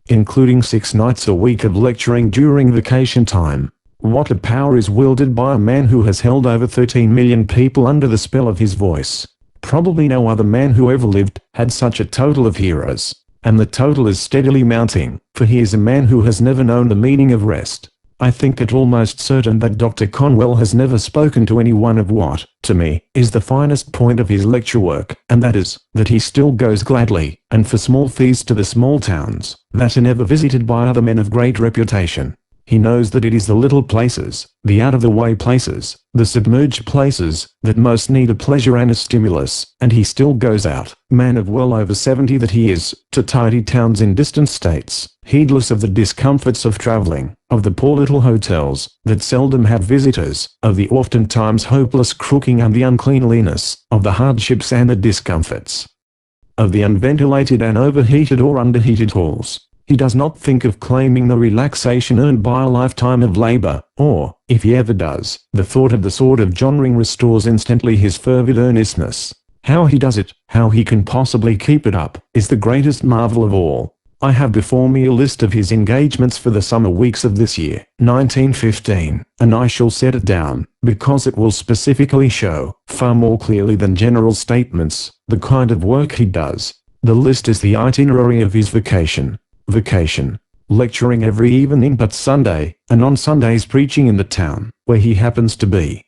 including 6 nights a week of lecturing during vacation time. What a power is wielded by a man who has held over 13 million people under the spell of his voice. Probably no other man who ever lived had such a total of hearers. And the total is steadily mounting, for he is a man who has never known the meaning of rest. I think it almost certain that Dr. Conwell has never spoken to anyone of what, to me, is the finest point of his lecture work, and that is, that he still goes gladly, and for small fees to the small towns, that are never visited by other men of great reputation. He knows that it is the little places, the out-of-the-way places, the submerged places, that most need a pleasure and a stimulus, and he still goes out, man of well over 70 that he is, to tidy towns in distant states, heedless of the discomforts of traveling, of the poor little hotels, that seldom have visitors, of the oftentimes hopeless crooking and the uncleanliness, of the hardships and the discomforts, of the unventilated and overheated or underheated halls. He does not think of claiming the relaxation earned by a lifetime of labor, or, if he ever does, the thought of the sword of John Ring restores instantly his fervid earnestness. How he does it, how he can possibly keep it up, is the greatest marvel of all. I have before me a list of his engagements for the summer weeks of this year, 1915, and I shall set it down, because it will specifically show, far more clearly than general statements, the kind of work he does. The list is the itinerary of his vacation. Lecturing every evening but Sunday, and on Sundays preaching in the town, where he happens to be.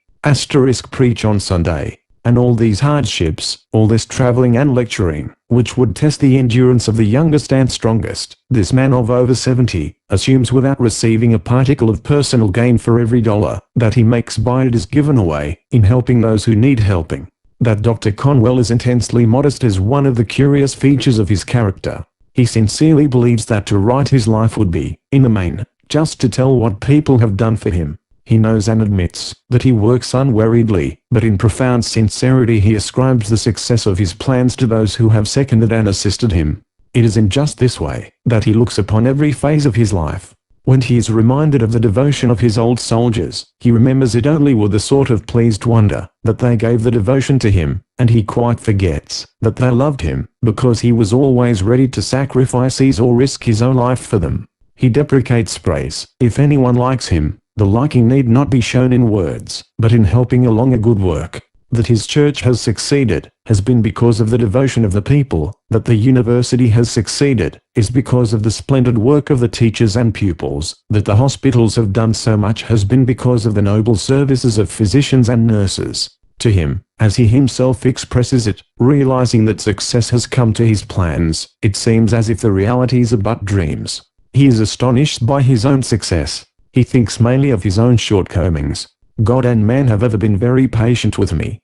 Preach on Sunday. And all these hardships, all this traveling and lecturing, which would test the endurance of the youngest and strongest, this man of over 70, assumes without receiving a particle of personal gain for every dollar that he makes by it is given away, in helping those who need helping. that Dr. Conwell is intensely modest as one of the curious features of his character. He sincerely believes that to write his life would be, in the main, just to tell what people have done for him. He knows and admits that he works unweariedly, but in profound sincerity he ascribes the success of his plans to those who have seconded and assisted him. It is in just this way that he looks upon every phase of his life. When he is reminded of the devotion of his old soldiers, he remembers it only with a sort of pleased wonder that they gave the devotion to him, and he quite forgets that they loved him because he was always ready to sacrifice his or risk his own life for them. He deprecates praise. If anyone likes him, the liking need not be shown in words, but in helping along a good work. That his church has succeeded has been because of the devotion of the people. That the university has succeeded is because of the splendid work of the teachers and pupils. That the hospitals have done so much has been because of the noble services of physicians and nurses. To him, as he himself expresses it, realizing that success has come to his plans, it seems as if the realities are but dreams. He is astonished by his own success. He thinks mainly of his own shortcomings. God and man have ever been very patient with me.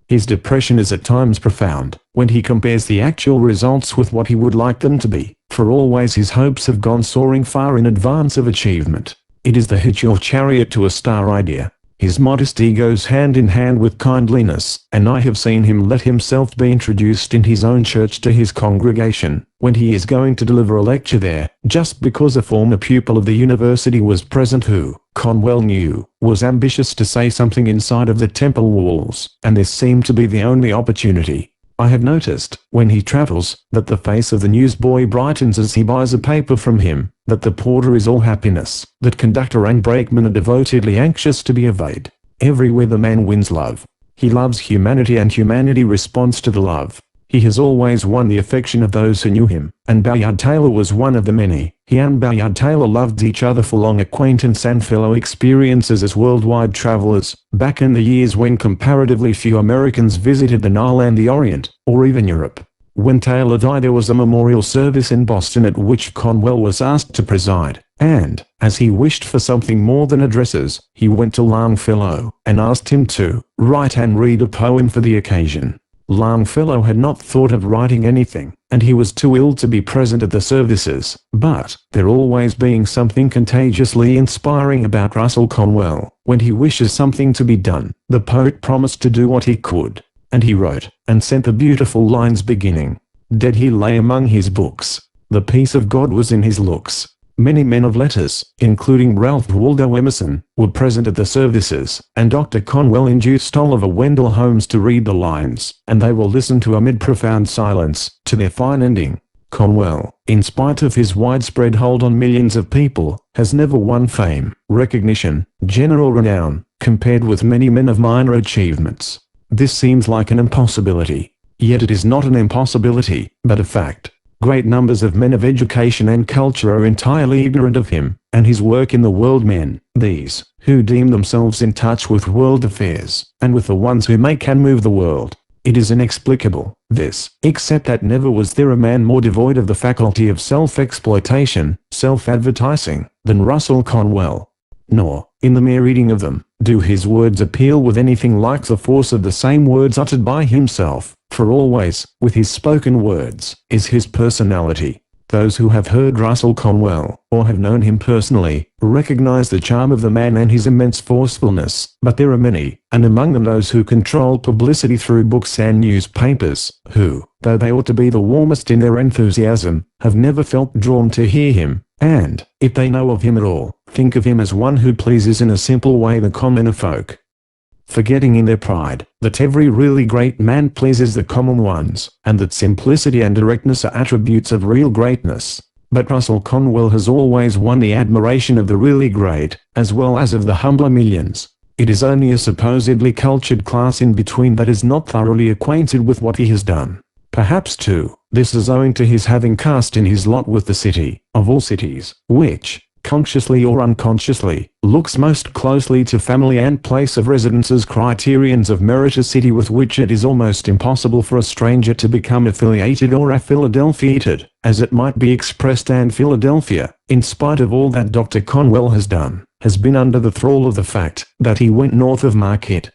His depression is at times profound, when he compares the actual results with what he would like them to be, for always his hopes have gone soaring far in advance of achievement. It is the hitch or chariot to a star idea. His modesty goes hand in hand with kindliness, and I have seen him let himself be introduced in his own church to his congregation, when he is going to deliver a lecture there, just because a former pupil of the university was present who, Conwell knew, was ambitious to say something inside of the temple walls, and this seemed to be the only opportunity. I have noticed, when he travels, that the face of the newsboy brightens as he buys a paper from him, that the porter is all happiness, that conductor and brakeman are devotedly anxious to be obeyed. Everywhere the man wins love. He loves humanity and humanity responds to the love. He has always won the affection of those who knew him, and Bayard Taylor was one of the many. He and Bayard Taylor loved each other for long acquaintance and fellow experiences as worldwide travelers, back in the years when comparatively few Americans visited the Nile and the Orient, or even Europe. When Taylor died there was a memorial service in Boston at which Conwell was asked to preside, and, as he wished for something more than addresses, he went to Longfellow, and asked him to write and read a poem for the occasion. Longfellow had not thought of writing anything, and he was too ill to be present at the services, but, there always being something contagiously inspiring about Russell Conwell, when he wishes something to be done, the poet promised to do what he could. And he wrote, and sent the beautiful lines beginning, "Dead he lay among his books. The peace of God was in his looks." Many men of letters, including Ralph Waldo Emerson, were present at the services, and Dr. Conwell induced Oliver Wendell Holmes to read the lines, and they will listen to amid profound silence, to their fine ending. Conwell, in spite of his widespread hold on millions of people, has never won fame, recognition, general renown, compared with many men of minor achievements. This seems like an impossibility. Yet it is not an impossibility, but a fact. Great numbers of men of education and culture are entirely ignorant of him, and his work in the world. Men, these, who deem themselves in touch with world affairs, and with the ones who make and move the world. It is inexplicable, this, except that never was there a man more devoid of the faculty of self-exploitation, self-advertising, than Russell Conwell. Nor, in the mere reading of them, do his words appeal with anything like the force of the same words uttered by himself, for always, with his spoken words, is his personality. Those who have heard Russell Conwell, or have known him personally, recognize the charm of the man and his immense forcefulness, but there are many, and among them those who control publicity through books and newspapers, who, though they ought to be the warmest in their enthusiasm, have never felt drawn to hear him, and, if they know of him at all, think of him as one who pleases in a simple way the commoner folk. Forgetting in their pride, that every really great man pleases the common ones, and that simplicity and directness are attributes of real greatness. But Russell Conwell has always won the admiration of the really great, as well as of the humbler millions. It is only a supposedly cultured class in between that is not thoroughly acquainted with what he has done. Perhaps, too, this is owing to his having cast in his lot with the city, of all cities, which, consciously or unconsciously, looks most closely to family and place of residence as criterions of merit, a city with which it is almost impossible for a stranger to become affiliated or a-Philadelphiated, as it might be expressed, and Philadelphia, in spite of all that Dr. Conwell has done, has been under the thrall of the fact that he went north of Marquette.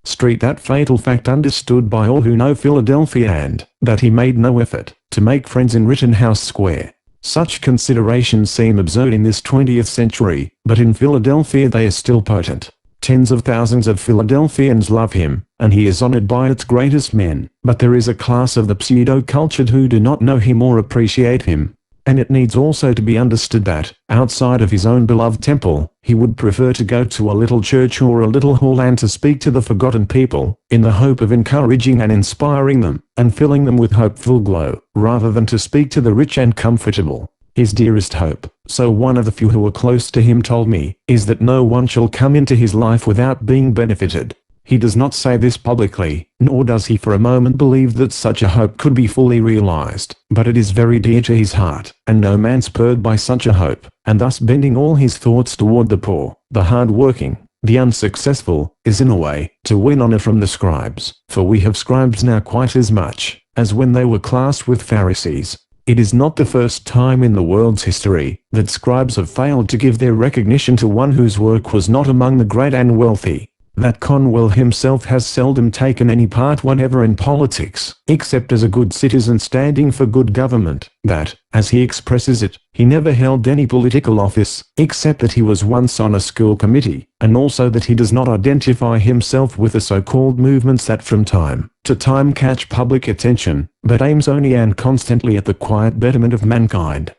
Street, that fatal fact understood by all who know Philadelphia, and that he made no effort to make friends in Rittenhouse Square. Such considerations seem absurd in this 20th century, but in Philadelphia they are still potent. Tens of thousands of Philadelphians love him, and he is honored by its greatest men, but there is a class of the pseudo-cultured who do not know him or appreciate him. And it needs also to be understood that, outside of his own beloved temple, he would prefer to go to a little church or a little hall and to speak to the forgotten people, in the hope of encouraging and inspiring them, and filling them with hopeful glow, rather than to speak to the rich and comfortable. His dearest hope, so one of the few who are close to him told me, is that no one shall come into his life without being benefited. He does not say this publicly, nor does he for a moment believe that such a hope could be fully realized, but it is very dear to his heart, and no man spurred by such a hope, and thus bending all his thoughts toward the poor, the hard-working, the unsuccessful, is in a way to win honor from the scribes, for we have scribes now quite as much as when they were classed with Pharisees. It is not the first time in the world's history that scribes have failed to give their recognition to one whose work was not among the great and wealthy. That Conwell himself has seldom taken any part whatever in politics, except as a good citizen standing for good government, that, as he expresses it, he never held any political office, except that he was once on a school committee, and also that he does not identify himself with the so-called movements that from time to time catch public attention, but aims only and constantly at the quiet betterment of mankind.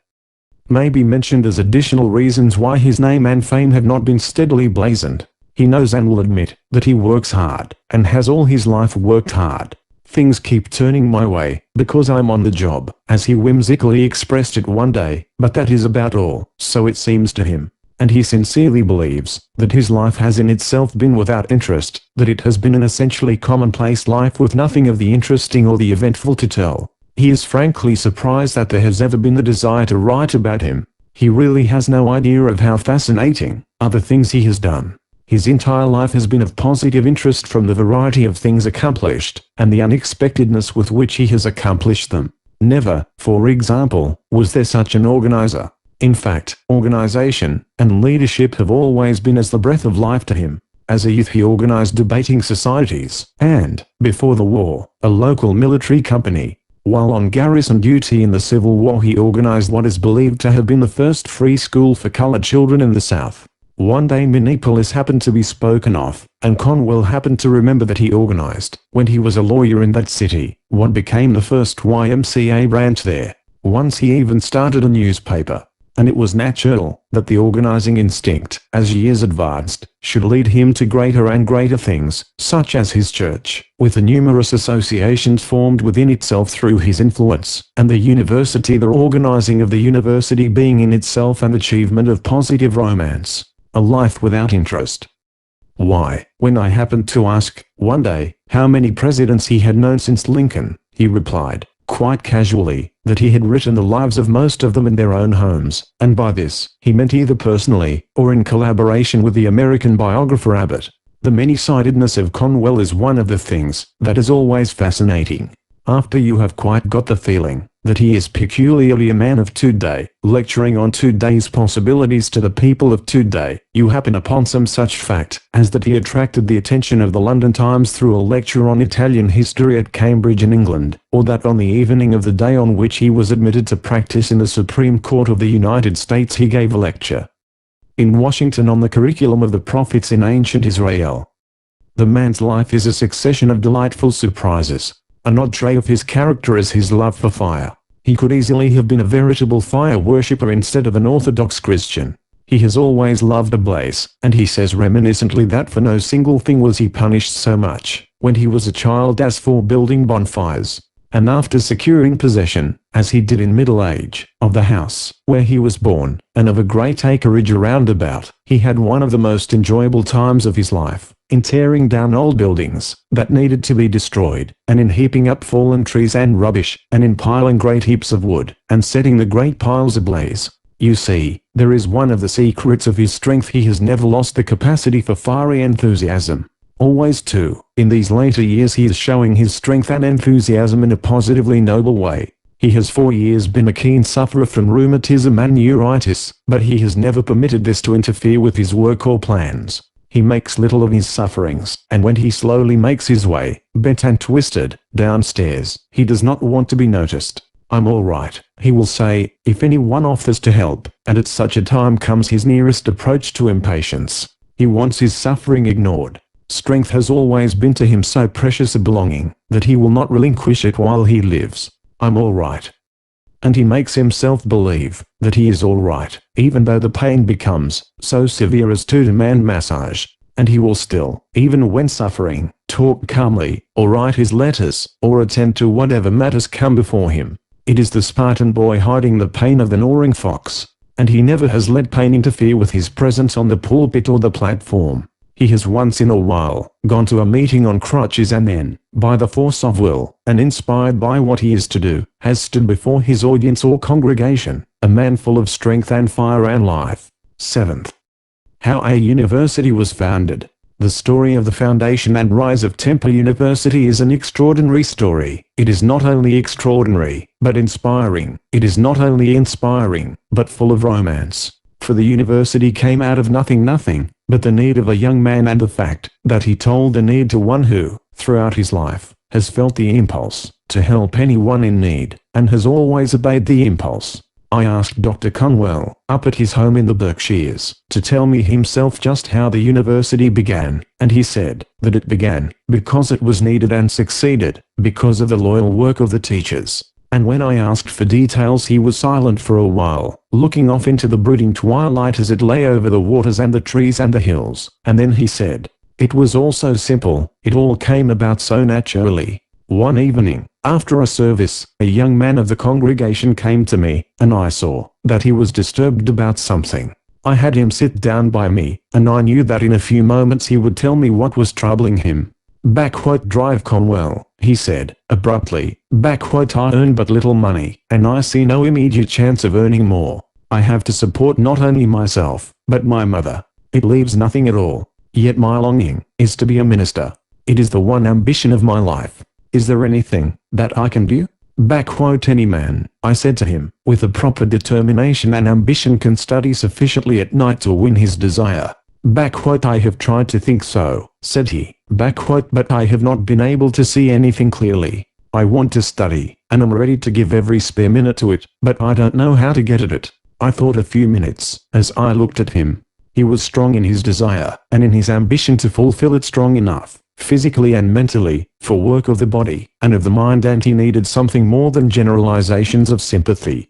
May be mentioned as additional reasons why his name and fame have not been steadily blazoned. He knows and will admit that he works hard, and has all his life worked hard. Things keep turning my way, because I'm on the job, as he whimsically expressed it one day, but that is about all, so it seems to him. And he sincerely believes that his life has in itself been without interest, that it has been an essentially commonplace life with nothing of the interesting or the eventful to tell. He is frankly surprised that there has ever been the desire to write about him. He really has no idea of how fascinating are the things he has done. His entire life has been of positive interest, from the variety of things accomplished, and the unexpectedness with which he has accomplished them. Never, for example, was there such an organizer. In fact, organization and leadership have always been as the breath of life to him. As a youth he organized debating societies, and, before the war, a local military company. While on garrison duty in the Civil War he organized what is believed to have been the first free school for colored children in the South. One day Minneapolis happened to be spoken of, and Conwell happened to remember that he organized, when he was a lawyer in that city, what became the first YMCA branch there. Once he even started a newspaper. And it was natural that the organizing instinct, as years advanced, should lead him to greater and greater things, such as his church, with the numerous associations formed within itself through his influence, and the university, the organizing of the university being in itself an achievement of positive romance. A life without interest. Why, when I happened to ask, one day, how many presidents he had known since Lincoln, he replied, quite casually, that he had written the lives of most of them in their own homes, and by this, he meant either personally, or in collaboration with the American biographer Abbott. The many-sidedness of Conwell is one of the things that is always fascinating. After you have quite got the feeling that he is peculiarly a man of today, lecturing on today's possibilities to the people of today, you happen upon some such fact as that he attracted the attention of the London Times through a lecture on Italian history at Cambridge in England, or that on the evening of the day on which he was admitted to practice in the Supreme Court of the United States he gave a lecture in Washington on the curriculum of the prophets in ancient Israel. The man's life is a succession of delightful surprises. An odd trait of his character is his love for fire. He could easily have been a veritable fire worshipper instead of an orthodox Christian. He has always loved a blaze, and he says reminiscently that for no single thing was he punished so much, when he was a child, as for building bonfires. And after securing possession, as he did in middle age, of the house where he was born, and of a great acreage around about, he had one of the most enjoyable times of his life, in tearing down old buildings that needed to be destroyed, and in heaping up fallen trees and rubbish, and in piling great heaps of wood, and setting the great piles ablaze. You see, there is one of the secrets of his strength. He has never lost the capacity for fiery enthusiasm. Always too, in these later years he is showing his strength and enthusiasm in a positively noble way. He has for years been a keen sufferer from rheumatism and neuritis, but he has never permitted this to interfere with his work or plans. He makes little of his sufferings, and when he slowly makes his way, bent and twisted, downstairs, he does not want to be noticed. I'm all right, he will say, if anyone offers to help, and at such a time comes his nearest approach to impatience. He wants his suffering ignored. Strength has always been to him so precious a belonging, that he will not relinquish it while he lives. I'm all right. And he makes himself believe that he is all right, even though the pain becomes so severe as to demand massage. And he will still, even when suffering, talk calmly, or write his letters, or attend to whatever matters come before him. It is the Spartan boy hiding the pain of the gnawing fox, and he never has let pain interfere with his presence on the pulpit or the platform. He has once in a while gone to a meeting on crutches and then, by the force of will, and inspired by what he is to do, has stood before his audience or congregation, a man full of strength and fire and life. 7th. How a university was founded. The story of the foundation and rise of Temple University is an extraordinary story. It is not only extraordinary, but inspiring. It is not only inspiring, but full of romance. For the university came out of nothing, but the need of a young man and the fact that he told the need to one who, throughout his life, has felt the impulse to help anyone in need, and has always obeyed the impulse. I asked Dr. Conwell, up at his home in the Berkshires, to tell me himself just how the university began, and he said that it began because it was needed and succeeded because of the loyal work of the teachers. And when I asked for details he was silent for a while, looking off into the brooding twilight as it lay over the waters and the trees and the hills, and then he said, "It was all so simple, it all came about so naturally." One evening, after a service, a young man of the congregation came to me, and I saw that he was disturbed about something. I had him sit down by me, and I knew that in a few moments he would tell me what was troubling him. "Drive Conwell," he said, abruptly. "I earn but little money, and I see no immediate chance of earning more. I have to support not only myself, but my mother. It leaves nothing at all. Yet my longing is to be a minister. It is the one ambition of my life. Is there anything that I can do?" "Any man," I said to him, "with a proper determination and ambition can study sufficiently at night to win his desire." "I have tried to think so," said he, "but I have not been able to see anything clearly. I want to study, and am ready to give every spare minute to it, but I don't know how to get at it." I thought a few minutes, as I looked at him. He was strong in his desire, and in his ambition to fulfill it, strong enough, physically and mentally, for work of the body, and of the mind, and he needed something more than generalizations of sympathy.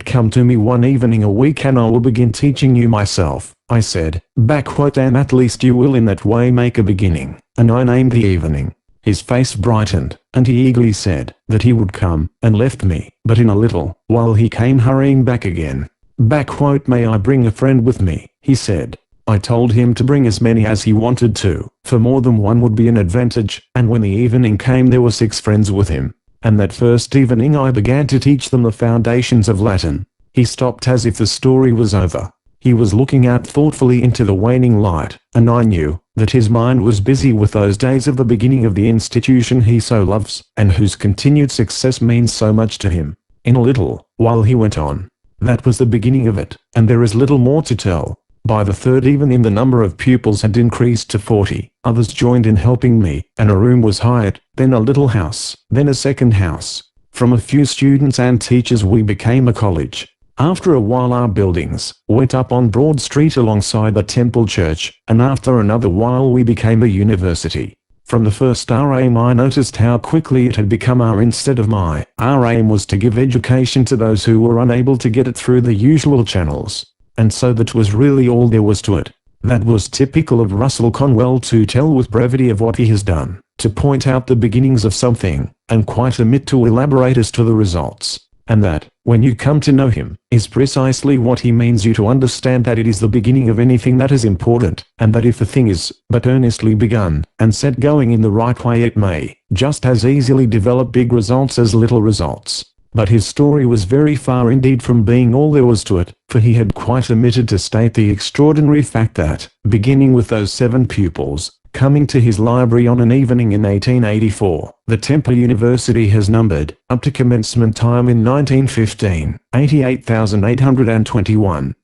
"Come to me one evening a week and I will begin teaching you myself," I said. "And at least you will in that way make a beginning." And I named the evening. His face brightened, and he eagerly said that he would come, and left me, but in a little while he came hurrying back again. "May I bring a friend with me?" he said. I told him to bring as many as he wanted to, for more than one would be an advantage, and when the evening came there were 6 friends with him. And that first evening I began to teach them the foundations of Latin. He stopped as if the story was over. He was looking out thoughtfully into the waning light, and I knew that his mind was busy with those days of the beginning of the institution he so loves, and whose continued success means so much to him. In a little while he went on. That was the beginning of it, and there is little more to tell. By the 3rd evening the number of pupils had increased to 40. Others joined in helping me, and a room was hired, then a little house, then a second house. From a few students and teachers we became a college. After a while our buildings went up on Broad Street alongside the Temple Church, and after another while we became a university. From the first our aim I noticed how quickly it had become our instead of my. Our aim was to give education to those who were unable to get it through the usual channels. And so that was really all there was to it. That was typical of Russell Conwell, to tell with brevity of what he has done, to point out the beginnings of something, and quite omit to elaborate as to the results. And that, when you come to know him, is precisely what he means you to understand that it is the beginning of anything that is important, and that if a thing is but earnestly begun, and set going in the right way, it may just as easily develop big results as little results. But his story was very far indeed from being all there was to it, for he had quite omitted to state the extraordinary fact that, beginning with those 7 pupils, coming to his library on an evening in 1884, the Temple University has numbered, up to commencement time in 1915, 88,821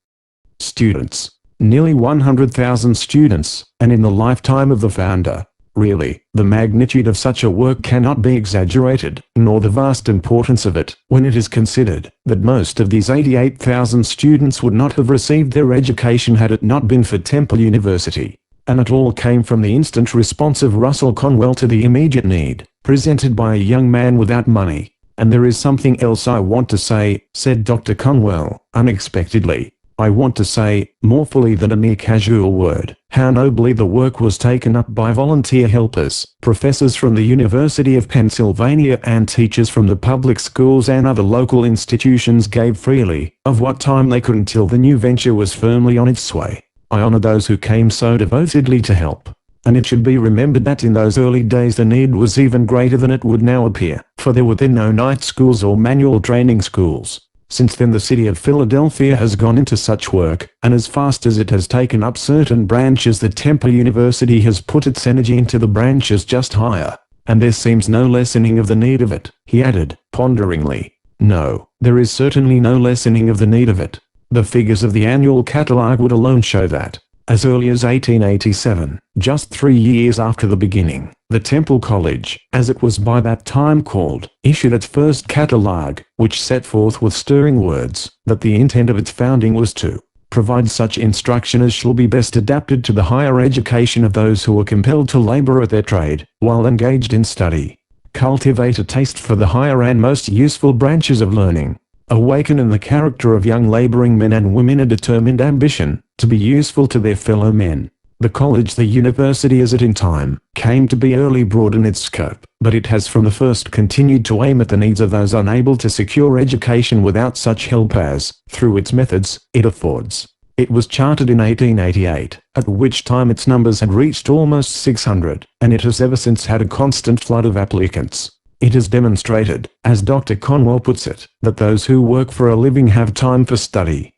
students. nearly 100,000 students, and in the lifetime of the founder. Really, the magnitude of such a work cannot be exaggerated, nor the vast importance of it, when it is considered that most of these 88,000 students would not have received their education had it not been for Temple University. And it all came from the instant response of Russell Conwell to the immediate need, presented by a young man without money. "And there is something else I want to say," said Dr. Conwell, unexpectedly. "I want to say, more fully than a mere casual word, how nobly the work was taken up by volunteer helpers, professors from the University of Pennsylvania and teachers from the public schools and other local institutions gave freely, of what time they could until the new venture was firmly on its way. I honor those who came so devotedly to help. And it should be remembered that in those early days the need was even greater than it would now appear, for there were then no night schools or manual training schools. Since then the city of Philadelphia has gone into such work, and as fast as it has taken up certain branches the Temple University has put its energy into the branches just higher. And there seems no lessening of the need of it," he added, ponderingly. "No, there is certainly no lessening of the need of it. The figures of the annual catalogue would alone show that. As early as 1887, just 3 years after the beginning, the Temple College, as it was by that time called, issued its first catalogue, which set forth with stirring words, that the intent of its founding was to provide such instruction as shall be best adapted to the higher education of those who are compelled to labor at their trade, while engaged in study, cultivate a taste for the higher and most useful branches of learning, awaken in the character of young laboring men and women a determined ambition to be useful to their fellow men. The college, the university as it in time came to be, early broadened its scope, but it has from the first continued to aim at the needs of those unable to secure education without such help as, through its methods, it affords. It was chartered in 1888, at which time its numbers had reached almost 600, and it has ever since had a constant flood of applicants. It has demonstrated, as Dr. Conwell puts it, that those who work for a living have time for study.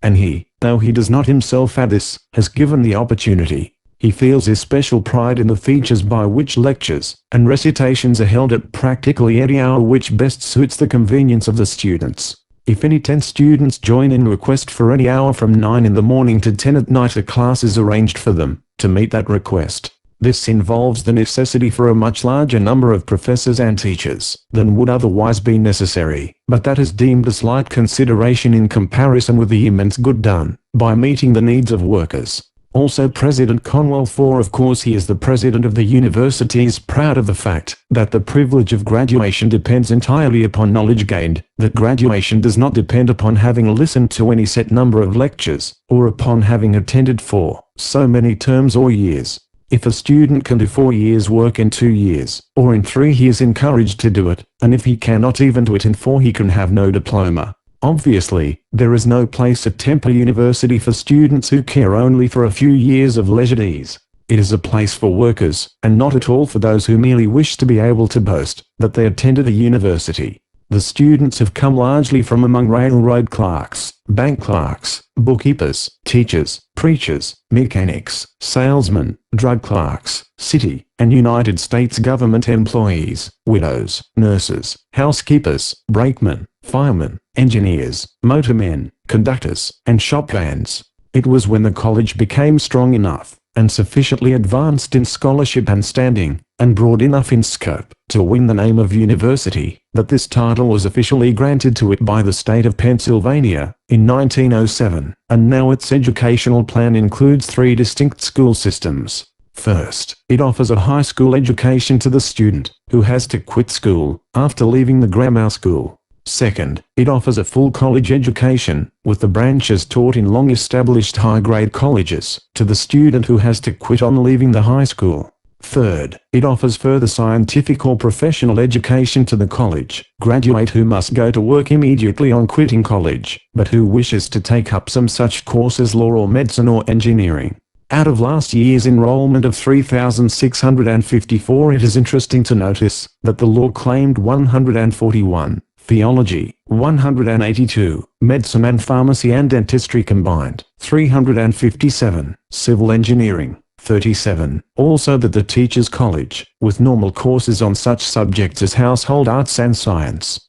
And he, though he does not himself add this, has given the opportunity. He feels especial pride in the features by which lectures and recitations are held at practically any hour which best suits the convenience of the students. If any 10 students join in request for any hour from 9 in the morning to 10 at night, a class is arranged for them to meet that request. This involves the necessity for a much larger number of professors and teachers than would otherwise be necessary, but that is deemed a slight consideration in comparison with the immense good done by meeting the needs of workers. Also President Conwell, for of course he is the president of the university, is proud of the fact that the privilege of graduation depends entirely upon knowledge gained, that graduation does not depend upon having listened to any set number of lectures, or upon having attended for so many terms or years. If a student can do 4 years' work in 2 years, or in 3, he is encouraged to do it, and if he cannot even do it in 4, he can have no diploma. Obviously, there is no place at Temple University for students who care only for a few years of leisure ease. It is a place for workers, and not at all for those who merely wish to be able to boast that they attended a university. The students have come largely from among railroad clerks, bank clerks, bookkeepers, teachers, preachers, mechanics, salesmen, drug clerks, city and United States government employees, widows, nurses, housekeepers, brakemen, firemen, engineers, motormen, conductors, and shop hands. It was when the college became strong enough and sufficiently advanced in scholarship and standing, and broad enough in scope, to win the name of university, that this title was officially granted to it by the state of Pennsylvania, in 1907, and now its educational plan includes 3 distinct school systems. First, it offers a high school education to the student, who has to quit school, after leaving the grammar school. Second, it offers a full college education, with the branches taught in long-established high-grade colleges, to the student who has to quit on leaving the high school. Third, it offers further scientific or professional education to the college graduate who must go to work immediately on quitting college, but who wishes to take up some such course as law or medicine or engineering. Out of last year's enrollment of 3,654, it is interesting to notice that the law claimed 141. Theology, 182, medicine and pharmacy and dentistry combined, 357, civil engineering, 37. Also that the Teachers' College, with normal courses on such subjects as household arts and science,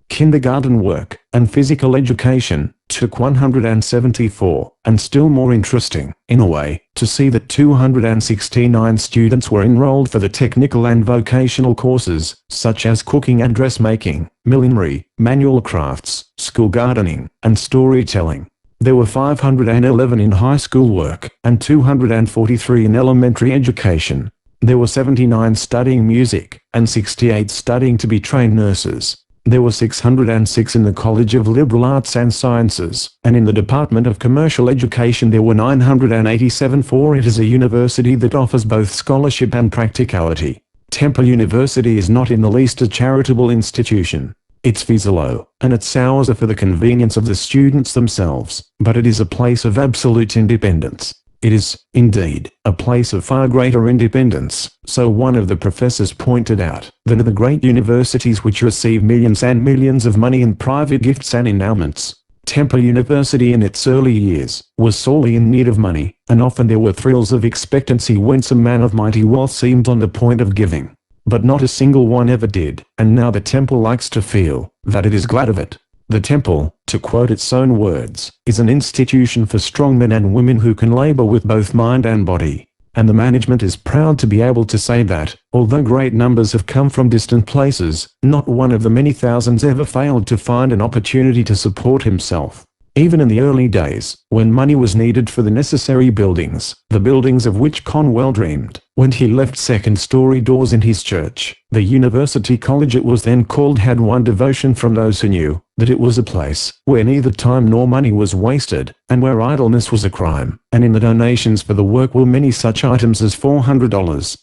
kindergarten work, and physical education took 174, and still more interesting, in a way, to see that 269 students were enrolled for the technical and vocational courses, such as cooking and dressmaking, millinery, manual crafts, school gardening, and storytelling. There were 511 in high school work, and 243 in elementary education. There were 79 studying music, and 68 studying to be trained nurses. There were 606 in the College of Liberal Arts and Sciences, and in the Department of Commercial Education there were 987, for it is a university that offers both scholarship and practicality. Temple University is not in the least a charitable institution. Its fees are low, and its hours are for the convenience of the students themselves, but it is a place of absolute independence. It is, indeed, a place of far greater independence, so one of the professors pointed out, than the great universities which receive millions and millions of money in private gifts and endowments. Temple University in its early years was sorely in need of money, and often there were thrills of expectancy when some man of mighty wealth seemed on the point of giving. But not a single one ever did, and now the Temple likes to feel that it is glad of it. The Temple, to quote its own words, is an institution for strong men and women who can labor with both mind and body. And the management is proud to be able to say that, although great numbers have come from distant places, not one of the many thousands ever failed to find an opportunity to support himself. Even in the early days, when money was needed for the necessary buildings, the buildings of which Conwell dreamed, when he left second-story doors in his church, the University College it was then called had won devotion from those who knew that it was a place where neither time nor money was wasted, and where idleness was a crime, and in the donations for the work were many such items as $400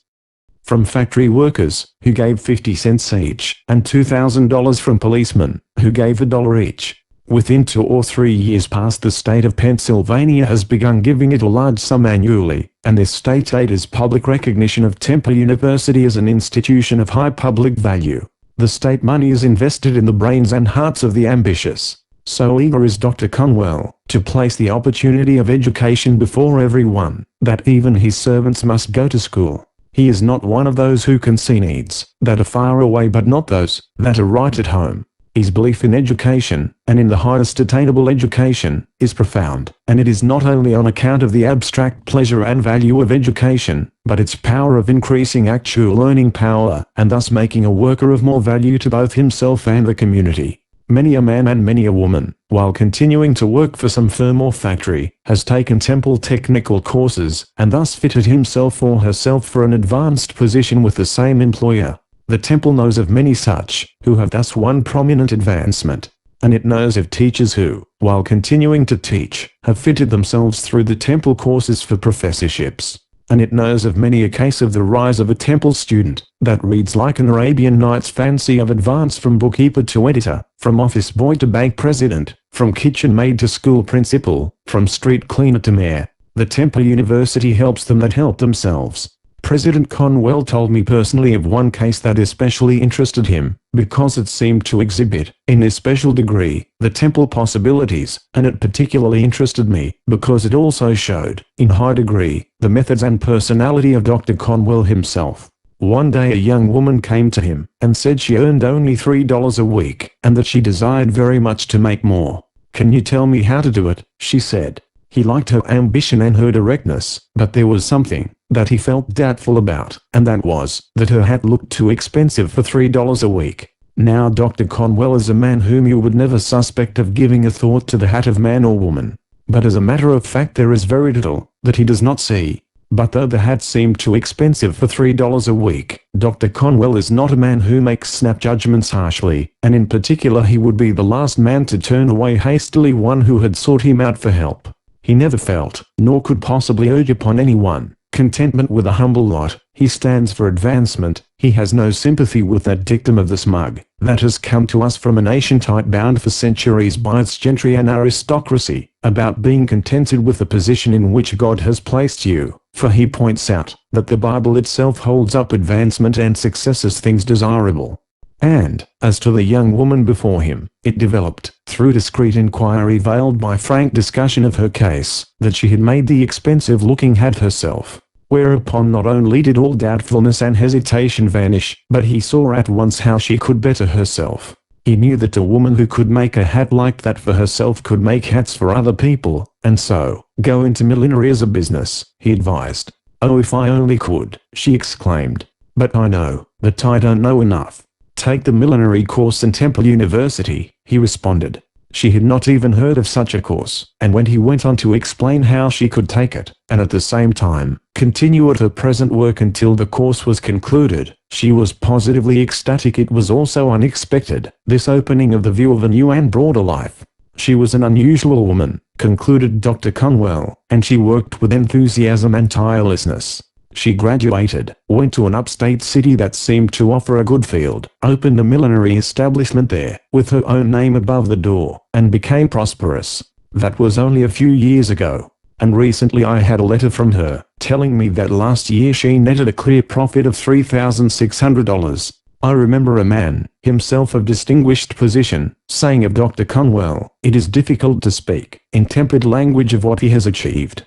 from factory workers, who gave 50 cents each, and $2,000 from policemen, who gave $1 each. Within 2 or 3 years past, the state of Pennsylvania has begun giving it a large sum annually, and this state aid is public recognition of Temple University as an institution of high public value. The state money is invested in the brains and hearts of the ambitious. So eager is Dr. Conwell to place the opportunity of education before everyone, that even his servants must go to school. He is not one of those who can see needs that are far away but not those that are right at home. His belief in education, and in the highest attainable education, is profound, and it is not only on account of the abstract pleasure and value of education, but its power of increasing actual learning power, and thus making a worker of more value to both himself and the community. Many a man and many a woman, while continuing to work for some firm or factory, has taken Temple technical courses, and thus fitted himself or herself for an advanced position with the same employer. The Temple knows of many such, who have thus won prominent advancement. And it knows of teachers who, while continuing to teach, have fitted themselves through the Temple courses for professorships. And it knows of many a case of the rise of a Temple student, that reads like an Arabian Nights fancy of advance from bookkeeper to editor, from office boy to bank president, from kitchen maid to school principal, from street cleaner to mayor. The Temple University helps them that help themselves. President Conwell told me personally of one case that especially interested him, because it seemed to exhibit, in especial degree, the Temple possibilities, and it particularly interested me, because it also showed, in high degree, the methods and personality of Dr. Conwell himself. One day a young woman came to him, and said she earned only $3 a week, and that she desired very much to make more. "Can you tell me how to do it?" she said. He liked her ambition and her directness, but there was something that he felt doubtful about, and that was, that her hat looked too expensive for $3 a week. Now Dr. Conwell is a man whom you would never suspect of giving a thought to the hat of man or woman. But as a matter of fact there is very little that he does not see. But though the hat seemed too expensive for $3 a week, Dr. Conwell is not a man who makes snap judgments harshly, and in particular he would be the last man to turn away hastily one who had sought him out for help. He never felt, nor could possibly urge upon anyone, contentment with a humble lot. He stands for advancement. He has no sympathy with that dictum of the smug, that has come to us from a nation tight-bound for centuries by its gentry and aristocracy, about being contented with the position in which God has placed you, for he points out, that the Bible itself holds up advancement and success as things desirable. And, as to the young woman before him, it developed, through discreet inquiry veiled by frank discussion of her case, that she had made the expensive-looking hat herself. Whereupon not only did all doubtfulness and hesitation vanish, but he saw at once how she could better herself. He knew that a woman who could make a hat like that for herself could make hats for other people, and so, go into millinery as a business, he advised. "Oh, if I only could," she exclaimed. "But I know that I don't know enough." "Take the millinery course in Temple University," he responded. She had not even heard of such a course, and when he went on to explain how she could take it, and at the same time, continue at her present work until the course was concluded, she was positively ecstatic. It was also unexpected, this opening of the view of a new and broader life. She was an unusual woman, concluded Dr. Conwell, and she worked with enthusiasm and tirelessness. She graduated, went to an upstate city that seemed to offer a good field, opened a millinery establishment there, with her own name above the door, and became prosperous. That was only a few years ago. And recently I had a letter from her, telling me that last year she netted a clear profit of $3,600. I remember a man, himself of distinguished position, saying of Dr. Conwell, "It is difficult to speak, in tempered language of what he has achieved."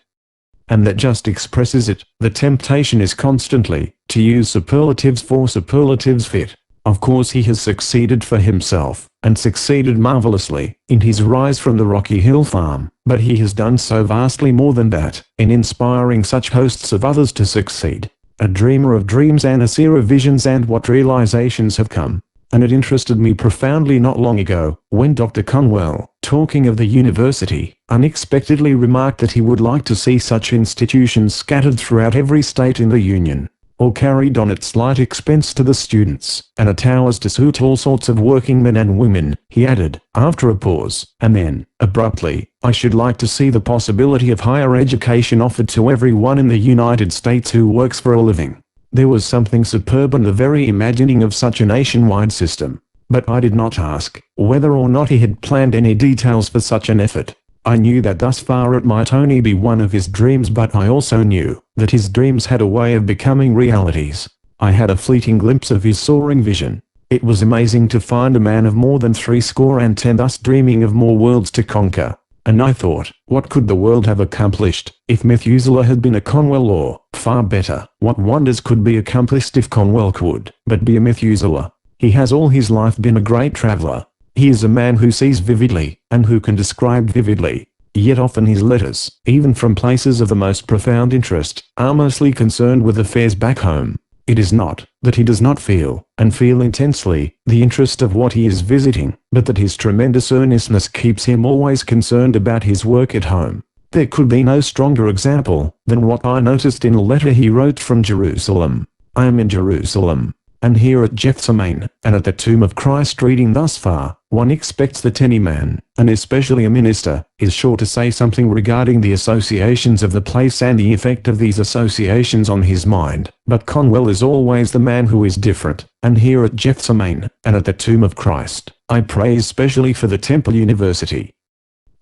And that just expresses it. The temptation is constantly to use superlatives for superlatives fit. Of course he has succeeded for himself, and succeeded marvelously, in his rise from the Rocky Hill farm, but he has done so vastly more than that, in inspiring such hosts of others to succeed. A dreamer of dreams and a seer of visions, and what realizations have come. And it interested me profoundly not long ago, when Dr. Conwell, talking of the university, unexpectedly remarked that he would like to see such institutions scattered throughout every state in the Union, or carried on at slight expense to the students, and at hours to suit all sorts of working men and women, he added, after a pause, and then, abruptly, "I should like to see the possibility of higher education offered to everyone in the United States who works for a living." There was something superb in the very imagining of such a nationwide system. But I did not ask whether or not he had planned any details for such an effort. I knew that thus far it might only be one of his dreams, but I also knew that his dreams had a way of becoming realities. I had a fleeting glimpse of his soaring vision. It was amazing to find a man of more than 70 thus dreaming of more worlds to conquer. And I thought, what could the world have accomplished if Methuselah had been a Conwell, or, far better, what wonders could be accomplished if Conwell could but be a Methuselah? He has all his life been a great traveler. He is a man who sees vividly, and who can describe vividly. Yet often his letters, even from places of the most profound interest, are mostly concerned with affairs back home. It is not that he does not feel, and feel intensely, the interest of what he is visiting, but that his tremendous earnestness keeps him always concerned about his work at home. There could be no stronger example than what I noticed in a letter he wrote from Jerusalem. "I am in Jerusalem, and here at Gethsemane, and at the tomb of Christ." Reading thus far, one expects that any man, and especially a minister, is sure to say something regarding the associations of the place and the effect of these associations on his mind. But Conwell is always the man who is different, and here at Gethsemane, and at the tomb of Christ, I pray especially for the Temple University.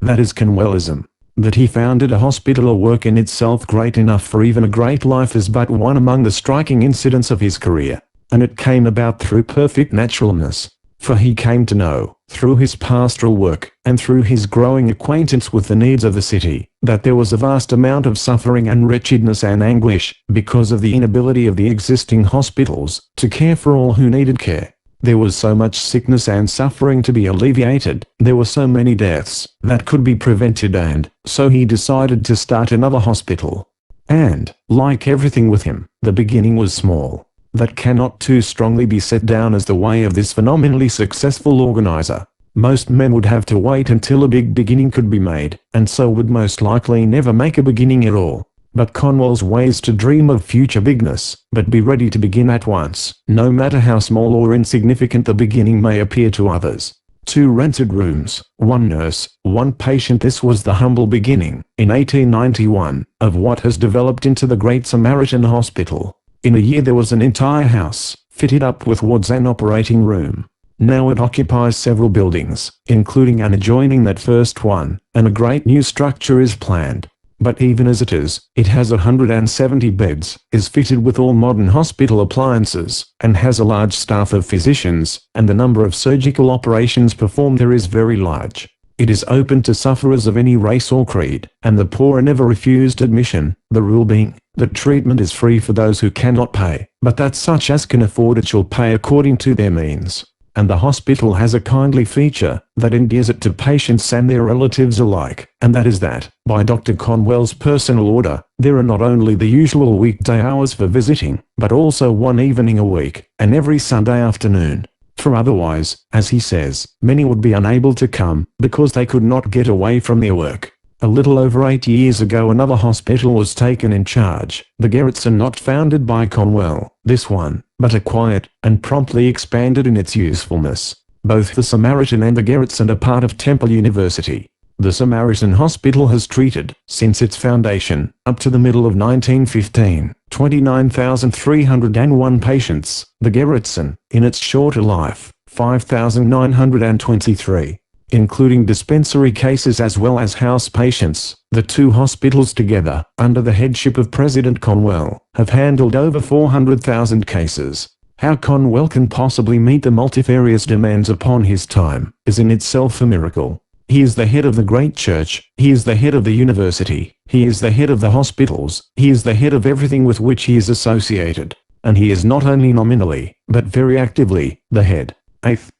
That is Conwellism. That he founded a hospital, a work in itself great enough for even a great life, is but one among the striking incidents of his career. And it came about through perfect naturalness. For he came to know, through his pastoral work, and through his growing acquaintance with the needs of the city, that there was a vast amount of suffering and wretchedness and anguish, because of the inability of the existing hospitals to care for all who needed care. There was so much sickness and suffering to be alleviated, there were so many deaths that could be prevented, and so he decided to start another hospital. And, like everything with him, the beginning was small. That cannot too strongly be set down as the way of this phenomenally successful organizer. Most men would have to wait until a big beginning could be made, and so would most likely never make a beginning at all. But Conwell's way is to dream of future bigness, but be ready to begin at once, no matter how small or insignificant the beginning may appear to others. 2 rented rooms, 1 nurse, 1 patient. This was the humble beginning, in 1891, of what has developed into the Great Samaritan Hospital. In a year there was an entire house, fitted up with wards and operating room. Now it occupies several buildings, including and adjoining that first one, and a great new structure is planned. But even as it is, it has 170 beds, is fitted with all modern hospital appliances, and has a large staff of physicians, and the number of surgical operations performed there is very large. It is open to sufferers of any race or creed, and the poor are never refused admission, the rule being that treatment is free for those who cannot pay, but that such as can afford it shall pay according to their means. and the hospital has a kindly feature that endears it to patients and their relatives alike, and that is that, by Dr. Conwell's personal order, there are not only the usual weekday hours for visiting, but also one evening a week, and every Sunday afternoon. For otherwise, as he says, many would be unable to come, because they could not get away from their work. A little over 8 years ago another hospital was taken in charge, the Gerritsen, not founded by Conwell, this one, but acquired, and promptly expanded in its usefulness. Both the Samaritan and the Gerritsen are part of Temple University. The Samaritan Hospital has treated, since its foundation, up to the middle of 1915, 29,301 patients, the Gerritsen, in its shorter life, 5,923. Including dispensary cases as well as house patients, the two hospitals together, under the headship of President Conwell, have handled over 400,000 cases. How Conwell can possibly meet the multifarious demands upon his time, is in itself a miracle. He is the head of the great church, he is the head of the university, he is the head of the hospitals, he is the head of everything with which he is associated. And he is not only nominally, but very actively, the head. 8th.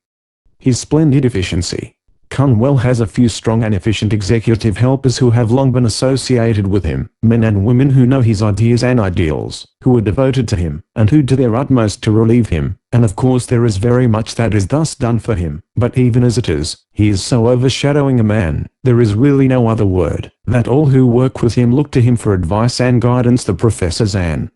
His splendid efficiency. Conwell has a few strong and efficient executive helpers who have long been associated with him, men and women who know his ideas and ideals, who are devoted to him, and who do their utmost to relieve him, and of course there is very much that is thus done for him, but even as it is, he is so overshadowing a man, there is really no other word, that all who work with him look to him for advice and guidance, the professors and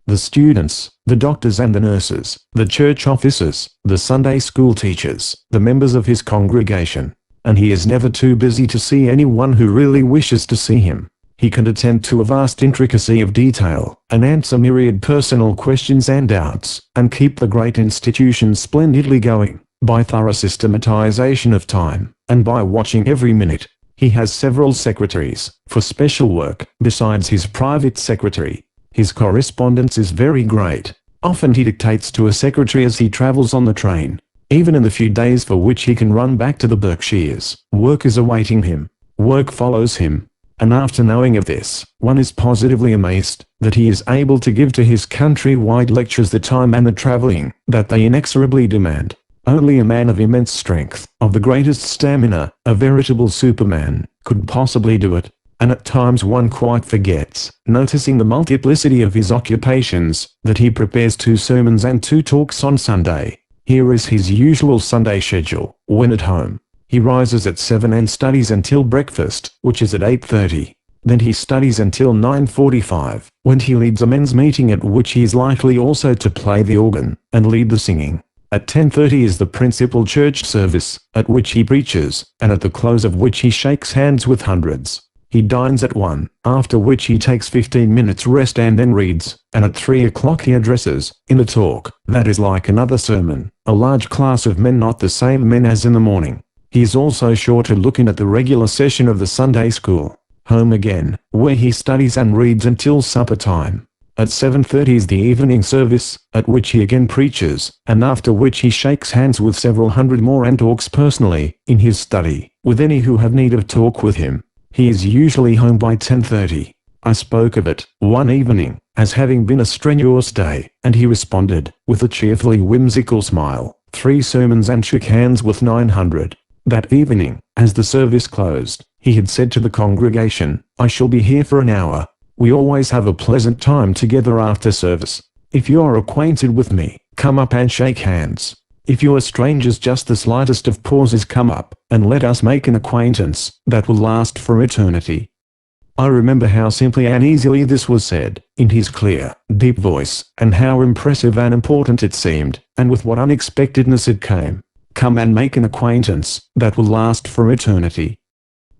the students, the doctors and the nurses, the church officers, the Sunday school teachers, the members of his congregation. And he is never too busy to see anyone who really wishes to see him. He can attend to a vast intricacy of detail, and answer myriad personal questions and doubts, and keep the great institution splendidly going, by thorough systematization of time, and by watching every minute. He has several secretaries, for special work, besides his private secretary. His correspondence is very great. Often he dictates to a secretary as he travels on the train. Even in the few days for which he can run back to the Berkshires, work is awaiting him. Work follows him. And after knowing of this, one is positively amazed that he is able to give to his country-wide lectures the time and the traveling that they inexorably demand. Only a man of immense strength, of the greatest stamina, a veritable superman, could possibly do it. And at times one quite forgets, noticing the multiplicity of his occupations, that he prepares 2 sermons and 2 talks on Sunday. Here is his usual Sunday schedule. When at home, he rises at 7 and studies until breakfast, which is at 8:30. Then he studies until 9:45, when he leads a men's meeting at which he is likely also to play the organ, and lead the singing. At 10:30 is the principal church service, at which he preaches, and at the close of which he shakes hands with hundreds. He dines at 1, after which he takes 15 minutes rest and then reads, and at 3 o'clock he addresses, in a talk, that is like another sermon, a large class of men, not the same men as in the morning. He is also sure to look in at the regular session of the Sunday school. Home again, where he studies and reads until supper time. At 7:30 is the evening service, at which he again preaches, and after which he shakes hands with several hundred more and talks personally, in his study, with any who have need of talk with him. He is usually home by 10:30. I spoke of it, one evening, as having been a strenuous day, and he responded, with a cheerfully whimsical smile, 3 sermons and shook hands with 900. That evening, as the service closed, he had said to the congregation, "I shall be here for an hour. We always have a pleasant time together after service. If you are acquainted with me, come up and shake hands. If you are strangers, just the slightest of pauses, come up, and let us make an acquaintance that will last for eternity." I remember how simply and easily this was said, in his clear, deep voice, and how impressive and important it seemed, and with what unexpectedness it came. Come and make an acquaintance that will last for eternity.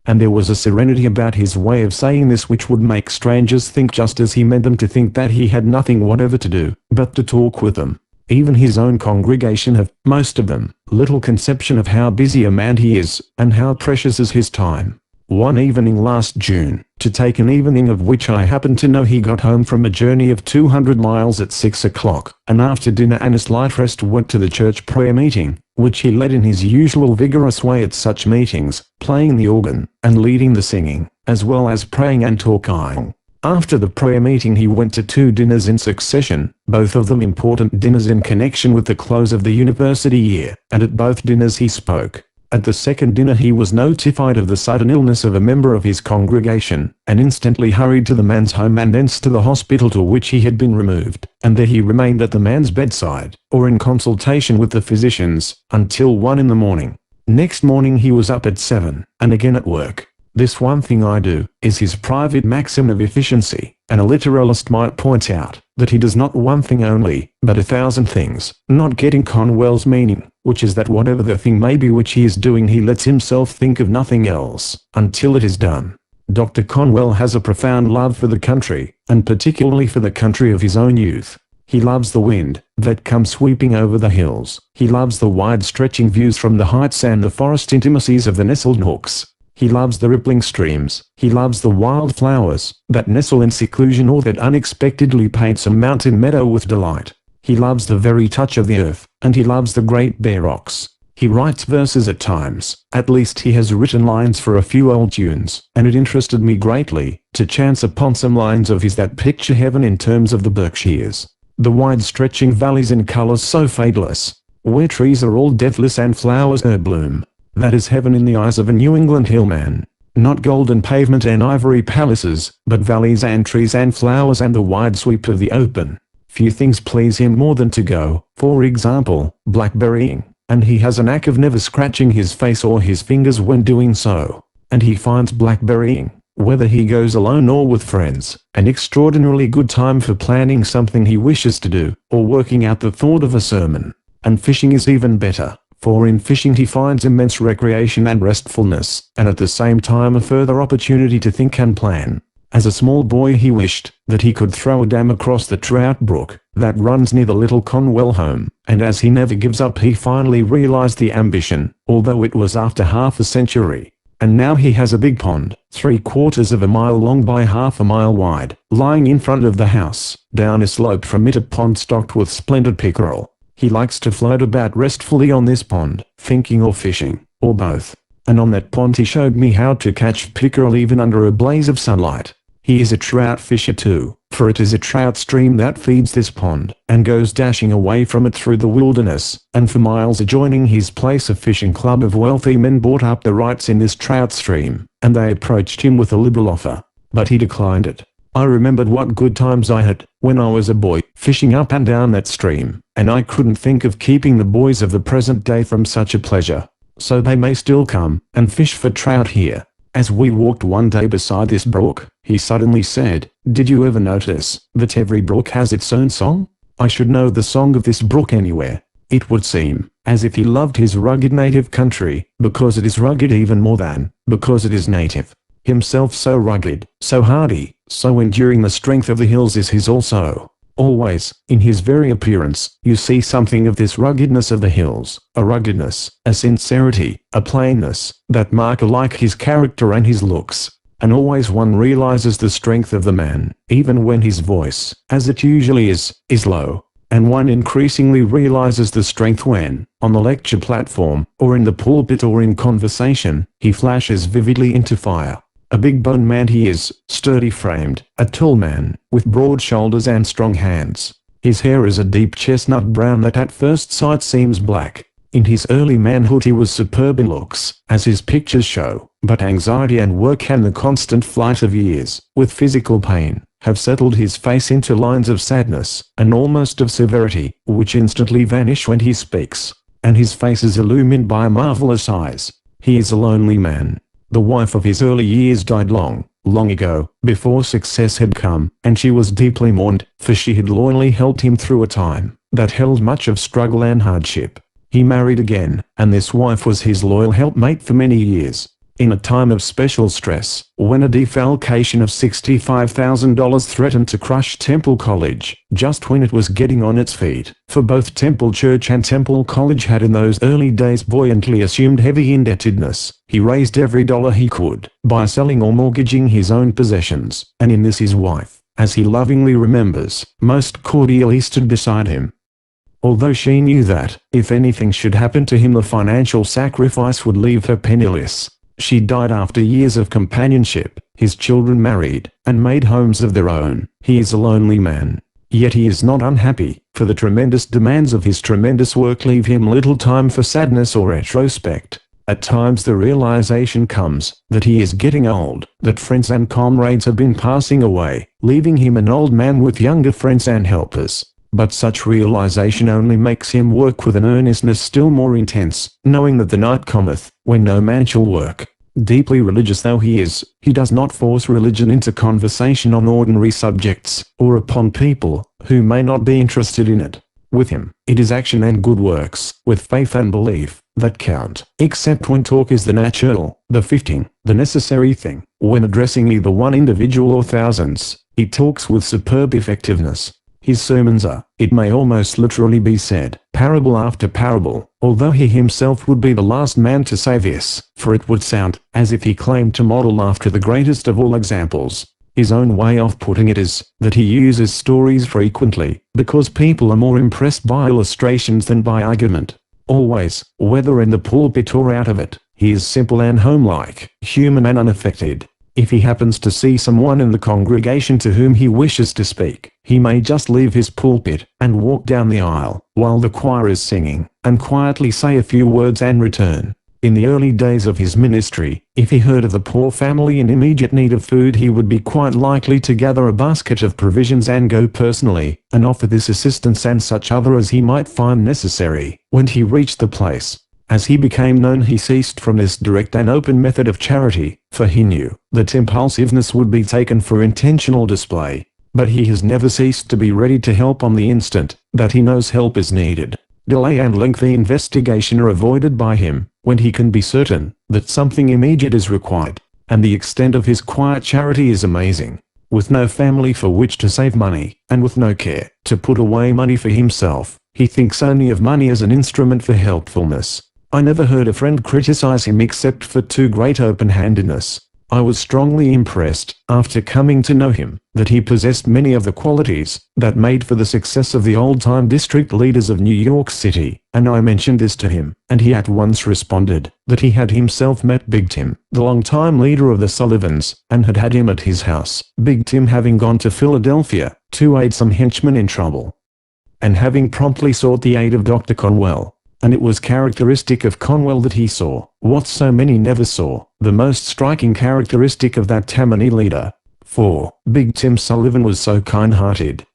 And there was a serenity about his way of saying this which would make strangers think, just as he meant them to think, that he had nothing whatever to do, but to talk with them. Even his own congregation have, most of them, little conception of how busy a man he is, and how precious is his time. One evening last June, to take an evening of which I happen to know, he got home from a journey of 200 miles at 6 o'clock, and after dinner and a slight rest went to the church prayer meeting, which he led in his usual vigorous way at such meetings, playing the organ, and leading the singing, as well as praying and talking. After the prayer meeting he went to 2 dinners in succession, both of them important dinners in connection with the close of the university year, and at both dinners he spoke. At the second dinner he was notified of the sudden illness of a member of his congregation, and instantly hurried to the man's home and thence to the hospital to which he had been removed, and there he remained at the man's bedside, or in consultation with the physicians, until 1 in the morning. Next morning he was up at 7, and again at work. "This one thing I do," is his private maxim of efficiency, and a literalist might point out that he does not one thing only, but 1,000 things, not getting Conwell's meaning, which is that whatever the thing may be which he is doing he lets himself think of nothing else, until it is done. Dr. Conwell has a profound love for the country, and particularly for the country of his own youth. He loves the wind that comes sweeping over the hills. He loves the wide-stretching views from the heights and the forest intimacies of the nestled nooks. He loves the rippling streams. He loves the wild flowers that nestle in seclusion or that unexpectedly paints a mountain meadow with delight. He loves the very touch of the earth, and he loves the great bare rocks. He writes verses at times. At least he has written lines for a few old tunes, and it interested me greatly to chance upon some lines of his that picture heaven in terms of the Berkshires. The wide-stretching valleys in colors so fadeless, where trees are all deathless and flowers bloom. That is heaven in the eyes of a New England hillman. Not golden pavement and ivory palaces, but valleys and trees and flowers and the wide sweep of the open. Few things please him more than to go, for example, blackberrying, and he has a knack of never scratching his face or his fingers when doing so. And he finds blackberrying, whether he goes alone or with friends, an extraordinarily good time for planning something he wishes to do, or working out the thought of a sermon. And fishing is even better, for in fishing he finds immense recreation and restfulness, and at the same time a further opportunity to think and plan. As a small boy he wished that he could throw a dam across the trout brook that runs near the little Conwell home, and as he never gives up he finally realized the ambition, although it was after half a century. And now he has a big pond, 3/4 of a mile long by half a mile wide, lying in front of the house. Down a slope from it a pond stocked with splendid pickerel. He likes to float about restfully on this pond, thinking or fishing, or both. And on that pond he showed me how to catch pickerel even under a blaze of sunlight. He is a trout fisher too, for it is a trout stream that feeds this pond, and goes dashing away from it through the wilderness, and for miles adjoining his place a fishing club of wealthy men bought up the rights in this trout stream, and they approached him with a liberal offer. But he declined it. I remembered what good times I had, when I was a boy, fishing up and down that stream, and I couldn't think of keeping the boys of the present day from such a pleasure. So they may still come and fish for trout here. As we walked one day beside this brook, he suddenly said, "Did you ever notice that every brook has its own song? I should know the song of this brook anywhere." It would seem as if he loved his rugged native country, because it is rugged even more than because it is native. Himself so rugged, so hardy, so enduring, the strength of the hills is his also. Always, in his very appearance, you see something of this ruggedness of the hills, a ruggedness, a sincerity, a plainness, that mark alike his character and his looks. And always one realizes the strength of the man, even when his voice, as it usually is low. And one increasingly realizes the strength when, on the lecture platform, or in the pulpit or in conversation, he flashes vividly into fire. A big-boned man he is, sturdy-framed, a tall man, with broad shoulders and strong hands. His hair is a deep chestnut brown that at first sight seems black. In his early manhood he was superb in looks, as his pictures show, but anxiety and work and the constant flight of years, with physical pain, have settled his face into lines of sadness, and almost of severity, which instantly vanish when he speaks. And his face is illumined by marvelous eyes. He is a lonely man. The wife of his early years died long ago, before success had come, and she was deeply mourned, for she had loyally helped him through a time that held much of struggle and hardship. He married again, and this wife was his loyal helpmate for many years. In a time of special stress, when a defalcation of $65,000 threatened to crush Temple College, just when it was getting on its feet, for both Temple Church and Temple College had in those early days buoyantly assumed heavy indebtedness, he raised every dollar he could, by selling or mortgaging his own possessions, and in this his wife, as he lovingly remembers, most cordially stood beside him. Although she knew that, if anything should happen to him the financial sacrifice would leave her penniless, She died after years of companionship. His children married, and made homes of their own. He is a lonely man. Yet he is not unhappy, for the tremendous demands of his tremendous work leave him little time for sadness or retrospect. At times the realization comes that he is getting old, that friends and comrades have been passing away, leaving him an old man with younger friends and helpers. But such realization only makes him work with an earnestness still more intense, knowing that the night cometh, when no man shall work. Deeply religious though he is, he does not force religion into conversation on ordinary subjects, or upon people who may not be interested in it. With him, it is action and good works, with faith and belief, that count. Except when talk is the natural, the fitting, the necessary thing. When addressing either one individual or thousands, he talks with superb effectiveness. His sermons are, it may almost literally be said, parable after parable, although he himself would be the last man to say this, for it would sound as if he claimed to model after the greatest of all examples. His own way of putting it is that he uses stories frequently, because people are more impressed by illustrations than by argument. Always, whether in the pulpit or out of it, he is simple and homelike, human and unaffected. If he happens to see someone in the congregation to whom he wishes to speak, he may just leave his pulpit and walk down the aisle while the choir is singing, and quietly say a few words and return. In the early days of his ministry, if he heard of a poor family in immediate need of food, he would be quite likely to gather a basket of provisions and go personally and offer this assistance and such other as he might find necessary. When he reached the place, as he became known, he ceased from this direct and open method of charity, for he knew that impulsiveness would be taken for intentional display. But he has never ceased to be ready to help on the instant that he knows help is needed. Delay and lengthy investigation are avoided by him when he can be certain that something immediate is required, and the extent of his quiet charity is amazing. With no family for which to save money, and with no care to put away money for himself, he thinks only of money as an instrument for helpfulness. I never heard a friend criticize him except for too great open-handedness. I was strongly impressed, after coming to know him, that he possessed many of the qualities that made for the success of the old-time district leaders of New York City, and I mentioned this to him, and he at once responded that he had himself met Big Tim, the long-time leader of the Sullivans, and had had him at his house, Big Tim having gone to Philadelphia to aid some henchmen in trouble, and having promptly sought the aid of Dr. Conwell. And it was characteristic of Conwell that he saw what so many never saw, the most striking characteristic of that Tammany leader. For Big Tim Sullivan was so kind-hearted.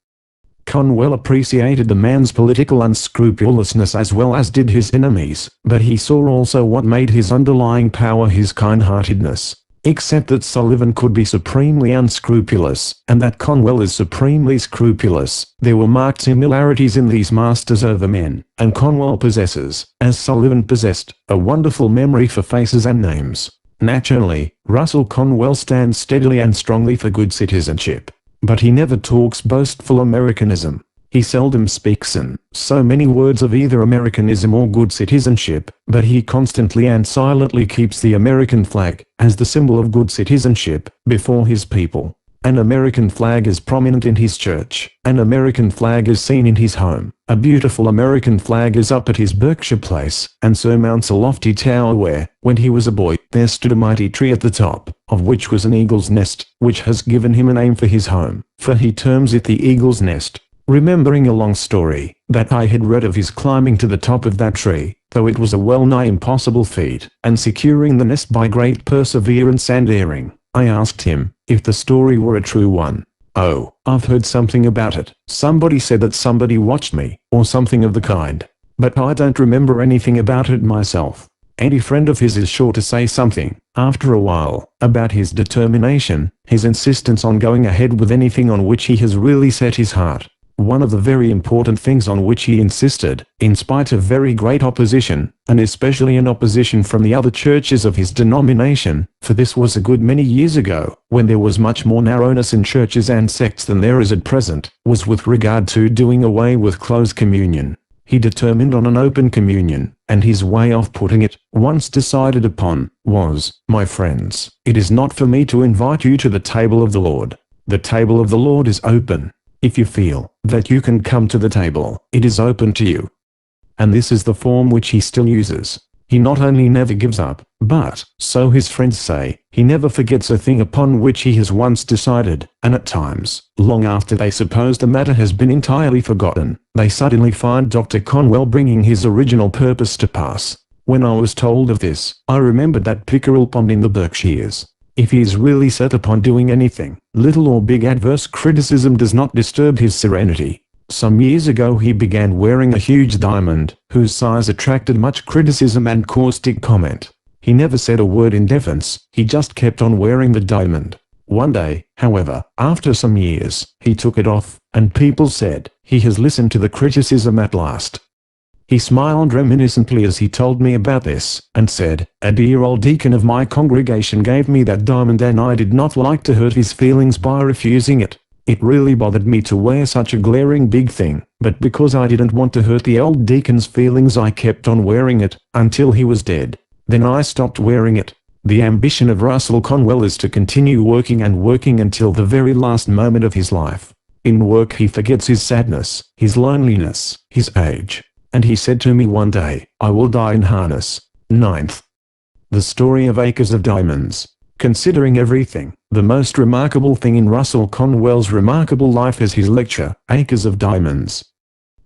Conwell appreciated the man's political unscrupulousness as well as did his enemies, but he saw also what made his underlying power his kind-heartedness. Except that Sullivan could be supremely unscrupulous, and that Conwell is supremely scrupulous, there were marked similarities in these masters over men, and Conwell possesses, as Sullivan possessed, a wonderful memory for faces and names. Naturally, Russell Conwell stands steadily and strongly for good citizenship. But he never talks boastful Americanism. He seldom speaks in so many words of either Americanism or good citizenship, but he constantly and silently keeps the American flag, as the symbol of good citizenship, before his people. An American flag is prominent in his church. An American flag is seen in his home. A beautiful American flag is up at his Berkshire place, and surmounts a lofty tower where, when he was a boy, there stood a mighty tree at the top, of which was an eagle's nest, which has given him a name for his home, for he terms it the Eagle's Nest. Remembering a long story that I had read of his climbing to the top of that tree, though it was a well-nigh impossible feat, and securing the nest by great perseverance and daring, I asked him if the story were a true one. "Oh, I've heard something about it. Somebody said that somebody watched me, or something of the kind. But I don't remember anything about it myself." Any friend of his is sure to say something, after a while, about his determination, his insistence on going ahead with anything on which he has really set his heart. One of the very important things on which he insisted, in spite of very great opposition, and especially an opposition from the other churches of his denomination, for this was a good many years ago, when there was much more narrowness in churches and sects than there is at present, was with regard to doing away with close communion. He determined on an open communion, and his way of putting it, once decided upon, was, "My friends, it is not for me to invite you to the table of the Lord. The table of the Lord is open. If you feel that you can come to the table, it is open to you." And this is the form which he still uses. He not only never gives up, but, so his friends say, he never forgets a thing upon which he has once decided, and at times, long after they suppose the matter has been entirely forgotten, they suddenly find Dr. Conwell bringing his original purpose to pass. When I was told of this, I remembered that pickerel pond in the Berkshires. If he is really set upon doing anything, little or big, adverse criticism does not disturb his serenity. Some years ago he began wearing a huge diamond, whose size attracted much criticism and caustic comment. He never said a word in defense, he just kept on wearing the diamond. One day, however, after some years, he took it off, and people said, "He has listened to the criticism at last." He smiled reminiscently as he told me about this, and said, "A dear old deacon of my congregation gave me that diamond and I did not like to hurt his feelings by refusing it. It really bothered me to wear such a glaring big thing, but because I didn't want to hurt the old deacon's feelings I kept on wearing it, until he was dead. Then I stopped wearing it." The ambition of Russell Conwell is to continue working and working until the very last moment of his life. In work he forgets his sadness, his loneliness, his age. And he said to me one day, "I will die in harness." 9th. The story of acres of diamonds. Considering everything, the most remarkable thing in Russell Conwell's remarkable life is his lecture, Acres of Diamonds.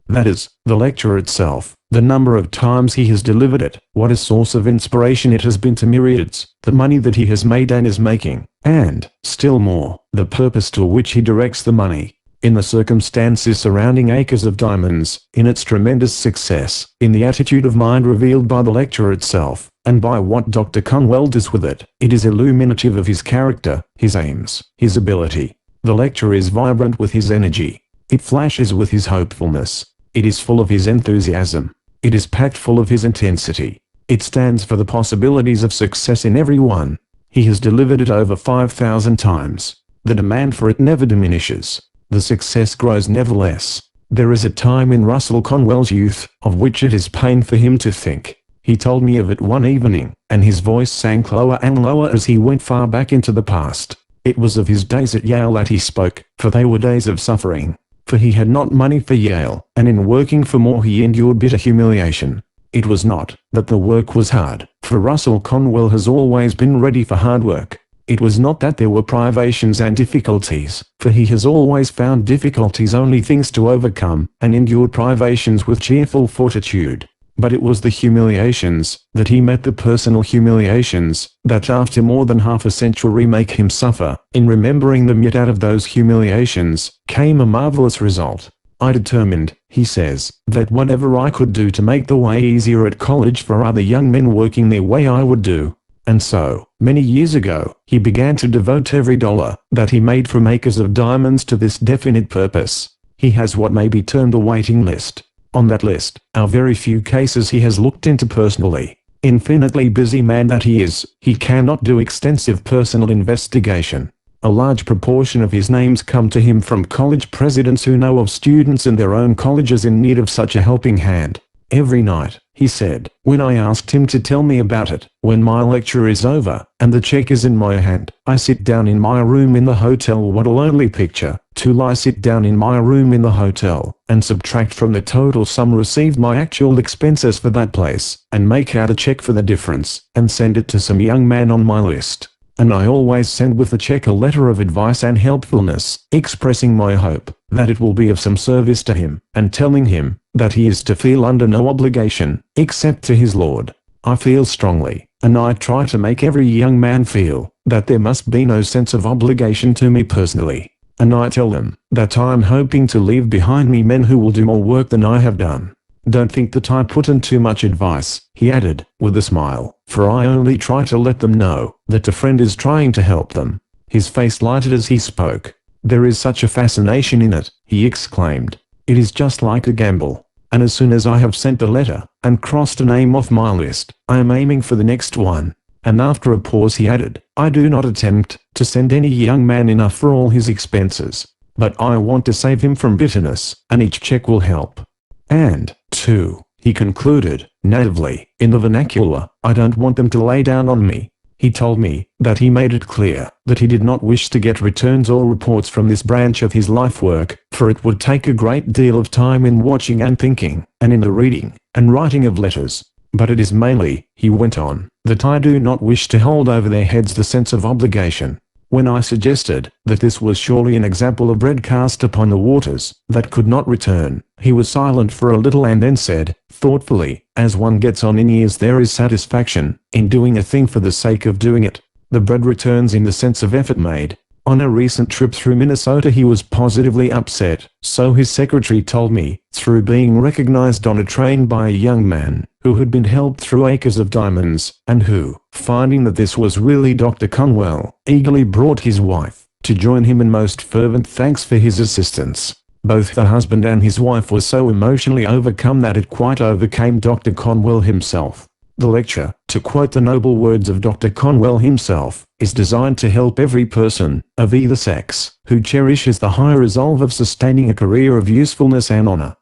That is, the lecture itself, the number of times he has delivered it, what a source of inspiration it has been to myriads, the money that he has made and is making, and, still more, the purpose to which he directs the money. In the circumstances surrounding Acres of Diamonds, in its tremendous success, in the attitude of mind revealed by the lecture itself, and by what Dr. Conwell does with it, it is illuminative of his character, his aims, his ability. The lecture is vibrant with his energy. It flashes with his hopefulness. It is full of his enthusiasm. It is packed full of his intensity. It stands for the possibilities of success in every one. He has delivered it over 5,000 times. The demand for it never diminishes. The success grows never less. There is a time in Russell Conwell's youth, of which it is pain for him to think. He told me of it one evening, and his voice sank lower and lower as he went far back into the past. It was of his days at Yale that he spoke, for they were days of suffering. For he had not money for Yale, and in working for more he endured bitter humiliation. It was not that the work was hard, for Russell Conwell has always been ready for hard work. It was not that there were privations and difficulties, for he has always found difficulties only things to overcome, and endured privations with cheerful fortitude. But it was the humiliations, that he met the personal humiliations, that after more than half a century make him suffer. In remembering them yet out of those humiliations, came a marvelous result. "I determined," he says, "that whatever I could do to make the way easier at college for other young men working their way I would do." And so, many years ago, he began to devote every dollar that he made from Acres of Diamonds to this definite purpose. He has what may be termed a waiting list. On that list are very few cases he has looked into personally. Infinitely busy man that he is, he cannot do extensive personal investigation. A large proportion of his names come to him from college presidents who know of students in their own colleges in need of such a helping hand. "Every night," he said, "when I asked him to tell me about it, when my lecture is over, and the check is in my hand, I sit down in my room in the hotel." What a lonely picture, to lie sit down in my room in the hotel, and subtract from the total sum received my actual expenses for that place, and make out a check for the difference, and send it to some young man on my list. And I always send with the check a letter of advice and helpfulness, expressing my hope that it will be of some service to him, and telling him that he is to feel under no obligation, except to his Lord. I feel strongly, and I try to make every young man feel, that there must be no sense of obligation to me personally. And I tell them that I am hoping to leave behind me men who will do more work than I have done. Don't think that I put in too much advice," he added, with a smile, "for I only try to let them know that a friend is trying to help them." His face lighted as he spoke. "There is such a fascination in it," he exclaimed. "It is just like a gamble. And as soon as I have sent the letter, and crossed a name off my list, I am aiming for the next one." And after a pause he added, "I do not attempt to send any young man enough for all his expenses, but I want to save him from bitterness, and each check will help. And, too," he concluded, naively, in the vernacular, "I don't want them to lay down on me." He told me that he made it clear that he did not wish to get returns or reports from this branch of his life work, for it would take a great deal of time in watching and thinking, and in the reading and writing of letters. But it is mainly, he went on, that I do not wish to hold over their heads the sense of obligation. When I suggested that this was surely an example of bread cast upon the waters, that could not return, he was silent for a little and then said, thoughtfully, as one gets on in years there is satisfaction in doing a thing for the sake of doing it. The bread returns in the sense of effort made. On a recent trip through Minnesota he was positively upset, so his secretary told me, through being recognized on a train by a young man who had been helped through acres of diamonds, and who, finding that this was really Dr. Conwell, eagerly brought his wife to join him in most fervent thanks for his assistance. Both the husband and his wife were so emotionally overcome that it quite overcame Dr. Conwell himself. The lecture, to quote the noble words of Dr. Conwell himself, is designed to help every person, of either sex, who cherishes the high resolve of sustaining a career of usefulness and honor.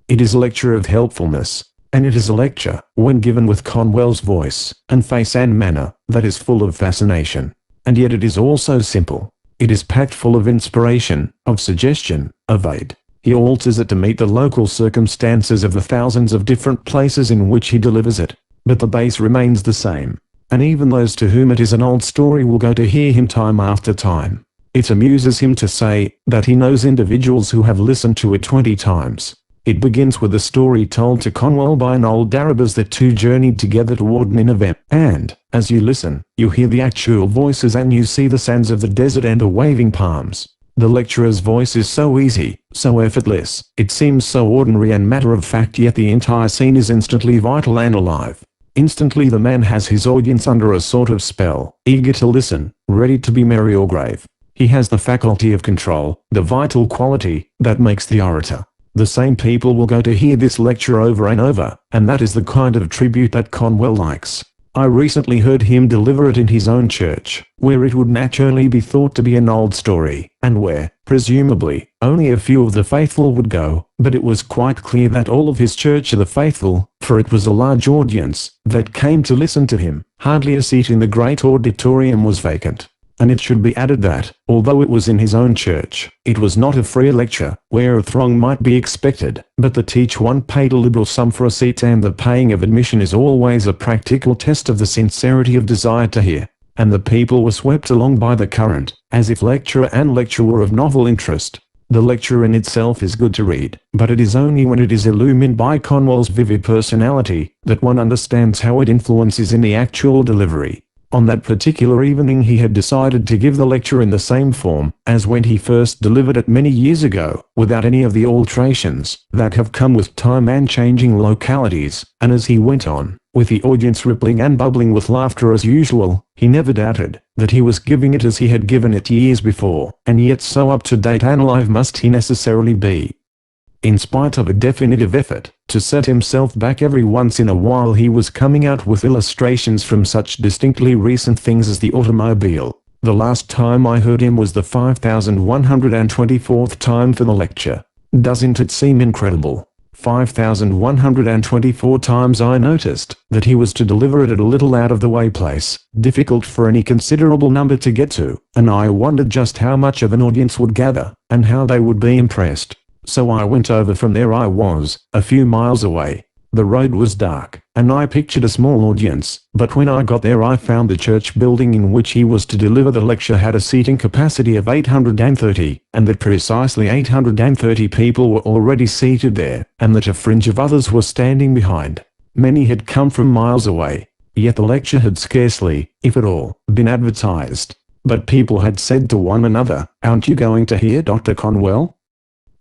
It is a lecture of helpfulness, and it is a lecture, when given with Conwell's voice, and face and manner, that is full of fascination. And yet it is also simple. It is packed full of inspiration, of suggestion, of aid. He alters it to meet the local circumstances of the thousands of different places in which he delivers it. But the base remains the same, and even those to whom it is an old story will go to hear him time after time. It amuses him to say that he knows individuals who have listened to it 20 times. It begins with a story told to Conwell by an old Arab that two journeyed together toward Nineveh, and, as you listen, you hear the actual voices and you see the sands of the desert and the waving palms. The lecturer's voice is so easy, so effortless, it seems so ordinary and matter-of-fact, yet the entire scene is instantly vital and alive. Instantly the man has his audience under a sort of spell, eager to listen, ready to be merry or grave. He has the faculty of control, the vital quality that makes the orator. The same people will go to hear this lecture over and over, and that is the kind of tribute that Conwell likes. I recently heard him deliver it in his own church, where it would naturally be thought to be an old story, and where, presumably, only a few of the faithful would go, but it was quite clear that all of his church are the faithful, for it was a large audience that came to listen to him. Hardly a seat in the great auditorium was vacant. And it should be added that, although it was in his own church, it was not a free lecture, where a throng might be expected, but that each one paid a liberal sum for a seat, and the paying of admission is always a practical test of the sincerity of desire to hear. And the people were swept along by the current, as if lecturer and lecture were of novel interest. The lecture in itself is good to read, but it is only when it is illumined by Conwell's vivid personality that one understands how it influences in the actual delivery. On that particular evening he had decided to give the lecture in the same form as when he first delivered it many years ago, without any of the alterations that have come with time and changing localities, and as he went on, with the audience rippling and bubbling with laughter as usual, he never doubted that he was giving it as he had given it years before, and yet so up to date and alive must he necessarily be. In spite of a definitive effort to set himself back every once in a while, he was coming out with illustrations from such distinctly recent things as the automobile. The last time I heard him was the 5,124th time for the lecture. Doesn't it seem incredible? 5,124 times I noticed that he was to deliver it at a little out-of-the-way place, difficult for any considerable number to get to, and I wondered just how much of an audience would gather, and how they would be impressed. So I went over from there. I was a few miles away. The road was dark, and I pictured a small audience, but when I got there I found the church building in which he was to deliver the lecture had a seating capacity of 830, and that precisely 830 people were already seated there, and that a fringe of others were standing behind. Many had come from miles away, yet the lecture had scarcely, if at all, been advertised. But people had said to one another, "Aren't you going to hear Dr. Conwell?"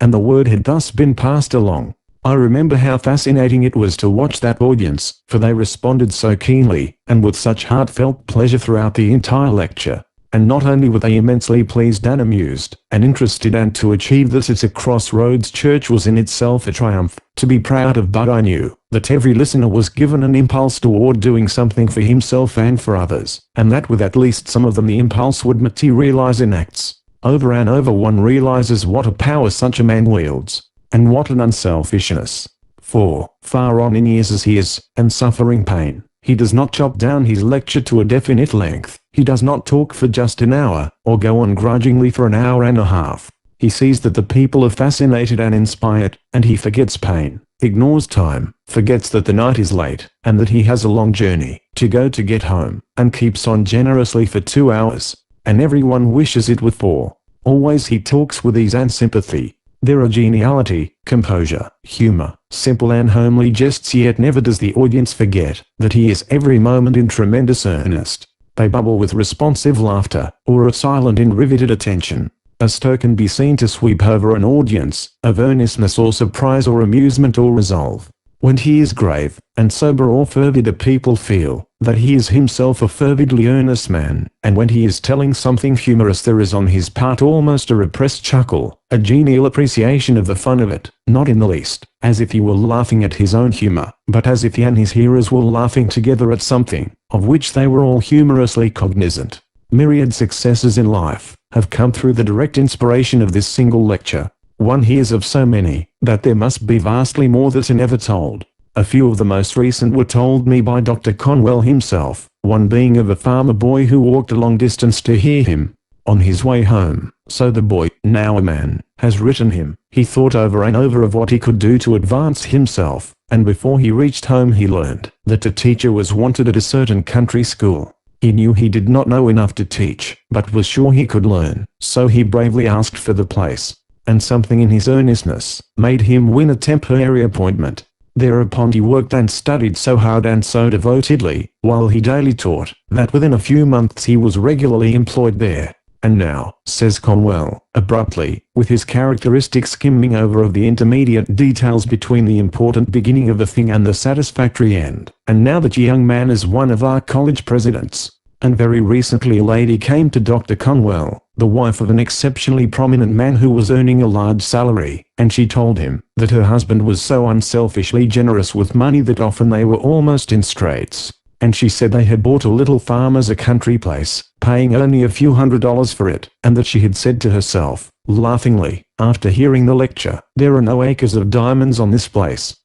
And the word had thus been passed along. I remember how fascinating it was to watch that audience, for they responded so keenly, and with such heartfelt pleasure throughout the entire lecture. And not only were they immensely pleased and amused, and interested, and to achieve this at a crossroads church was in itself a triumph to be proud of, but I knew that every listener was given an impulse toward doing something for himself and for others, and that with at least some of them the impulse would materialize in acts. Over and over one realizes what a power such a man wields, and what an unselfishness. For, far on in years as he is, and suffering pain, he does not chop down his lecture to a definite length. He does not talk for just an hour, or go on grudgingly for an hour and a half. He sees that the people are fascinated and inspired, and he forgets pain. ignores time, forgets that the night is late, and that he has a long journey to go to get home, and keeps on generously for 2 hours, and everyone wishes it with 4. Always he talks with ease and sympathy. There are geniality, composure, humor, simple and homely jests, yet never does the audience forget that he is every moment in tremendous earnest. They bubble with responsive laughter, or are silent in riveted attention. A stir can be seen to sweep over an audience, of earnestness or surprise or amusement or resolve. When he is grave and sober or fervid, the people feel that he is himself a fervidly earnest man, and when he is telling something humorous there is on his part almost a repressed chuckle, a genial appreciation of the fun of it, not in the least as if he were laughing at his own humor, but as if he and his hearers were laughing together at something of which they were all humorously cognizant. Myriad successes in life have come through the direct inspiration of this single lecture. One hears of so many that there must be vastly more that are never told. A few of the most recent were told me by Dr. Conwell himself, one being of a farmer boy who walked a long distance to hear him. On his way home, so the boy, now a man, has written him, he thought over and over of what he could do to advance himself, and before he reached home he learned that a teacher was wanted at a certain country school. He knew he did not know enough to teach, but was sure he could learn, so he bravely asked for the place. And something in his earnestness made him win a temporary appointment. Thereupon he worked and studied so hard and so devotedly, while he daily taught, that within a few months he was regularly employed there. And now, says Conwell, abruptly, with his characteristic skimming over of the intermediate details between the important beginning of the thing and the satisfactory end, and now that young man is one of our college presidents. And very recently a lady came to Dr. Conwell, the wife of an exceptionally prominent man who was earning a large salary, and she told him that her husband was so unselfishly generous with money that often they were almost in straits. And she said they had bought a little farm as a country place, paying only a few $100s for it, and that she had said to herself, laughingly, after hearing the lecture, "There are no acres of diamonds on this place."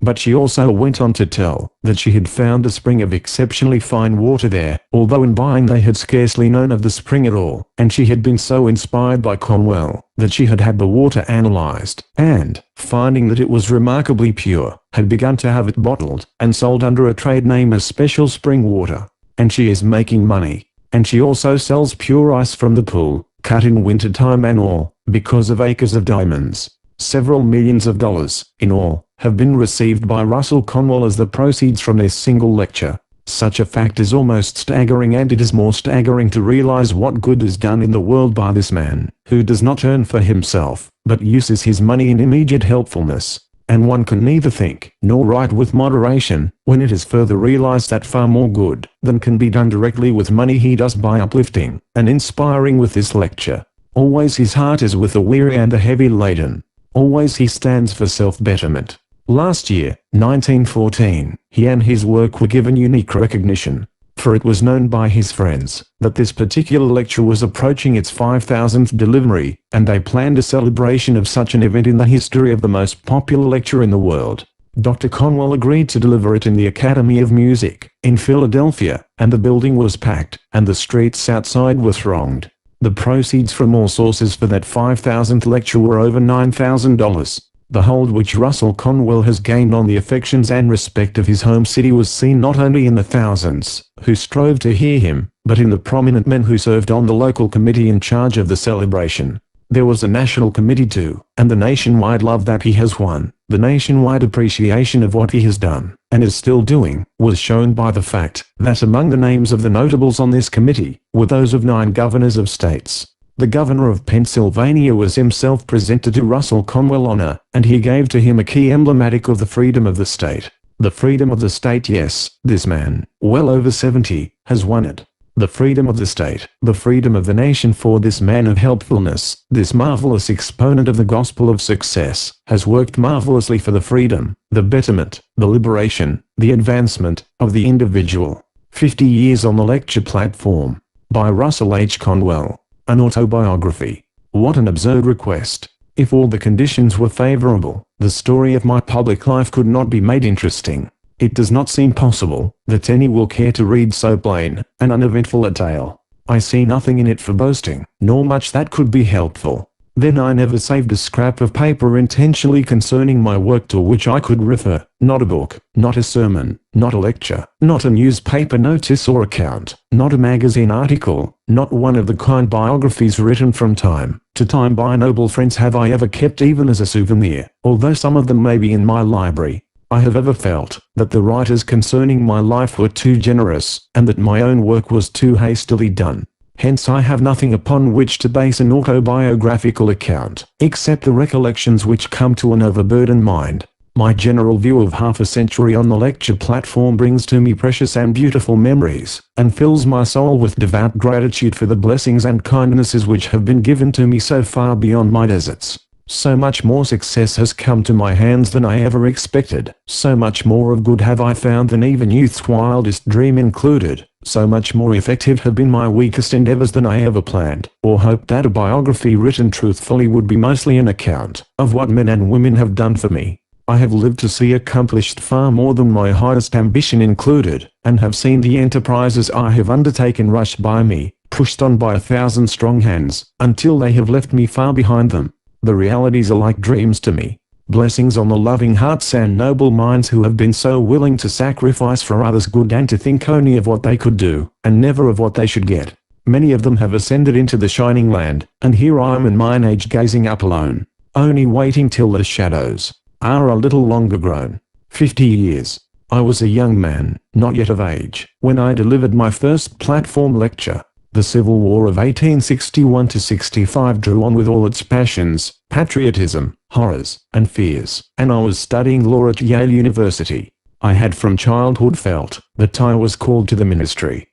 But she also went on to tell that she had found a spring of exceptionally fine water there, although in buying they had scarcely known of the spring at all, and she had been so inspired by Conwell that she had had the water analyzed, and, finding that it was remarkably pure, had begun to have it bottled and sold under a trade name as special spring water. And she is making money. And she also sells pure ice from the pool, cut in winter time and all, because of acres of diamonds. Several millions of dollars, in all, have been received by Russell Conwell as the proceeds from this single lecture. Such a fact is almost staggering, and it is more staggering to realize what good is done in the world by this man, who does not earn for himself, but uses his money in immediate helpfulness. And one can neither think nor write with moderation when it is further realized that far more good than can be done directly with money he does by uplifting and inspiring with this lecture. Always his heart is with the weary and the heavy laden. Always he stands for self-betterment. Last year, 1914, he and his work were given unique recognition, for it was known by his friends that this particular lecture was approaching its 5,000th delivery, and they planned a celebration of such an event in the history of the most popular lecture in the world. Dr. Conwell agreed to deliver it in the Academy of Music, in Philadelphia, and the building was packed, and the streets outside were thronged. The proceeds from all sources for that 5,000th lecture were over $9,000. The hold which Russell Conwell has gained on the affections and respect of his home city was seen not only in the thousands who strove to hear him, but in the prominent men who served on the local committee in charge of the celebration. There was a national committee too, and the nationwide love that he has won, the nationwide appreciation of what he has done, and is still doing, was shown by the fact that among the names of the notables on this committee were those of 9 governors of states. The governor of Pennsylvania was himself presented to Russell Conwell honor, and he gave to him a key emblematic of the freedom of the state. The freedom of the state, yes, this man, well over 70, has won it. The freedom of the state, the freedom of the nation, for this man of helpfulness, this marvelous exponent of the gospel of success, has worked marvelously for the freedom, the betterment, the liberation, the advancement of the individual. 50 years on the lecture platform. By Russell H. Conwell. An autobiography. What an absurd request. If all the conditions were favorable, the story of my public life could not be made interesting. It does not seem possible that any will care to read so plain and uneventful a tale. I see nothing in it for boasting, nor much that could be helpful. Then I never saved a scrap of paper intentionally concerning my work to which I could refer, not a book, not a sermon, not a lecture, not a newspaper notice or account, not a magazine article, not one of the kind biographies written from time to time by noble friends have I ever kept even as a souvenir, although some of them may be in my library. I have ever felt that the writers concerning my life were too generous, and that my own work was too hastily done. Hence I have nothing upon which to base an autobiographical account, except the recollections which come to an overburdened mind. My general view of half a century on the lecture platform brings to me precious and beautiful memories, and fills my soul with devout gratitude for the blessings and kindnesses which have been given to me so far beyond my deserts. So much more success has come to my hands than I ever expected, so much more of good have I found than even youth's wildest dream included, so much more effective have been my weakest endeavors than I ever planned, or hoped that a biography written truthfully would be mostly an account of what men and women have done for me. I have lived to see accomplished far more than my highest ambition included, and have seen the enterprises I have undertaken rushed by me, pushed on by 1,000 strong hands, until they have left me far behind them. The realities are like dreams to me. Blessings on the loving hearts and noble minds who have been so willing to sacrifice for others' good and to think only of what they could do, and never of what they should get. Many of them have ascended into the shining land, and here I am in mine age gazing up alone, only waiting till the shadows are a little longer grown. 50 years. I was a young man, not yet of age, when I delivered my first platform lecture. The Civil War of 1861–65 drew on with all its passions, patriotism, horrors, and fears, and I was studying law at Yale University. I had from childhood felt that I was called to the ministry.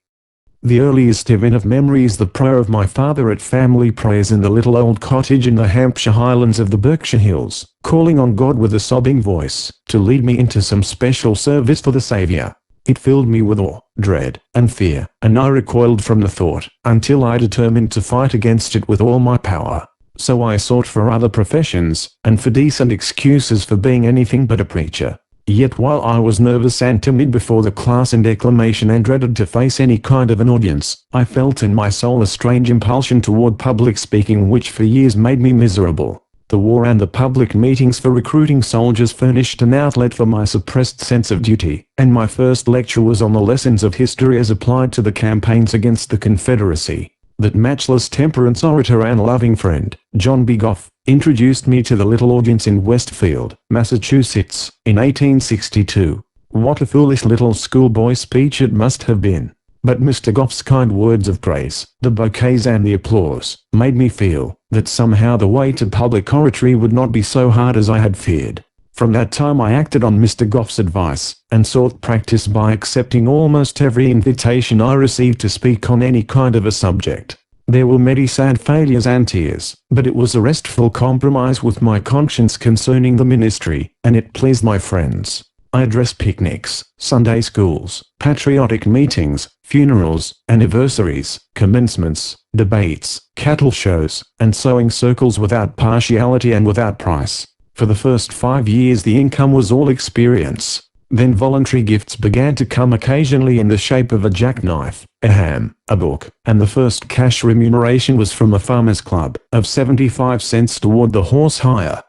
The earliest event of memory is the prayer of my father at family prayers in the little old cottage in the Hampshire Highlands of the Berkshire Hills, calling on God with a sobbing voice to lead me into some special service for the Saviour. It filled me with awe, dread, and fear, and I recoiled from the thought, until I determined to fight against it with all my power. So I sought for other professions, and for decent excuses for being anything but a preacher. Yet while I was nervous and timid before the class in declamation and dreaded to face any kind of an audience, I felt in my soul a strange impulsion toward public speaking which for years made me miserable. The war and the public meetings for recruiting soldiers furnished an outlet for my suppressed sense of duty, and my first lecture was on the lessons of history as applied to the campaigns against the Confederacy. That matchless temperance orator and loving friend, John B. Goff, introduced me to the little audience in Westfield, Massachusetts, in 1862. What a foolish little schoolboy speech it must have been. But Mr. Goff's kind words of praise, the bouquets and the applause, made me feel that somehow the way to public oratory would not be so hard as I had feared. From that time I acted on Mr. Goff's advice, and sought practice by accepting almost every invitation I received to speak on any kind of a subject. There were many sad failures and tears, but it was a restful compromise with my conscience concerning the ministry, and it pleased my friends. I addressed picnics, Sunday schools, patriotic meetings, funerals, anniversaries, commencements, debates, cattle shows, and sewing circles without partiality and without price. For the first 5 years the income was all experience. Then voluntary gifts began to come occasionally in the shape of a jackknife, a ham, a book, and the first cash remuneration was from a farmers' club of 75 cents toward the horse hire.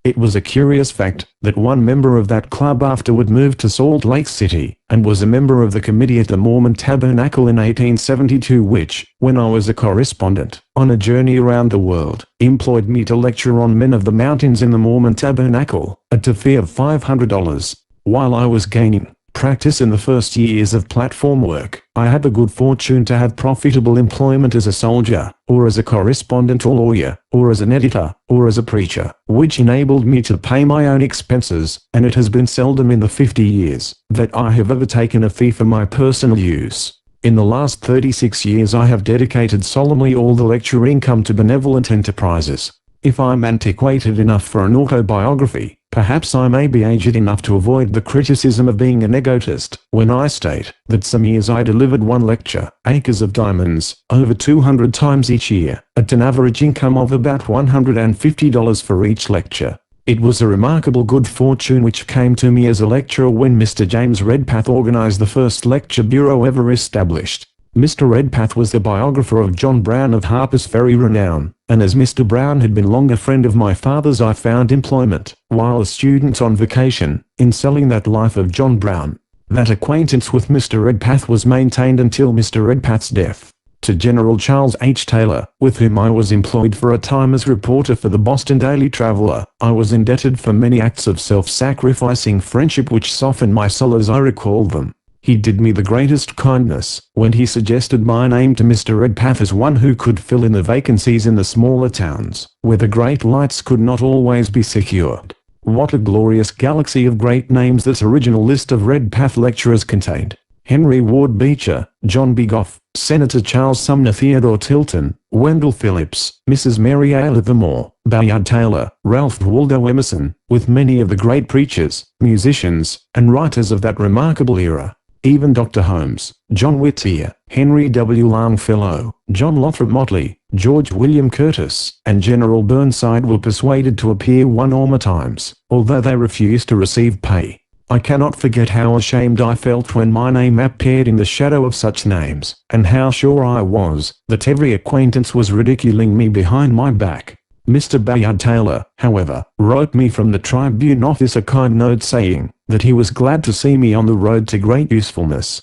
It was a curious fact that one member of that club afterward moved to Salt Lake City, and was a member of the committee at the Mormon Tabernacle in 1872 which, when I was a correspondent, on a journey around the world, employed me to lecture on men of the mountains in the Mormon Tabernacle, at a fee of $500. While I was gaining practice in the first years of platform work, I had the good fortune to have profitable employment as a soldier, or as a correspondent or lawyer, or as an editor, or as a preacher, which enabled me to pay my own expenses, and it has been seldom in the 50 years that I have ever taken a fee for my personal use. In the last 36 years I have dedicated solemnly all the lecture income to benevolent enterprises. If I'm antiquated enough for an autobiography, perhaps I may be aged enough to avoid the criticism of being an egotist when I state that some years I delivered one lecture, Acres of Diamonds, over 200 times each year, at an average income of about $150 for each lecture. It was a remarkable good fortune which came to me as a lecturer when Mr. James Redpath organized the first lecture bureau ever established. Mr. Redpath was the biographer of John Brown of Harper's Ferry renown, and as Mr. Brown had been long a friend of my father's, I found employment, while a student on vacation, in selling that life of John Brown. That acquaintance with Mr. Redpath was maintained until Mr. Redpath's death. To General Charles H. Taylor, with whom I was employed for a time as reporter for the Boston Daily Traveler, I was indebted for many acts of self-sacrificing friendship which softened my soul as I recalled them. He did me the greatest kindness when he suggested my name to Mr. Redpath as one who could fill in the vacancies in the smaller towns, where the great lights could not always be secured. What a glorious galaxy of great names this original list of Redpath lecturers contained! Henry Ward Beecher, John B. Goff, Senator Charles Sumner, Theodore Tilton, Wendell Phillips, Mrs. Mary A. Livermore, Bayard Taylor, Ralph Waldo Emerson, with many of the great preachers, musicians, and writers of that remarkable era. Even Dr. Holmes, John Whittier, Henry W. Longfellow, John Lothrop Motley, George William Curtis, and General Burnside were persuaded to appear 1 or more times, although they refused to receive pay. I cannot forget how ashamed I felt when my name appeared in the shadow of such names, and how sure I was that every acquaintance was ridiculing me behind my back. Mr. Bayard Taylor, however, wrote me from the Tribune office a kind note saying that he was glad to see me on the road to great usefulness.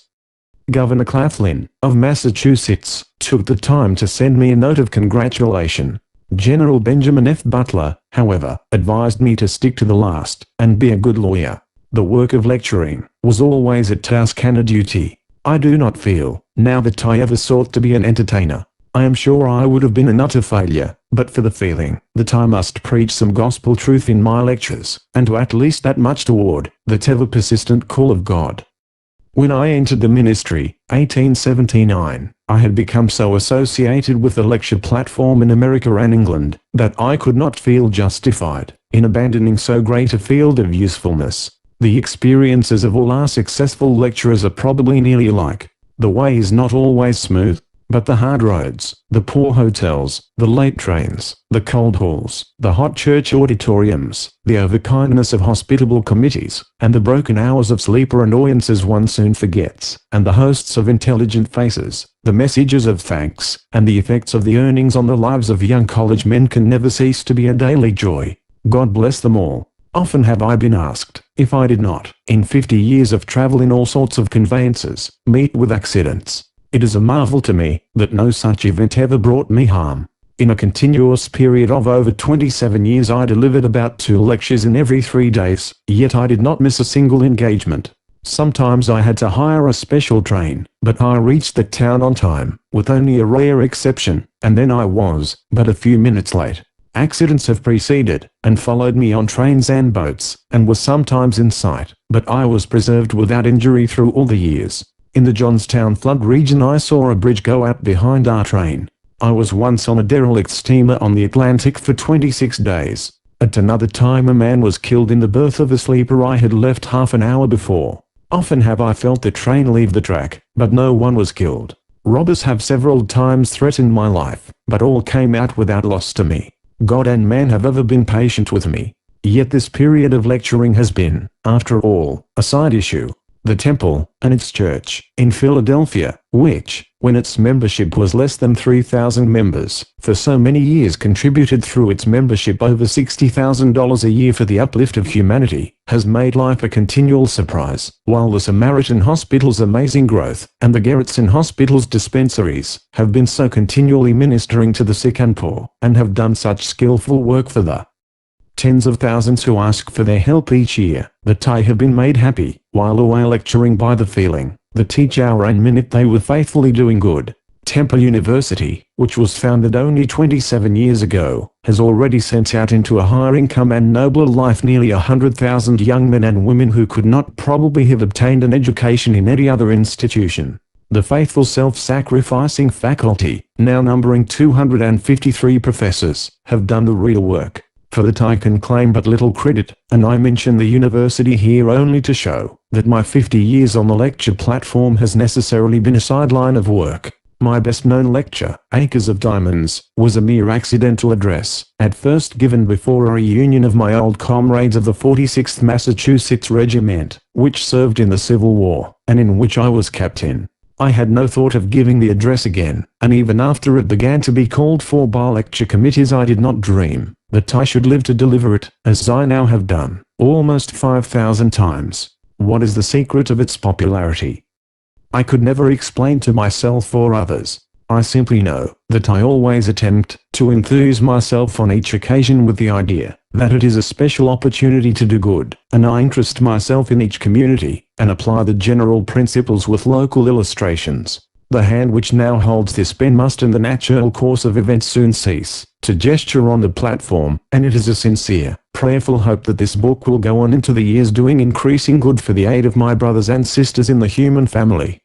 Governor Claflin, of Massachusetts, took the time to send me a note of congratulation. General Benjamin F. Butler, however, advised me to stick to the last, and be a good lawyer. The work of lecturing was always a task and a duty. I do not feel, now that I ever sought to be an entertainer. I am sure I would have been an utter failure, but for the feeling that I must preach some gospel truth in my lectures, and to at least that much toward that ever-persistent call of God. When I entered the ministry, 1879, I had become so associated with the lecture platform in America and England, that I could not feel justified in abandoning so great a field of usefulness. The experiences of all our successful lecturers are probably nearly alike. The way is not always smooth, but the hard roads, the poor hotels, the late trains, the cold halls, the hot church auditoriums, the overkindness of hospitable committees, and the broken hours of sleeper annoyances one soon forgets, and the hosts of intelligent faces, the messages of thanks, and the effects of the earnings on the lives of young college men can never cease to be a daily joy. God bless them all. Often have I been asked if I did not, in 50 years of travel in all sorts of conveyances, meet with accidents. It is a marvel to me that no such event ever brought me harm. In a continuous period of over 27 years I delivered about 2 lectures in every 3 days, yet I did not miss a single engagement. Sometimes I had to hire a special train, but I reached the town on time, with only a rare exception, and then I was but a few minutes late. Accidents have preceded and followed me on trains and boats, and were sometimes in sight, but I was preserved without injury through all the years. In the Johnstown flood region I saw a bridge go out behind our train. I was once on a derelict steamer on the Atlantic for 26 days. At another time a man was killed in the berth of a sleeper I had left half an hour before. Often have I felt the train leave the track, but no one was killed. Robbers have several times threatened my life, but all came out without loss to me. God and man have ever been patient with me. Yet this period of lecturing has been, after all, a side issue. The Temple, and its church, in Philadelphia, which, when its membership was less than 3,000 members, for so many years contributed through its membership over $60,000 a year for the uplift of humanity, has made life a continual surprise, while the Samaritan Hospital's amazing growth, and the Gerritsen Hospital's dispensaries, have been so continually ministering to the sick and poor, and have done such skillful work for the tens of thousands who ask for their help each year, that I have been made happy, while away lecturing by the feeling, that each hour and minute they were faithfully doing good. Temple University, which was founded only 27 years ago, has already sent out into a higher income and nobler life nearly 100,000 young men and women who could not probably have obtained an education in any other institution. The faithful self-sacrificing faculty, now numbering 253 professors, have done the real work. For that I can claim but little credit, and I mention the university here only to show that my 50 years on the lecture platform has necessarily been a sideline of work. My best-known lecture, Acres of Diamonds, was a mere accidental address, at first given before a reunion of my old comrades of the 46th Massachusetts Regiment, which served in the Civil War, and in which I was captain. I had no thought of giving the address again, and even after it began to be called for by lecture committees I did not dream that I should live to deliver it, as I now have done, almost 5,000 times. What is the secret of its popularity? I could never explain to myself or others. I simply know that I always attempt to enthuse myself on each occasion with the idea that it is a special opportunity to do good, and I interest myself in each community, and apply the general principles with local illustrations. The hand which now holds this pen must in the natural course of events soon cease to gesture on the platform, and it is a sincere, prayerful hope that this book will go on into the years doing increasing good for the aid of my brothers and sisters in the human family.